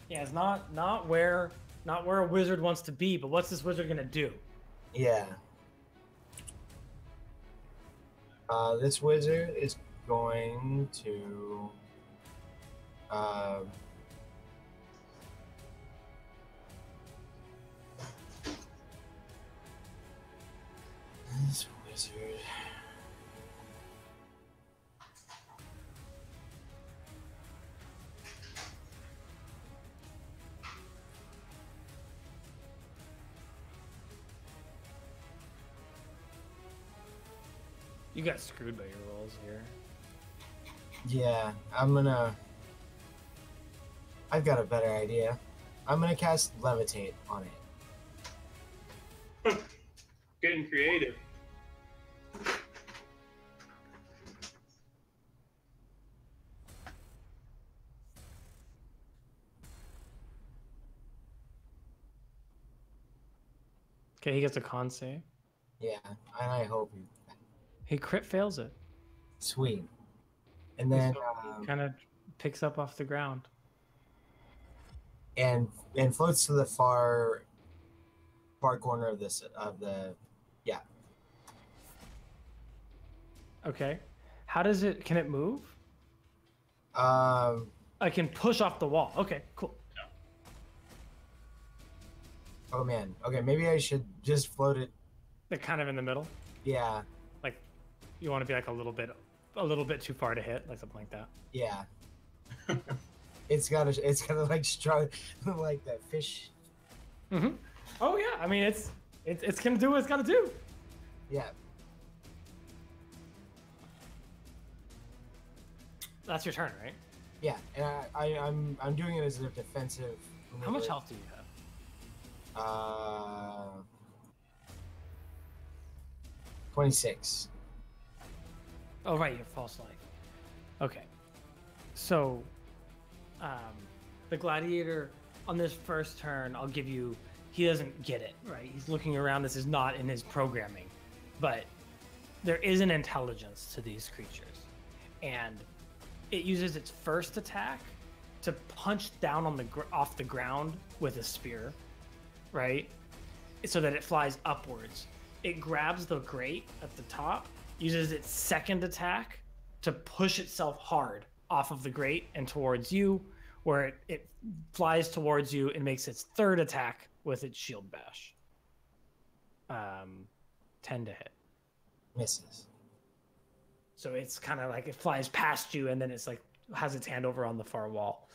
Yeah, it's not where a wizard wants to be, but what's this wizard gonna do? Yeah. This wizard is going to this wizard. You got screwed by your rolls here. Yeah, I've got a better idea. I'm gonna cast Levitate on it. Getting creative. Okay, he gets a con save. Yeah, and I hope he. He crit fails it. Sweet. And then Kind of picks up off the ground. and floats to the far corner of the Okay. How does it? Can it move? um I can push off the wall. Okay, cool. oh man. Okay, maybe I should just float it. They're kind of in the middle. Yeah. Like, you want to be like a little bit too far to hit, like something like that. Yeah. it's gotta like struggle like that fish. Mm-hmm. Oh yeah. I mean, it's gonna do what it's gotta do. Yeah. That's your turn, right? Yeah, and I'm doing it as a defensive. How much health do you have? 26. Oh right, you have false life. Okay. So, the gladiator on this first turn, I'll give you. He doesn't get it, right? He's looking around. This is not in his programming, but there is an intelligence to these creatures, and it uses its first attack to punch down on off the ground with a spear, right? So that it flies upwards. It grabs the grate at the top, uses its second attack to push itself hard off of the grate and towards you, where it flies towards you and makes its third attack with its shield bash. 10 to hit. Misses. So it's kind of like it flies past you and then it's like has its hand over on the far wall.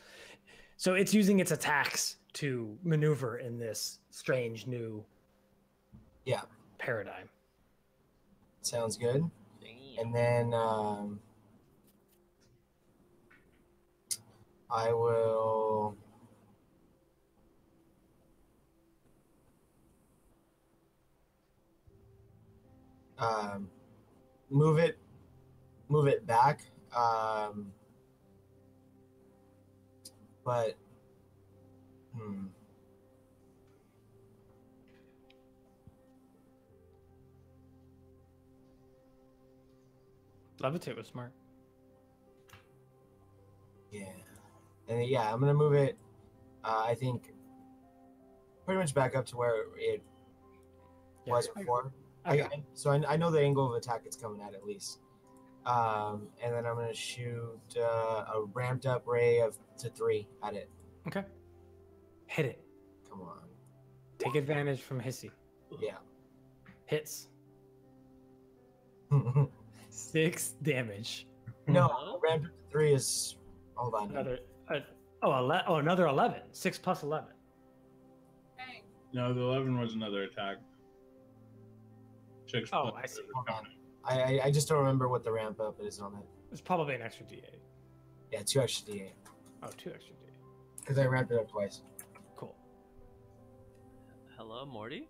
So it's using its attacks to maneuver in this strange new paradigm. Sounds good. Damn. And then I will move it back. But Levitate was smart. yeah. And yeah, I'm gonna move it. I think pretty much back up to where it was before. So I know the angle of attack it's coming at least. And then I'm gonna shoot a ramped up ray to 3 at it. Okay. Hit it. Come on. Take advantage from Hissy. Yeah. Hits. No, 6 damage. ramped up to 3 is. Hold on. Another 11. 6 plus 11. Dang. No, the 11 was another attack. 6 Oh, plus I see. Hold on. I just don't remember what the ramp up is on it. It's probably an extra D8. Yeah, 2 extra D8. Oh, 2 extra D8. Because I ramped it up twice. Cool. Hello, Morty.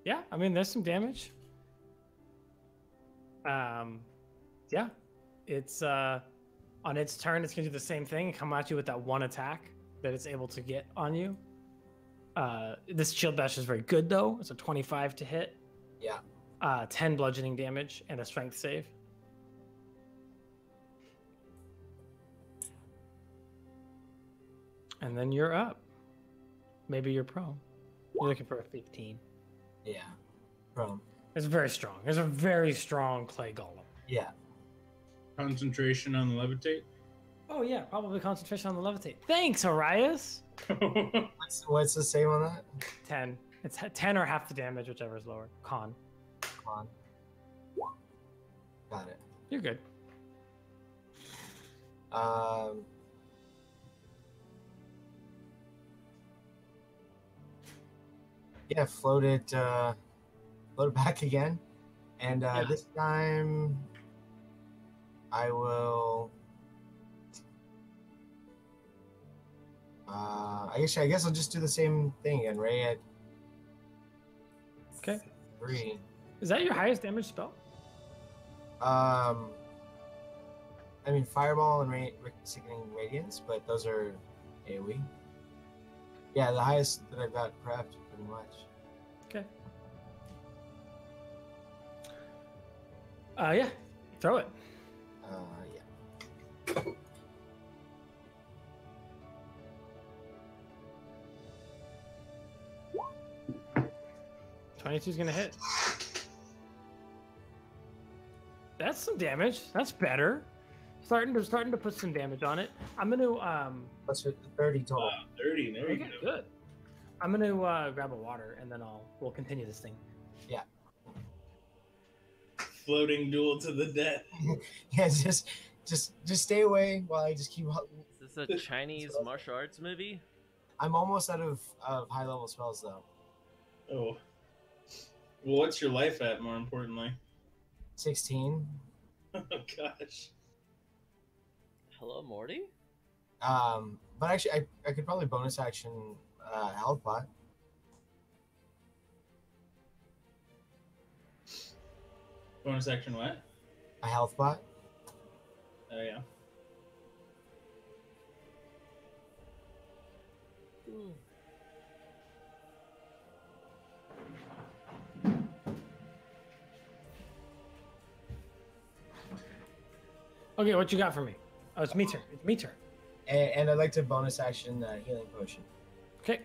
Yeah, I mean, there's some damage. Yeah, it's on its turn. It's gonna do the same thing and come at you with that one attack that it's able to get on you. This shield bash is very good though. It's a 25 to hit. Yeah. 10 bludgeoning damage and a strength save. And then you're up. Maybe you're prone. You're looking for a 15. Yeah. Prone. It's very strong. There's a very strong clay golem. Yeah. Concentration on the levitate. Oh yeah, probably concentration on the levitate. Thanks, Arias. What's the save on that? 10. It's 10 or half the damage, whichever is lower. Con. Come on. Got it. You're good. Yeah, float it back again. And this time I will I guess I'll just do the same thing again, right? At Okay. 3. Is that your highest damage spell? I mean Fireball and Sickening Radiance, but those are AoE. Yeah, the highest that I've got prepped, pretty much. Okay. Yeah. Throw it. Yeah. 22's gonna hit. That's some damage. That's better. Starting to put some damage on it. I'm gonna What's it? 30 total. 30. There you okay, go. good. I'm gonna grab a water and then we'll continue this thing. Floating duel to the death. Yeah, just stay away while I just keep. Is this a Chinese martial arts movie? I'm almost out of high level spells though. Oh. Well, what's your life at, more importantly? 16. Oh, gosh. Hello, Morty? But actually, I could probably bonus action health pot. Bonus action what? A health pot. Oh, yeah. Okay, what you got for me? Oh, it's me turn. It's me turn. And I'd like to bonus action healing potion. Okay.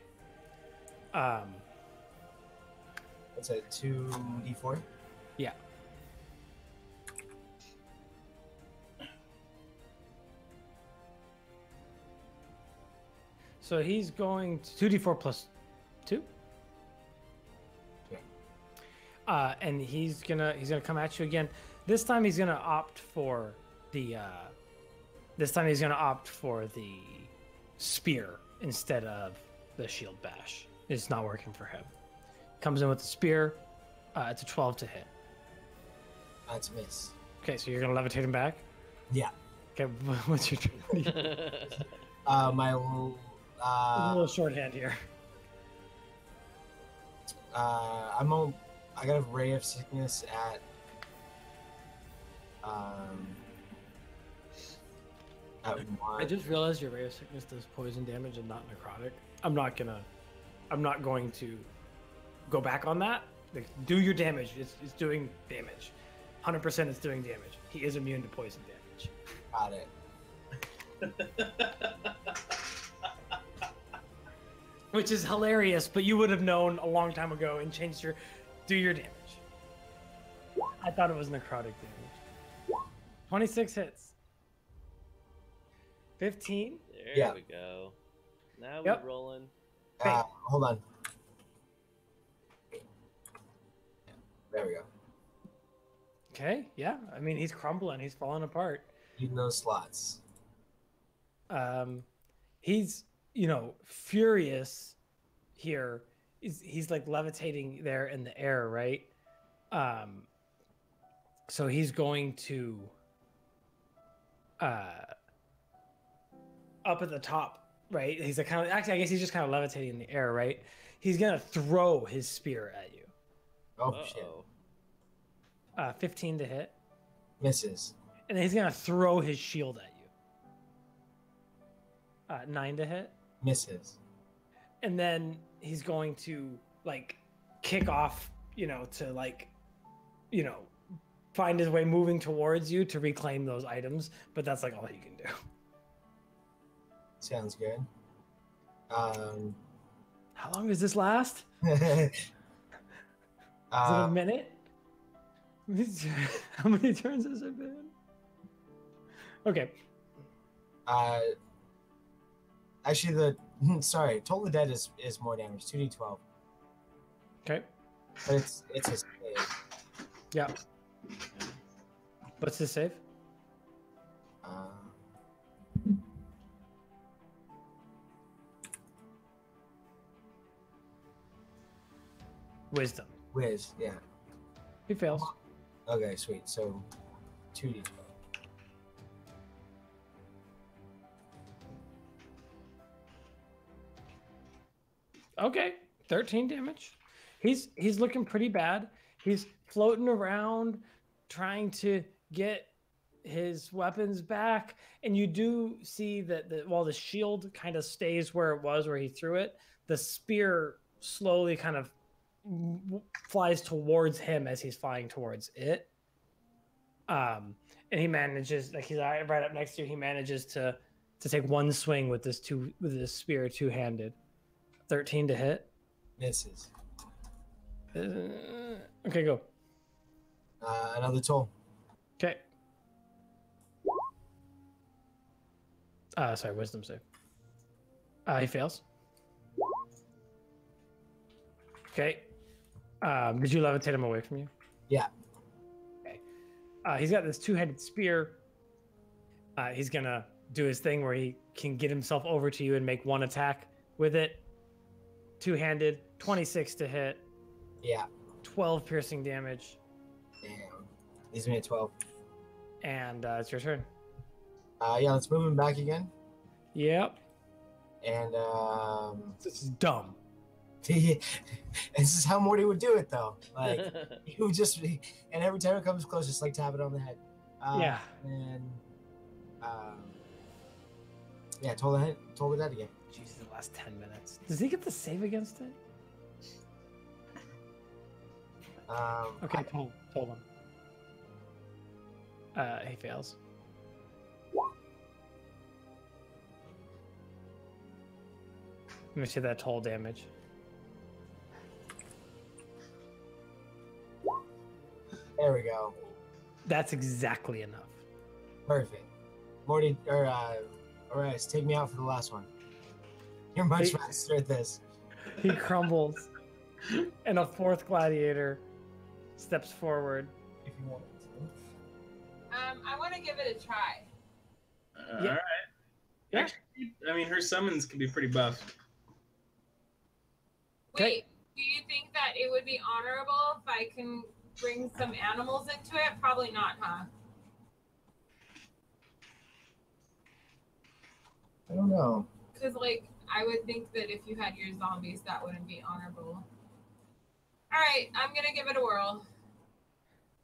What's it? 2d4. Yeah. So he's going to 2d4 plus 2. Okay. And he's gonna come at you again. This time he's gonna opt for the spear instead of the shield bash. It's not working for him. Comes in with the spear. It's a 12 to hit. That's a miss. Okay, so you're gonna levitate him back. Yeah. Okay, what's your turn? My A little shorthand here. I got a ray of sickness at one. I just realized your ray of sickness does poison damage and not necrotic. I'm not going to go back on that. Like, do your damage. It's doing damage. 100% it's doing damage. He is immune to poison damage. Got it. Which is hilarious, but you would have known a long time ago and changed do your damage. I thought it was necrotic damage. 26 hits. 15. There Yeah. we go. Now Yep. we're rolling. Hold on. There we go. Okay, yeah. I mean, he's crumbling. He's falling apart. Even those slots. He's, furious here. He's like levitating there in the air, right? So he's going to up at the top, right? He's like I guess he's just kind of levitating in the air, right? He's gonna throw his spear at you. Oh shit. 15 to hit. Misses. And then he's gonna throw his shield at you. 9 to hit. Misses. And then he's going to kick off, find his way moving towards you to reclaim those items, but that's all he can do. Sounds good. How long does this last? Is it a minute? How many turns has it been? Okay. Actually, total dead is more damage. 2d12. Okay. But it's a save. Yeah. What's his save? Wisdom. Whiz, yeah. He fails. Okay, sweet. So 2d12. Okay, 13 damage. He's looking pretty bad. He's floating around trying to get his weapons back, and you do see that while the shield kind of stays where it was where he threw it, the spear slowly kind of flies towards him as he's flying towards it. And he manages, like he's right up next to you. He manages to take one swing with this spear two-handed. 13 to hit. Misses. Okay, go. Another toll. Okay. Sorry, wisdom save. He fails. Okay. Did you levitate him away from you? Yeah. Okay. He's got this two-handed spear. He's gonna do his thing where he can get himself over to you and make one attack with it. Two-handed, 26 to hit. Yeah. 12 piercing damage. Damn. He's me at 12. And it's your turn. Yeah, let's move him back again. Yep. And This is dumb. this is how Mortee would do it, though. Like he would just, and every time it comes close, just like tap it on the head. Yeah. And yeah, told it that again. Jesus, the last 10 minutes. Does he get the save against it? Okay, told him. He fails. Let me see that toll damage. There we go. That's exactly enough. Perfect. Mortee, or Arias, take me out for the last one. You're much faster at this. He crumbles, and a fourth gladiator steps forward. If you want to. I want to give it a try. Yeah. All right. Yeah. Actually, I mean, her summons can be pretty buff. Okay. Wait, do you think that it would be honorable if I can bring some animals into it? Probably not, huh? I don't know. Because, like, I would think that if you had your zombies, that wouldn't be honorable. All right, I'm going to give it a whirl.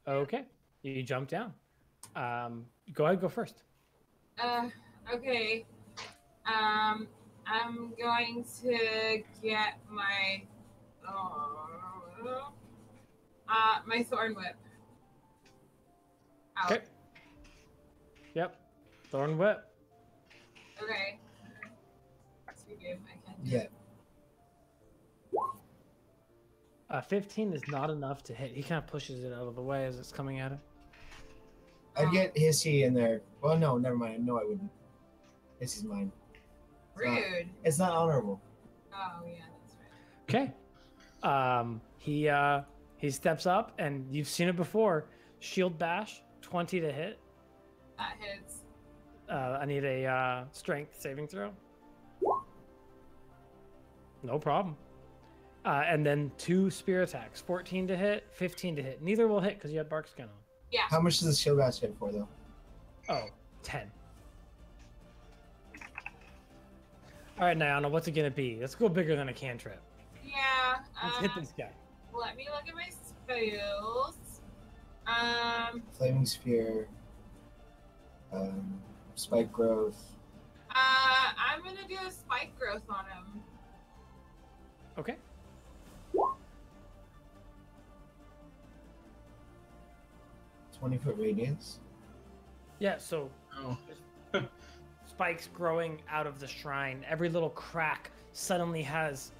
Okay. You jump down. Go ahead, go first. Okay. I'm going to get my my thorn whip out. Okay. Yep. Thorn whip. Okay. That's pretty good. I can't do Yeah. it. 15 is not enough to hit. He kind of pushes it out of the way as it's coming at him. I'd get Hissy in there. Well, no, never mind. No, I wouldn't. Hissy's mine. Rude. It's not honorable. Oh yeah, that's right. Okay. He steps up, and you've seen it before. Shield bash, 20 to hit. That hits. I need a strength saving throw. No problem. And then 2 spear attacks, 14 to hit, 15 to hit. Neither will hit because you had bark skin on. Yeah. How much does the shield bash hit for, though? Oh, 10. All right, Nayana, what's it gonna be? Let's go bigger than a cantrip. Yeah. Let's hit this guy. Let me look at my spells. Flaming Sphere, Spike Growth. I'm gonna do a spike growth on him. Okay. Foot radius. Yeah, so Oh. spikes growing out of the shrine. Every little crack suddenly has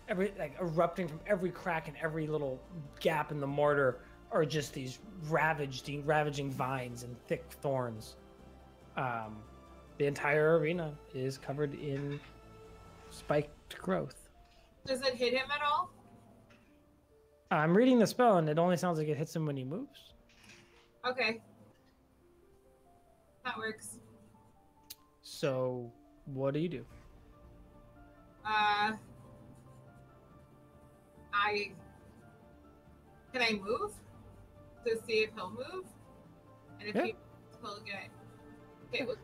erupting from every crack and every little gap in the mortar are just these ravaging vines and thick thorns. The entire arena is covered in spiked growth. Does it hit him at all? I'm reading the spell and it only sounds like it hits him when he moves. Okay. That works. So, what do you do? Can I move to see if he'll move? And if Yeah. he'll get hit with.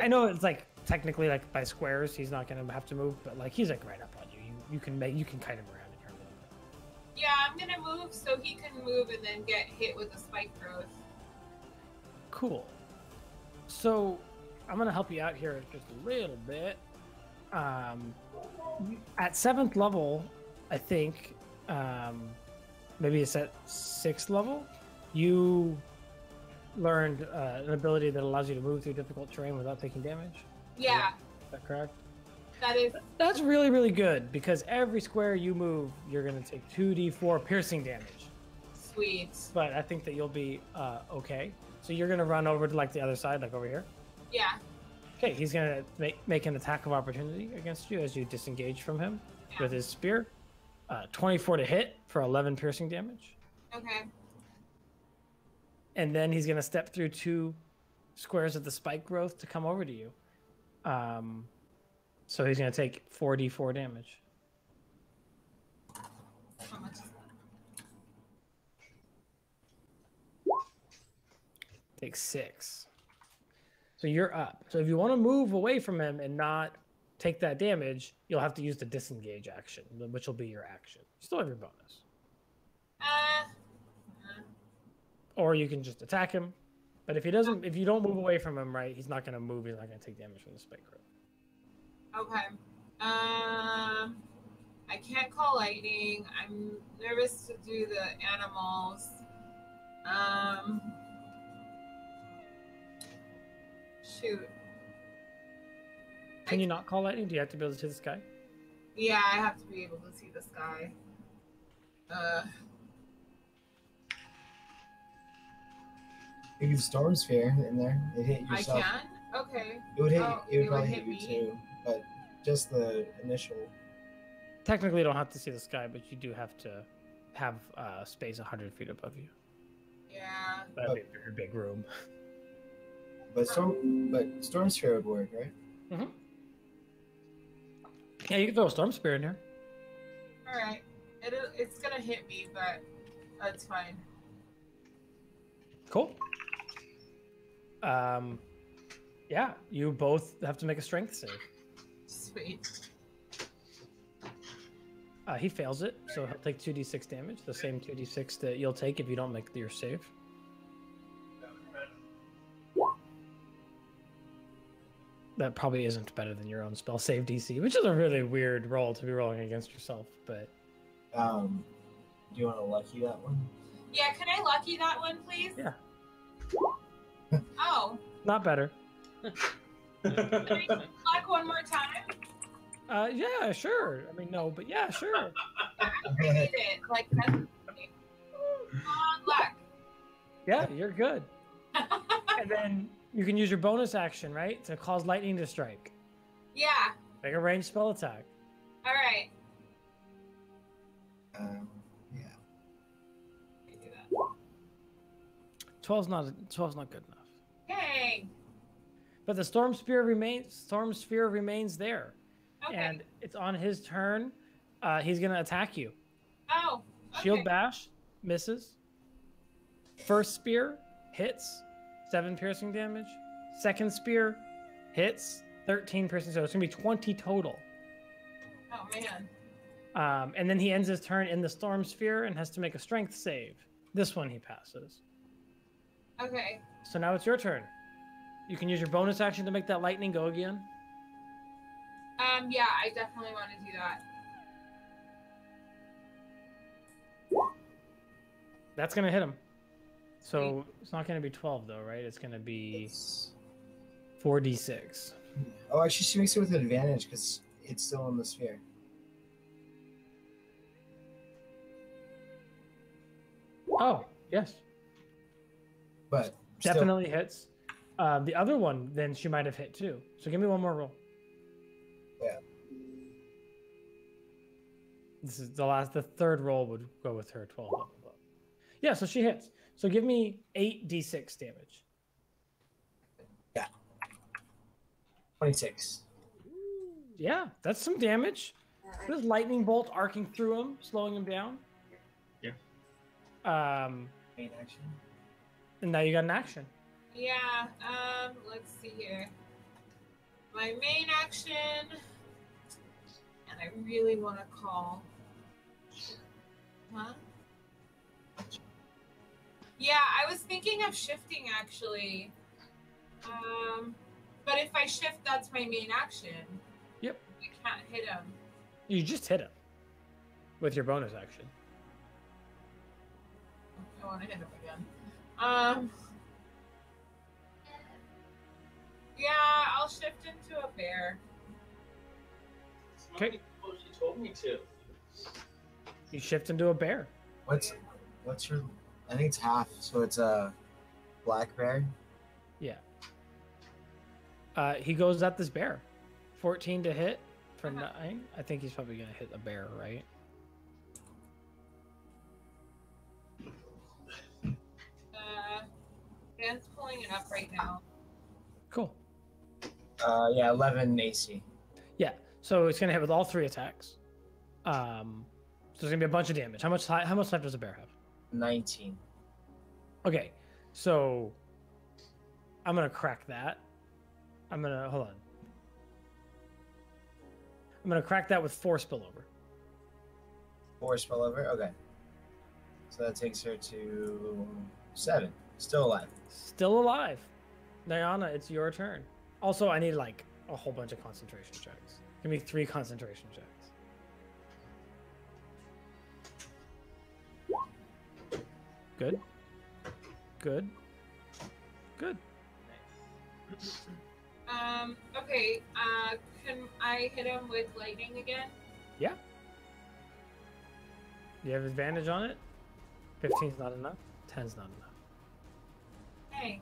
I know it's like technically like by squares, he's not gonna have to move, but like he's like right up on you. You can kite him around in here a little bit. Yeah, I'm gonna move so he can move and then get hit with the spike growth. Cool. So I'm gonna help you out here just a little bit. At 7th level, I think, maybe it's at 6th level, you learned an ability that allows you to move through difficult terrain without taking damage. Yeah, Is that correct? that is. That's really, really good because every square you move, you're going to take 2d4 piercing damage. Sweet. But I think that you'll be okay. So you're going to run over to like the other side, like over here. Yeah. Okay, he's going to make an attack of opportunity against you as you disengage from him with his spear. 24 to hit for 11 piercing damage. Okay. And then he's going to step through 2 squares of the spike growth to come over to you. So he's going to take 4d4 damage. How much is that? Take 6. So you're up. So if you want to move away from him and not take that damage, you'll have to use the disengage action, which will be your action. You still have your bonus. Or you can just attack him. But if you don't move away from him, right, he's not going to move. He's not going to take damage from the spike growth. Okay. I can't call lightning. I'm nervous to do the animals. Shoot. Can you not call lightning? Do you have to be able to see the sky? Yeah, I have to be able to see the sky. You can storm sphere in there. It hit yourself. I can? Okay. It would hit. Oh, it would it probably would hit hit you me? too, but just the initial. Technically, you don't have to see the sky, but you do have to have space 100 feet above you. Yeah. That'd be a very big room. But storm sphere would work, right? Mm-hmm. Yeah, you can throw a storm spear in here. All right. It's gonna hit me, but that's fine. Cool. Yeah, you both have to make a strength save. Sweet. He fails it, so he'll take 2d6 damage, the same 2d6 that you'll take if you don't make your save. That probably isn't better than your own spell save DC, which is a really weird roll to be rolling against yourself, but... Do you want to lucky that one? Yeah, can I lucky that one, please? Yeah. Oh. Not better. Can I luck one more time? Yeah, sure. I mean, no, but yeah, sure. I need it. Like, that's luck. Yeah, you're good. And then you can use your bonus action, right, to cause lightning to strike. Yeah. Make a ranged spell attack. All right. Yeah. I do that. 12's not good enough. Dang. But the storm sphere remains there. Okay. And it's on his turn. He's gonna attack you. Oh. Okay. Shield bash misses. First spear hits, 7 piercing damage. Second spear hits, 13 piercing. So it's gonna be 20 total. Oh man. And then he ends his turn in the storm sphere and has to make a strength save. This one he passes. Okay. So now it's your turn. You can use your bonus action to make that lightning go again. Yeah, I definitely want to do that. That's gonna hit him. So it's not gonna be 12 though, right? It's gonna be 4d6. Oh, actually, she makes it with advantage because it's still in the sphere. Oh, yes. But Definitely hits. The other one, then she might have hit too. So give me one more roll. Yeah. This is the third roll would go with her 12 level up. Yeah, so she hits. So give me 8d6 damage. Yeah. 26. Yeah, that's some damage. This lightning bolt arcing through him, slowing him down. Yeah. Main action. And now you got an action. Yeah. Let's see here. My main action, and I really want to call. Huh? Yeah, I was thinking of shifting actually. But if I shift, that's my main action. Yep. can't hit him. You just hit him with your bonus action. I want to hit him again. Yeah, I'll shift into a bear. Okay. She told me to. You shift into a bear. What's your? I think it's half, so it's a black bear. Yeah. He goes at this bear. 14 to hit for 9. I think he's probably gonna hit a bear, right? Dan's pulling it up right now. Cool. Yeah, 11 AC. Yeah. So it's gonna hit with all 3 attacks. So there's gonna be a bunch of damage. How much life does a bear have? 19. Okay. So I'm gonna crack that. Hold on. I'm gonna crack that with 4 spillover. 4 spillover. Okay. So that takes her to 7. Still alive. Still alive. Nayana, it's your turn. Also, I need like a whole bunch of concentration checks. Give me 3 concentration checks. Good. Good. Good. Okay. Can I hit him with lightning again? Yeah. You have advantage on it? 15's not enough. 10's not enough. Dang.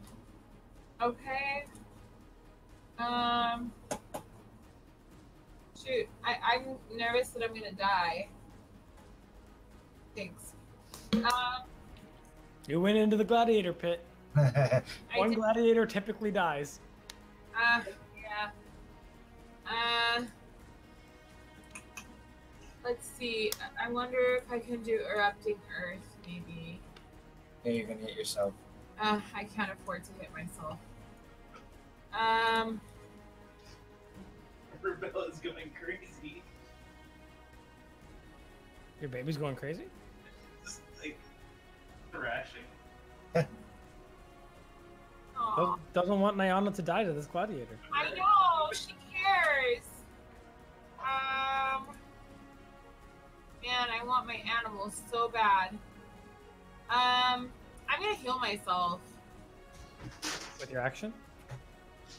Okay. Shoot. I'm nervous that I'm gonna die. Thanks. You went into the gladiator pit. One did- gladiator typically dies. Yeah. Let's see. I wonder if I can do erupting earth, maybe. Yeah, you're gonna hit yourself. I can't afford to hit myself. Rebella's going crazy. Your baby's going crazy? Just like thrashing. Aw. Doesn't want Nayana to die to this gladiator. I know, she cares. Man, I want my animals so bad. I'm gonna heal myself. With your action?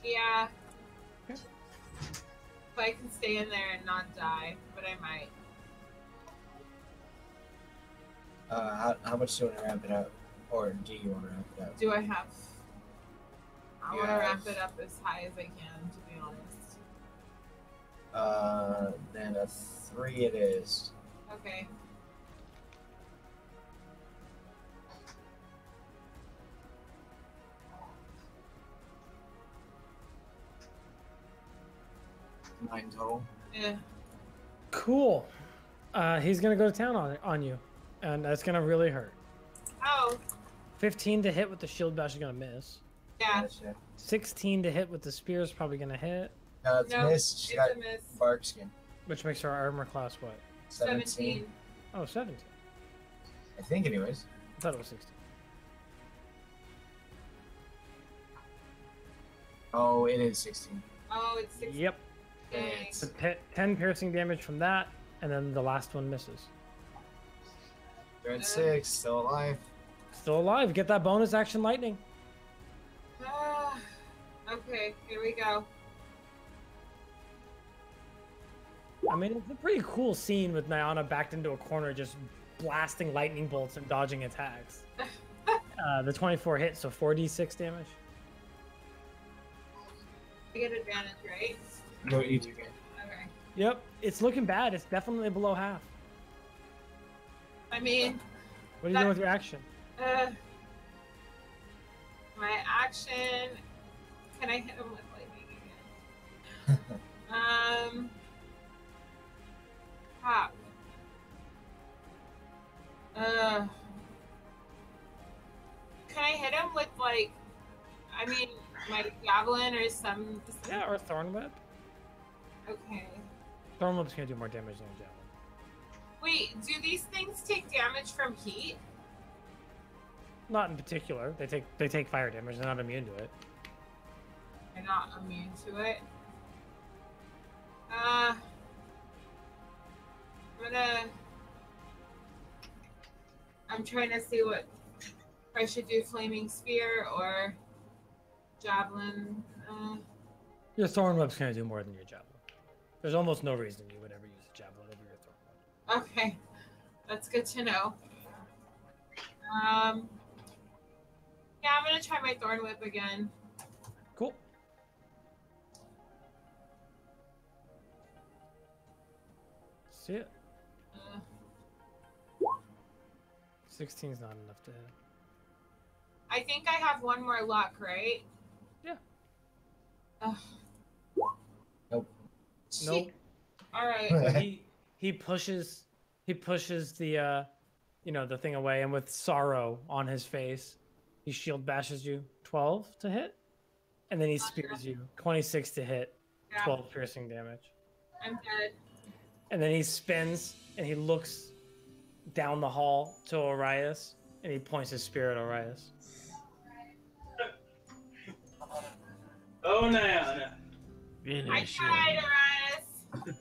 Yeah. Okay. If I can stay in there and not die, but I might. How much do you want to ramp it up? Or do you want to ramp it up? Do I have? I want to Yes. ramp it up as high as I can, to be honest. Then a 3 it is. Okay. Nine total. Yeah. Cool. He's gonna go to town on you, and that's gonna really hurt. Oh, 15 to hit with the shield bash is gonna miss. yeah. 16 to hit with the spear is probably gonna hit, No, it's No, missed. She it's got a miss. bark skin. which makes her armor class what? 17. Oh, 17. I think, anyways. I thought it was 16. Oh, it is 16. Oh, it's 16. Yep. Dang. So 10 piercing damage from that, and then the last one misses. You're at 6, still alive. Still alive. Get that bonus action lightning. Okay, here we go. I mean, it's a pretty cool scene with Nayana backed into a corner, just blasting lightning bolts and dodging attacks. The 24 hit, so 4d6 damage. I get advantage, right? No, you do get. Okay. Yep, it's looking bad. It's definitely below half. I mean, What are you doing with your action? my action. Can I hit him with lightning again? Pop. Can I hit him with like? I mean, my javelin or some. Yeah, or Thorn Whip. Okay. Thorn Whip's gonna do more damage than a javelin. Wait, do these things take damage from heat? Not in particular. They take fire damage. They're not immune to it. They're not immune to it. I'm trying to see what if I should do flaming spear or javelin. Your thorn web's gonna do more than your javelin. There's almost no reason you would ever use a javelin over your thorn web. Okay, that's good to know. Yeah, I'm gonna try my thorn whip again. Cool. See it. 16's not enough to hit. I think I have one more luck, right? Yeah. Ugh. Nope. Nope. All right. So he pushes the the thing away, and with sorrow on his face, he shield bashes you 12 to hit, and then he spears you 26 to hit, Yeah, 12 piercing damage, I'm dead. and then he spins and he looks down the hall to Orias, and he points his spear at Orias. Oh, Nayana. I tried, Arias.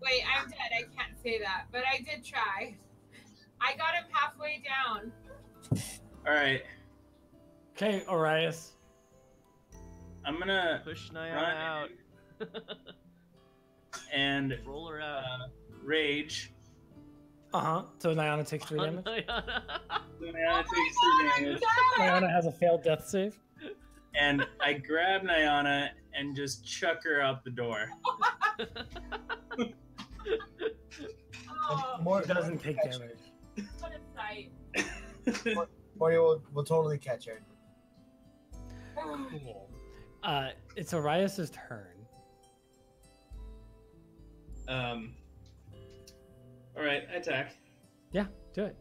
Wait, I'm dead. I can't say that, but I did try. I got him halfway down. All right. Okay, Orias. I'm gonna Push Nayana run out. and Roll her out. rage. So Nayana takes 3 damage. Nayana. So Nayana takes 3 damage. Nayana has a failed death save. And I grab Nayana and just chuck her out the door. Oh, More Doesn't take damage. what a sight. Morty will totally catch her. Cool. It's Orias' turn. All right, attack. Yeah, do it.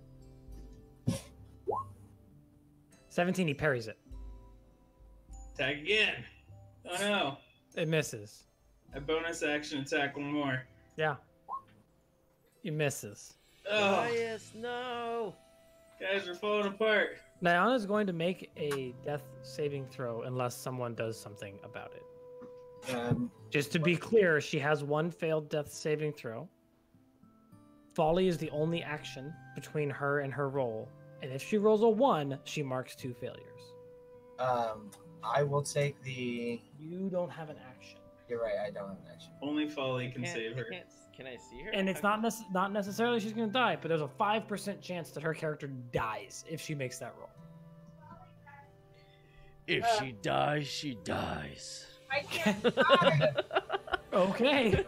17, he parries it. Attack again. Oh no. It misses. A bonus action attack one more. Yeah. He misses. Oh, Yes, no. guys, we're falling apart. Nayana's going to make a death saving throw unless someone does something about it. Just to be clear, she has 1 failed death saving throw. Folly is the only action between her and her roll. And if she rolls a 1, she marks 2 failures. I will take the. You don't have an action. You're right. I don't have an action. Only Folly can save her. Can I see her? And it's not necessarily she's going to die, but there's a 5% chance that her character dies if she makes that roll. If she dies, she dies. I can't die. Okay.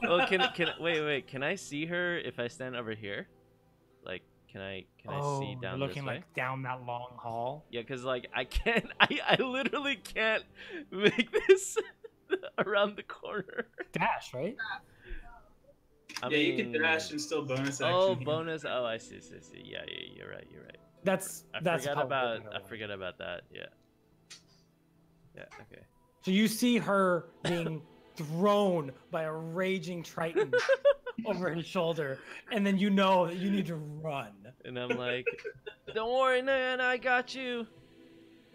Oh, wait. Can I see her if I stand over here? Like, can I see down you're looking this way? like down that long hall. Yeah, because like I can't. I literally can't make this around the corner. Dash, right? I Yeah, you mean, can dash and still bonus action. Oh, here. bonus. Oh, I see. Yeah, you're right. That's I probably forget about that. Yeah. Yeah. Okay. So you see her being thrown by a raging Triton over his shoulder, and then you know that you need to run. And I'm like, don't worry, Nayana, I got you.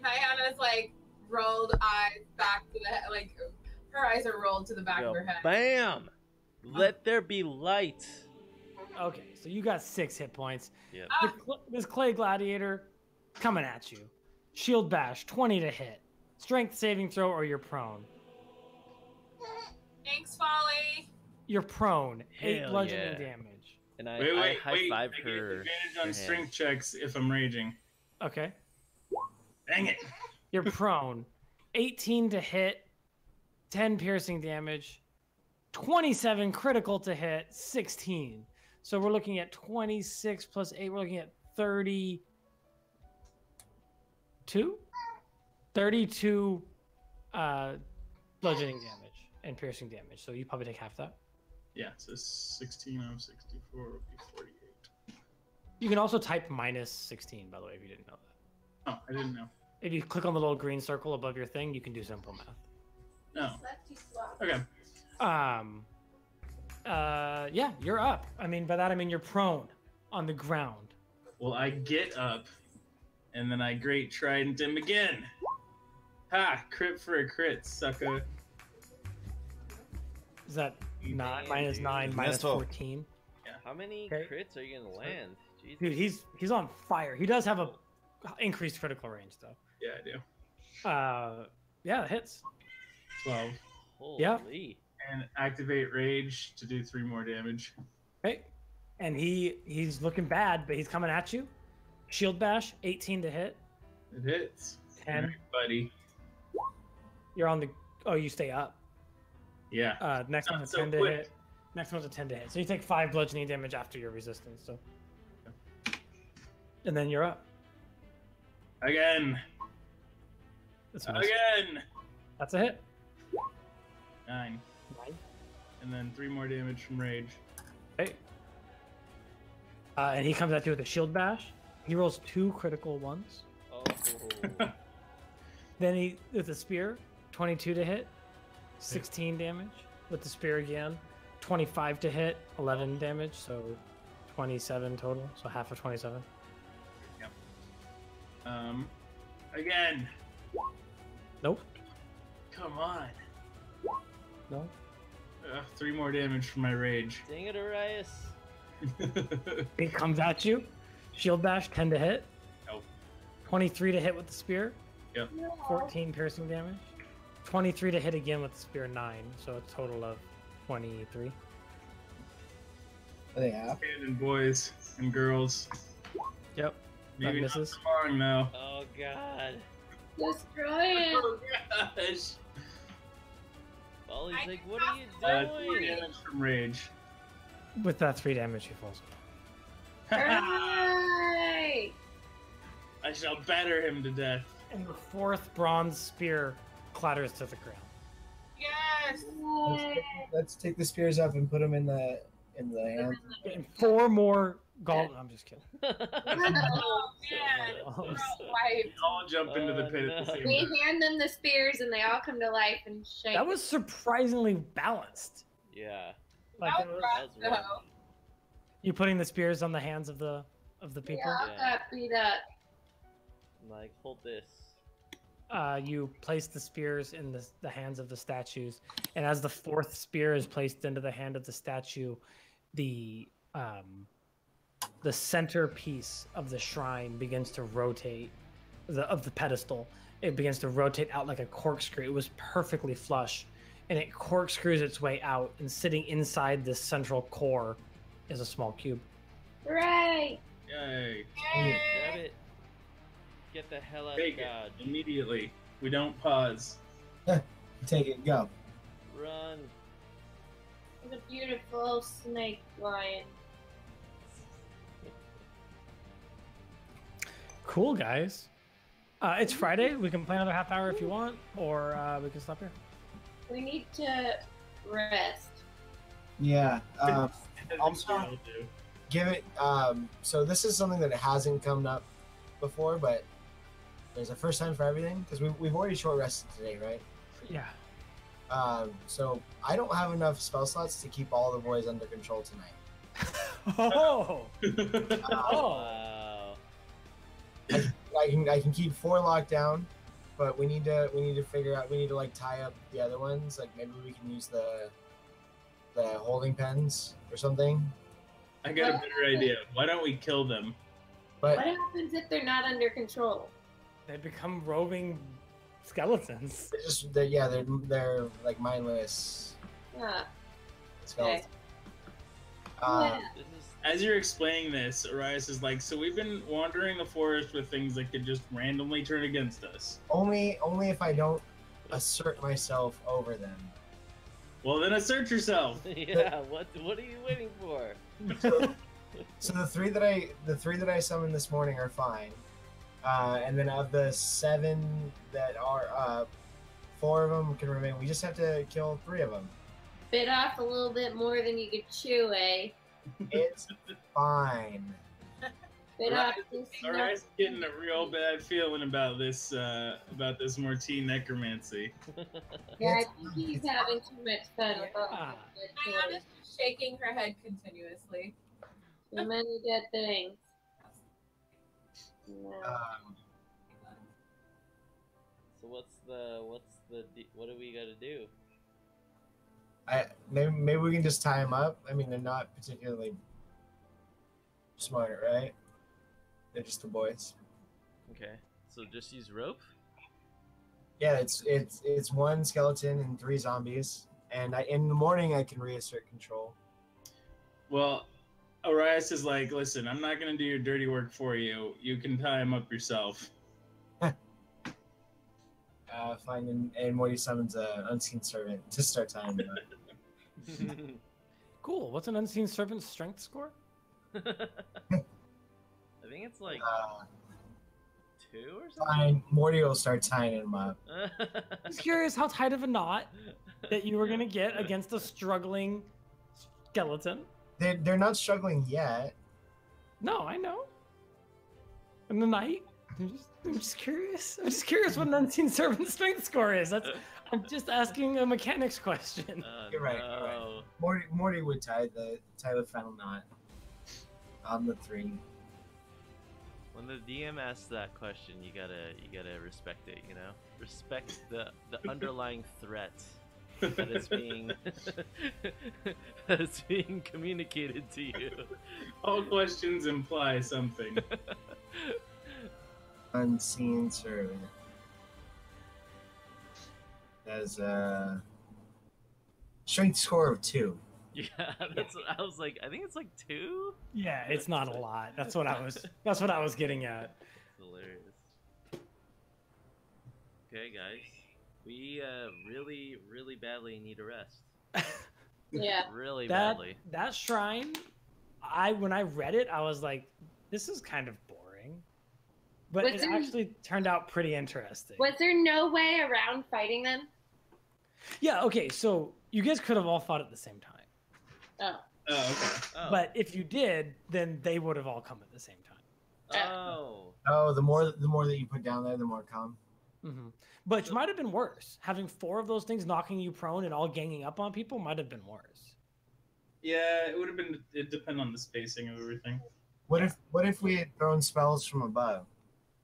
Nayana's like rolled eyes back to the head, like her eyes are rolled to the back Go, of her head. bam! Let there be light. Okay, so you got 6 hit points. Yep. This clay gladiator coming at you. Shield bash, 20 to hit. Strength saving throw, or you're prone. Thanks, Folly. You're prone. 8 Hell bludgeoning yeah. damage. And I Wait. high five I get her. advantage her on hand. strength checks if I'm raging. Okay. Dang it. You're prone. 18 to hit. 10 piercing damage. 27 critical to hit. 16. So we're looking at 26 plus 8. We're looking at 32? 32 bludgeoning damage and piercing damage. So you probably take half that. Yeah, so 16 of 64 would be 48. You can also type minus 16, by the way, if you didn't know that. Oh, I didn't know. If you click on the little green circle above your thing, you can do simple math. No. Okay. Yeah, you're up. I mean, by that I mean you're prone on the ground. Well, I get up, and then I great trident him again. Ha! Crit for a crit, sucker. Is that You not man, minus dude. 9, minus Missed all. 14? How many Okay. crits are you gonna land? Jesus. Dude, he's on fire. He does have a increased critical range though. Yeah, I do. Yeah, it hits. 12. Holy. Yeah. And activate rage to do 3 more damage. Okay. And he's looking bad, but he's coming at you. Shield bash, 18 to hit. It hits. 10. All right, buddy. You're on the. Oh, you stay up. Yeah. Next Not one's a so 10 to quick. hit. Next one's a 10 to hit. So you take 5 bludgeoning damage after your resistance. So. And then you're up. Again. That's a miss. Again. That's a hit. 9. 9. And then 3 more damage from rage. Okay. And he comes at you with a shield bash. He rolls 2 critical ones. Oh. Then he with a spear, 22 to hit, 16 damage. With the spear again, 25 to hit, 11 damage. So 27 total. So half of 27. Again. Nope. Come on. No. 3 more damage from my rage. Dang it, Arias. He comes at you. Shield bash, 10 to hit. Nope. 23 to hit with the spear. Yep. 14 piercing damage. 23 to hit again with the spear, 9. So a total of 23. They have. And boys and girls. Yep. Maybe not misses. so long though. Oh god. Destroy it. Oh gosh. Ollie's I like, did what not are you start 3 doing? damage from rage. With that 3 damage, he falls. Right. I shall batter him to death. And the 4th bronze spear clatters to the ground. Yes. Let's take the spears up and put them in the hands. And 4 more gold. I'm just kidding. Oh man. Oh, We're all We wiped. all jump into the pit at the no. same We time. hand them the spears and they all come to life and shake. That was surprisingly balanced. Yeah. Like That it was was- rough, That was rough. though. you putting the spears on the hands of the We people. all Yeah. got beat up. I'm like, hold this. You place the spears in the hands of the statues, and as the 4th spear is placed into the hand of the statue, the centerpiece of the shrine begins to rotate, of the pedestal. It begins to rotate out like a corkscrew. It was perfectly flush, and it corkscrews its way out, and sitting inside this central core is a small cube. Right. Yay. Grab it. Get the hell out Take of it Dodge. immediately. We don't pause. Take it, go. Run. What a beautiful snake lion. Cool, guys. It's Friday. We can play another half hour if you want, or we can stop here. We need to rest. Yeah. Also, Also- Give it. So this is something that hasn't come up before, but there's a first time for everything because we've already short rested today, right? Yeah. So I don't have enough spell slots to keep all the boys under control tonight. Oh. Oh. Wow. I can keep 4 locked down, but we need to figure out. We need to like tie up the other ones. Like maybe we can use the holding pens or something. I got a better idea. Why don't we kill them? But What happens if they're not under control? They become roving skeletons. they're like mindless Yeah. skeletons. Yeah. This is As you're explaining this, Arias is like, so we've been wandering the forest with things that could just randomly turn against us. Only if I don't assert myself over them. Well, then assert yourself. yeah. What are you waiting for? So the three that I summoned this morning are fine, and then of the 7 that are 4 of them can remain. We just have to kill 3 of them. Bit off a little bit more than you could chew, eh? It's fine. Bit off this Arias is getting a real bad feeling about this Mortee necromancy. Yeah, I think he's having too much fun with all Yeah. the Nayana's just shaking her head continuously. too many good things. No. So what do we gotta do? Maybe we can just tie them up. I mean, they're not particularly smart, right? They're just the boys. Okay, so just use rope. Yeah, it's one skeleton and 3 zombies, and in the morning I can reassert control. Well, Arias is like, listen, I'm not gonna do your dirty work for you. You can tie him up yourself. Fine, and Morty summons an unseen servant to start tying him up. Cool. What's an unseen servant's strength score? I think it's like 2 or something. Fine, Morty will start tying him up. Just curious how tight of a knot that you were gonna get against a struggling skeleton. They're not struggling yet. No, I know. In the night, I'm just curious. I'm just curious what an unseen servant strength score is. I'm just asking a mechanics question. You're right. You're right. Morty would tie the final knot on the 3. When the DM asks that question, you gotta respect it. You know, respect the underlying threat that is being that is being communicated to you. All questions imply something. Unseen servant. Has a strength score of 2. Yeah, that's what I was like. I think it's like 2. Yeah, it's not a lot. That's what I was getting at. It's hilarious. Okay, guys, we really badly need a rest. Yeah. Really That badly. that shrine, when I read it, I was like, this is kind of boring. But Was it there- actually turned out pretty interesting. Was there no way around fighting them? Yeah, okay, so you guys could have all fought at the same time. Oh. Oh, okay. Oh. But if you did, then they would have all come at the same time. Oh. Oh, the more that you put down there, the more come. Mm-hmm. But it might have been worse. Having 4 of those things knocking you prone and all ganging up on people might have been worse. Yeah, it would have been. It depend on the spacing of everything. What if we had thrown spells from above?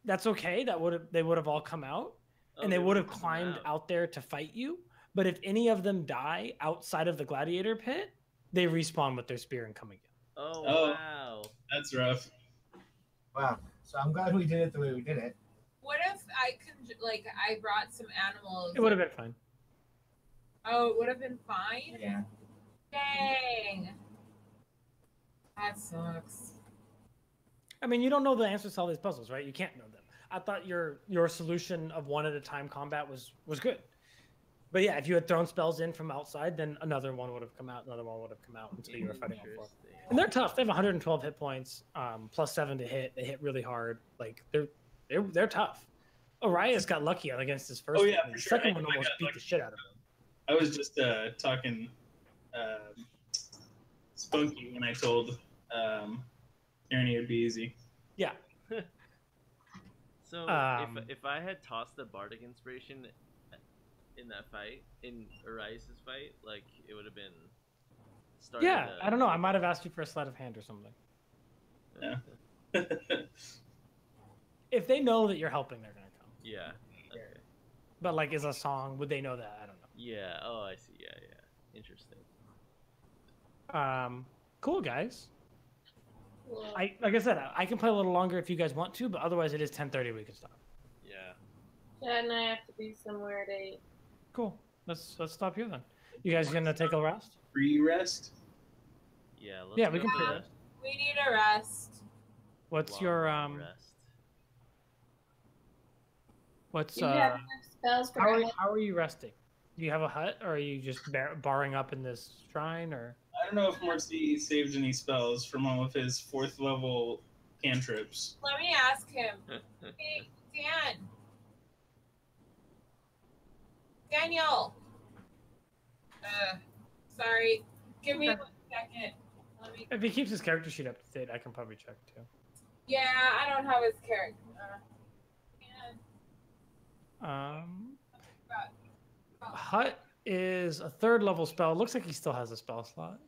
That's okay. They would have all come out, Oh, and they would have come climbed out there to fight you. But if any of them die outside of the gladiator pit, they respawn with their spear and come again. Oh, Oh. wow. That's rough. Wow. So I'm glad we did it the way we did it. What if I brought some animals? It would have been fine. Oh, it would have been fine? Yeah. Dang. That sucks. I mean, you don't know the answers to all these puzzles, right? You can't know them. I thought your solution of 1 at a time combat was good. But yeah, if you had thrown spells in from outside, then another one would have come out, another one would have come out until you were fighting all 4. Interesting. And they're tough. They have 112 hit points, plus 7 to hit. They hit really hard. Like they're tough. Arias got lucky against his first Oh, yeah, one. for The sure. second one I almost got beat the lucky. shit out of him. I was just talking spunky when I told Tyranny it'd be easy. Yeah. So if I had tossed the bardic inspiration in that fight, in Arias' fight, like it would have been. Yeah, I don't know. I might have asked you for a sleight of hand or something. Yeah. If they know that you're helping, they're gonna come. Yeah. Okay. But like, is a song? Would they know that? I don't know. Yeah. Oh, I see. Yeah. Yeah. Interesting. Cool guys. Well, Like I said, I can play a little longer if you guys want to, but otherwise it is 10:30. We can stop. Yeah. Chad and I have to be somewhere at 8. Cool. Let's stop here then. You guys gonna take a rest? Free rest. Yeah. Let's Yeah, we go can for play that. that. We need a rest. What's Long, your long rest. what's Do you have enough spells for my how are you resting? Do you have a hut, or are you just barring up in this shrine, or? I don't know if Mortee saved any spells from all of his 4th level cantrips. Let me ask him. Hey, Daniel. Sorry. Give me 1 second. Let me. If he keeps his character sheet up to date, I can probably check too. Yeah, I don't have his character. Hut is a 3rd level spell. It looks like he still has a spell slot,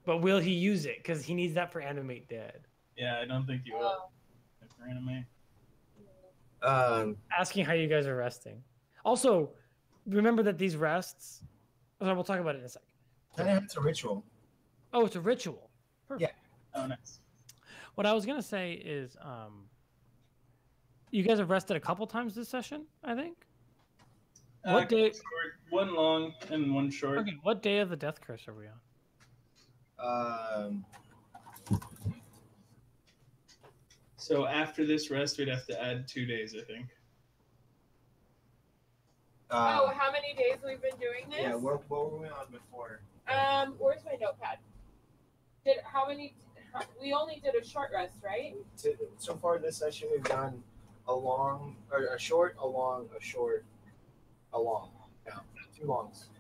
but will he use it? Because he needs that for animate dead. Yeah, I don't think you will. For anime. Asking how you guys are resting. Also, remember that these rests. Oh, we'll talk about it in a second. Then it's a ritual. Oh, it's a ritual. Perfect. Yeah. Oh, nice. What I was gonna say is, you guys have rested a couple times this session, I think. What day? Short, one long and one short. Okay, what day of the death curse are we on? So after this rest, we'd have to add 2 days, I think. Oh, how many days we've been doing this? Yeah, what were we on before? Where's my notepad? We only did a short rest, right? So far this session, we've done a long, or a short, a long, a short, a long. Yeah, 2 longs.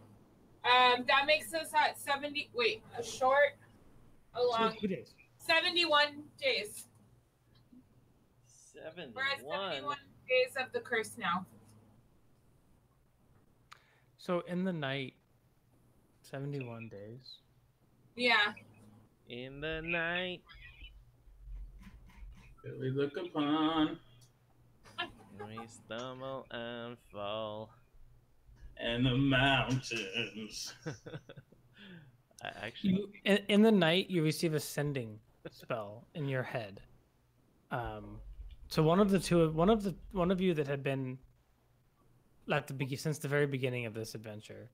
That makes us at 70. Wait, a short, a long. 2 days. 71 days. 71. We're at 71 days of the curse now. So in the night, 71 days. Yeah. In the night, That we look upon, we stumble and fall. and the mountains. Actually, In the night, you receive a sending spell in your head. So one of you that had been since the very beginning of this adventure.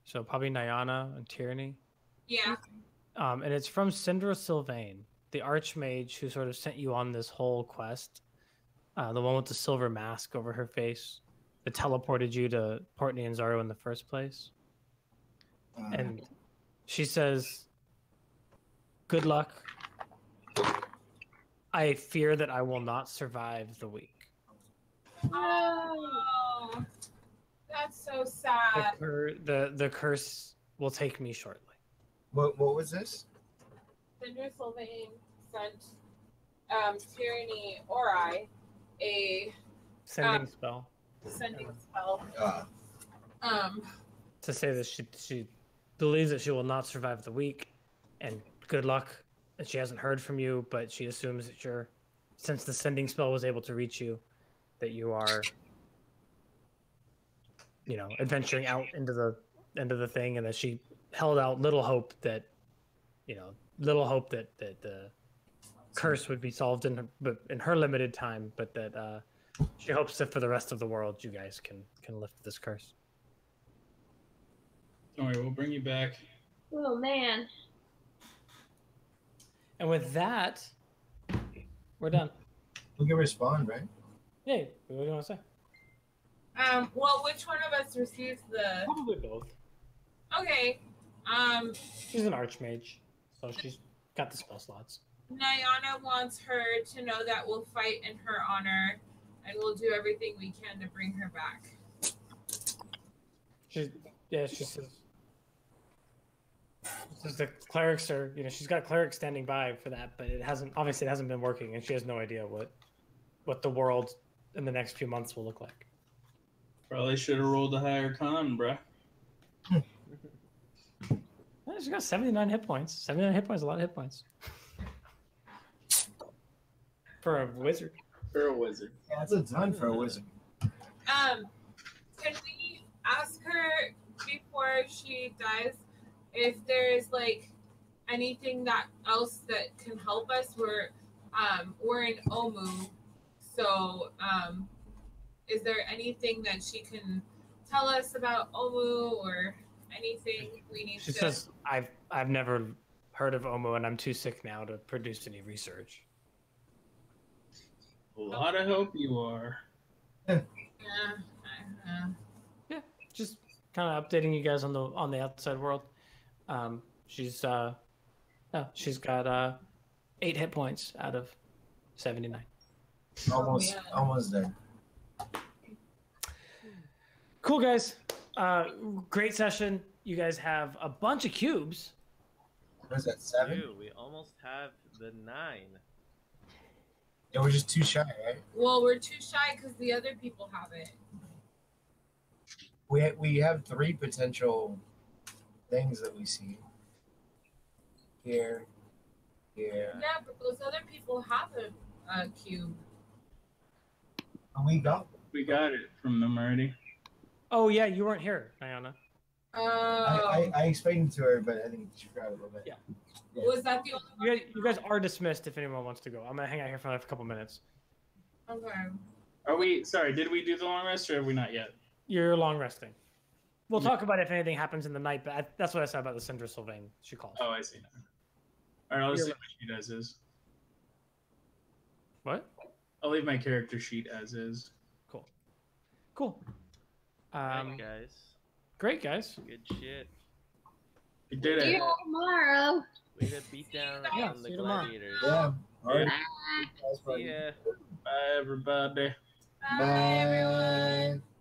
So probably Nayana and Tyranny. Yeah. And it's from Syndra Sylvain, the Archmage who sort of sent you on this whole quest. The one with the silver mask over her face that teleported you to Portney and Zaro in the first place. And she says, "Good luck. I fear that I will not survive the week." Oh, that's so sad. The curse will take me shortly. What was this? Cinder Sylvain sent Tyranny or I a Sending spell sending spell. to say that she believes that she will not survive the week, and good luck. And she hasn't heard from you, but she assumes that since the sending spell was able to reach you, that you are, adventuring out into the thing, and that she held out little hope that the curse would be solved in her limited time, but that she hopes that for the rest of the world, you guys can lift this curse. Don't worry, we'll bring you back. Oh man. And with that, we're done. We can respond, right? Hey, what do you want to say? Well, which one of us receives the? Probably both. Okay. She's an archmage, so she's got the spell slots. Nayana wants her to know that we'll fight in her honor, and we'll do everything we can to bring her back. She says the clerics are, she's got clerics standing by for that, but it hasn't been working, and she has no idea what the world in the next few months will look like. Probably should have rolled a higher con, bruh. She's got 79 hit points. 79 hit points is a lot of hit points. For a wizard. For a wizard. Yeah, that's a ton for a wizard. Can we ask her before she dies if there's anything else that can help us? We're in Omu, so is there anything that she can tell us about Omu or anything we need She to? says, I've never heard of Omu, and I'm too sick now to produce any research. A lot of hope you are. Yeah. Yeah, just kind of updating you guys on the outside world. She's got 8 hit points out of 79. Almost there. Cool, guys. Great session. You guys have a bunch of cubes. What is that, 7? Dude, we almost have the 9. Yeah, we're just too shy, right? Well, we're too shy because the other people have it. We have 3 potential things that we see. Here. Yeah, but those other people have a cube. We got. We got it from them already. Oh yeah, you weren't here, Nayana. Oh. I explained to her, but I think she forgot a little bit. Yeah. Was that the only one? You guys are dismissed if anyone wants to go. I'm gonna hang out here for a couple minutes. Okay. Are we? Sorry, did we do the long rest or have we not yet? You're long resting. We'll talk about if anything happens in the night, but that's what I said about the Cinder Sylvain. She calls. Oh, I see now. All right, I'll just leave my sheet as is. What? I'll leave my character sheet as is. Cool. Cool. Alright, guys. Great, guys. Good shit. You did See it. you tomorrow. Way to beat down Yeah, on see the you tomorrow. gladiators. Yeah. All right. Bye. See ya. Bye, everybody. Bye, everyone. Bye.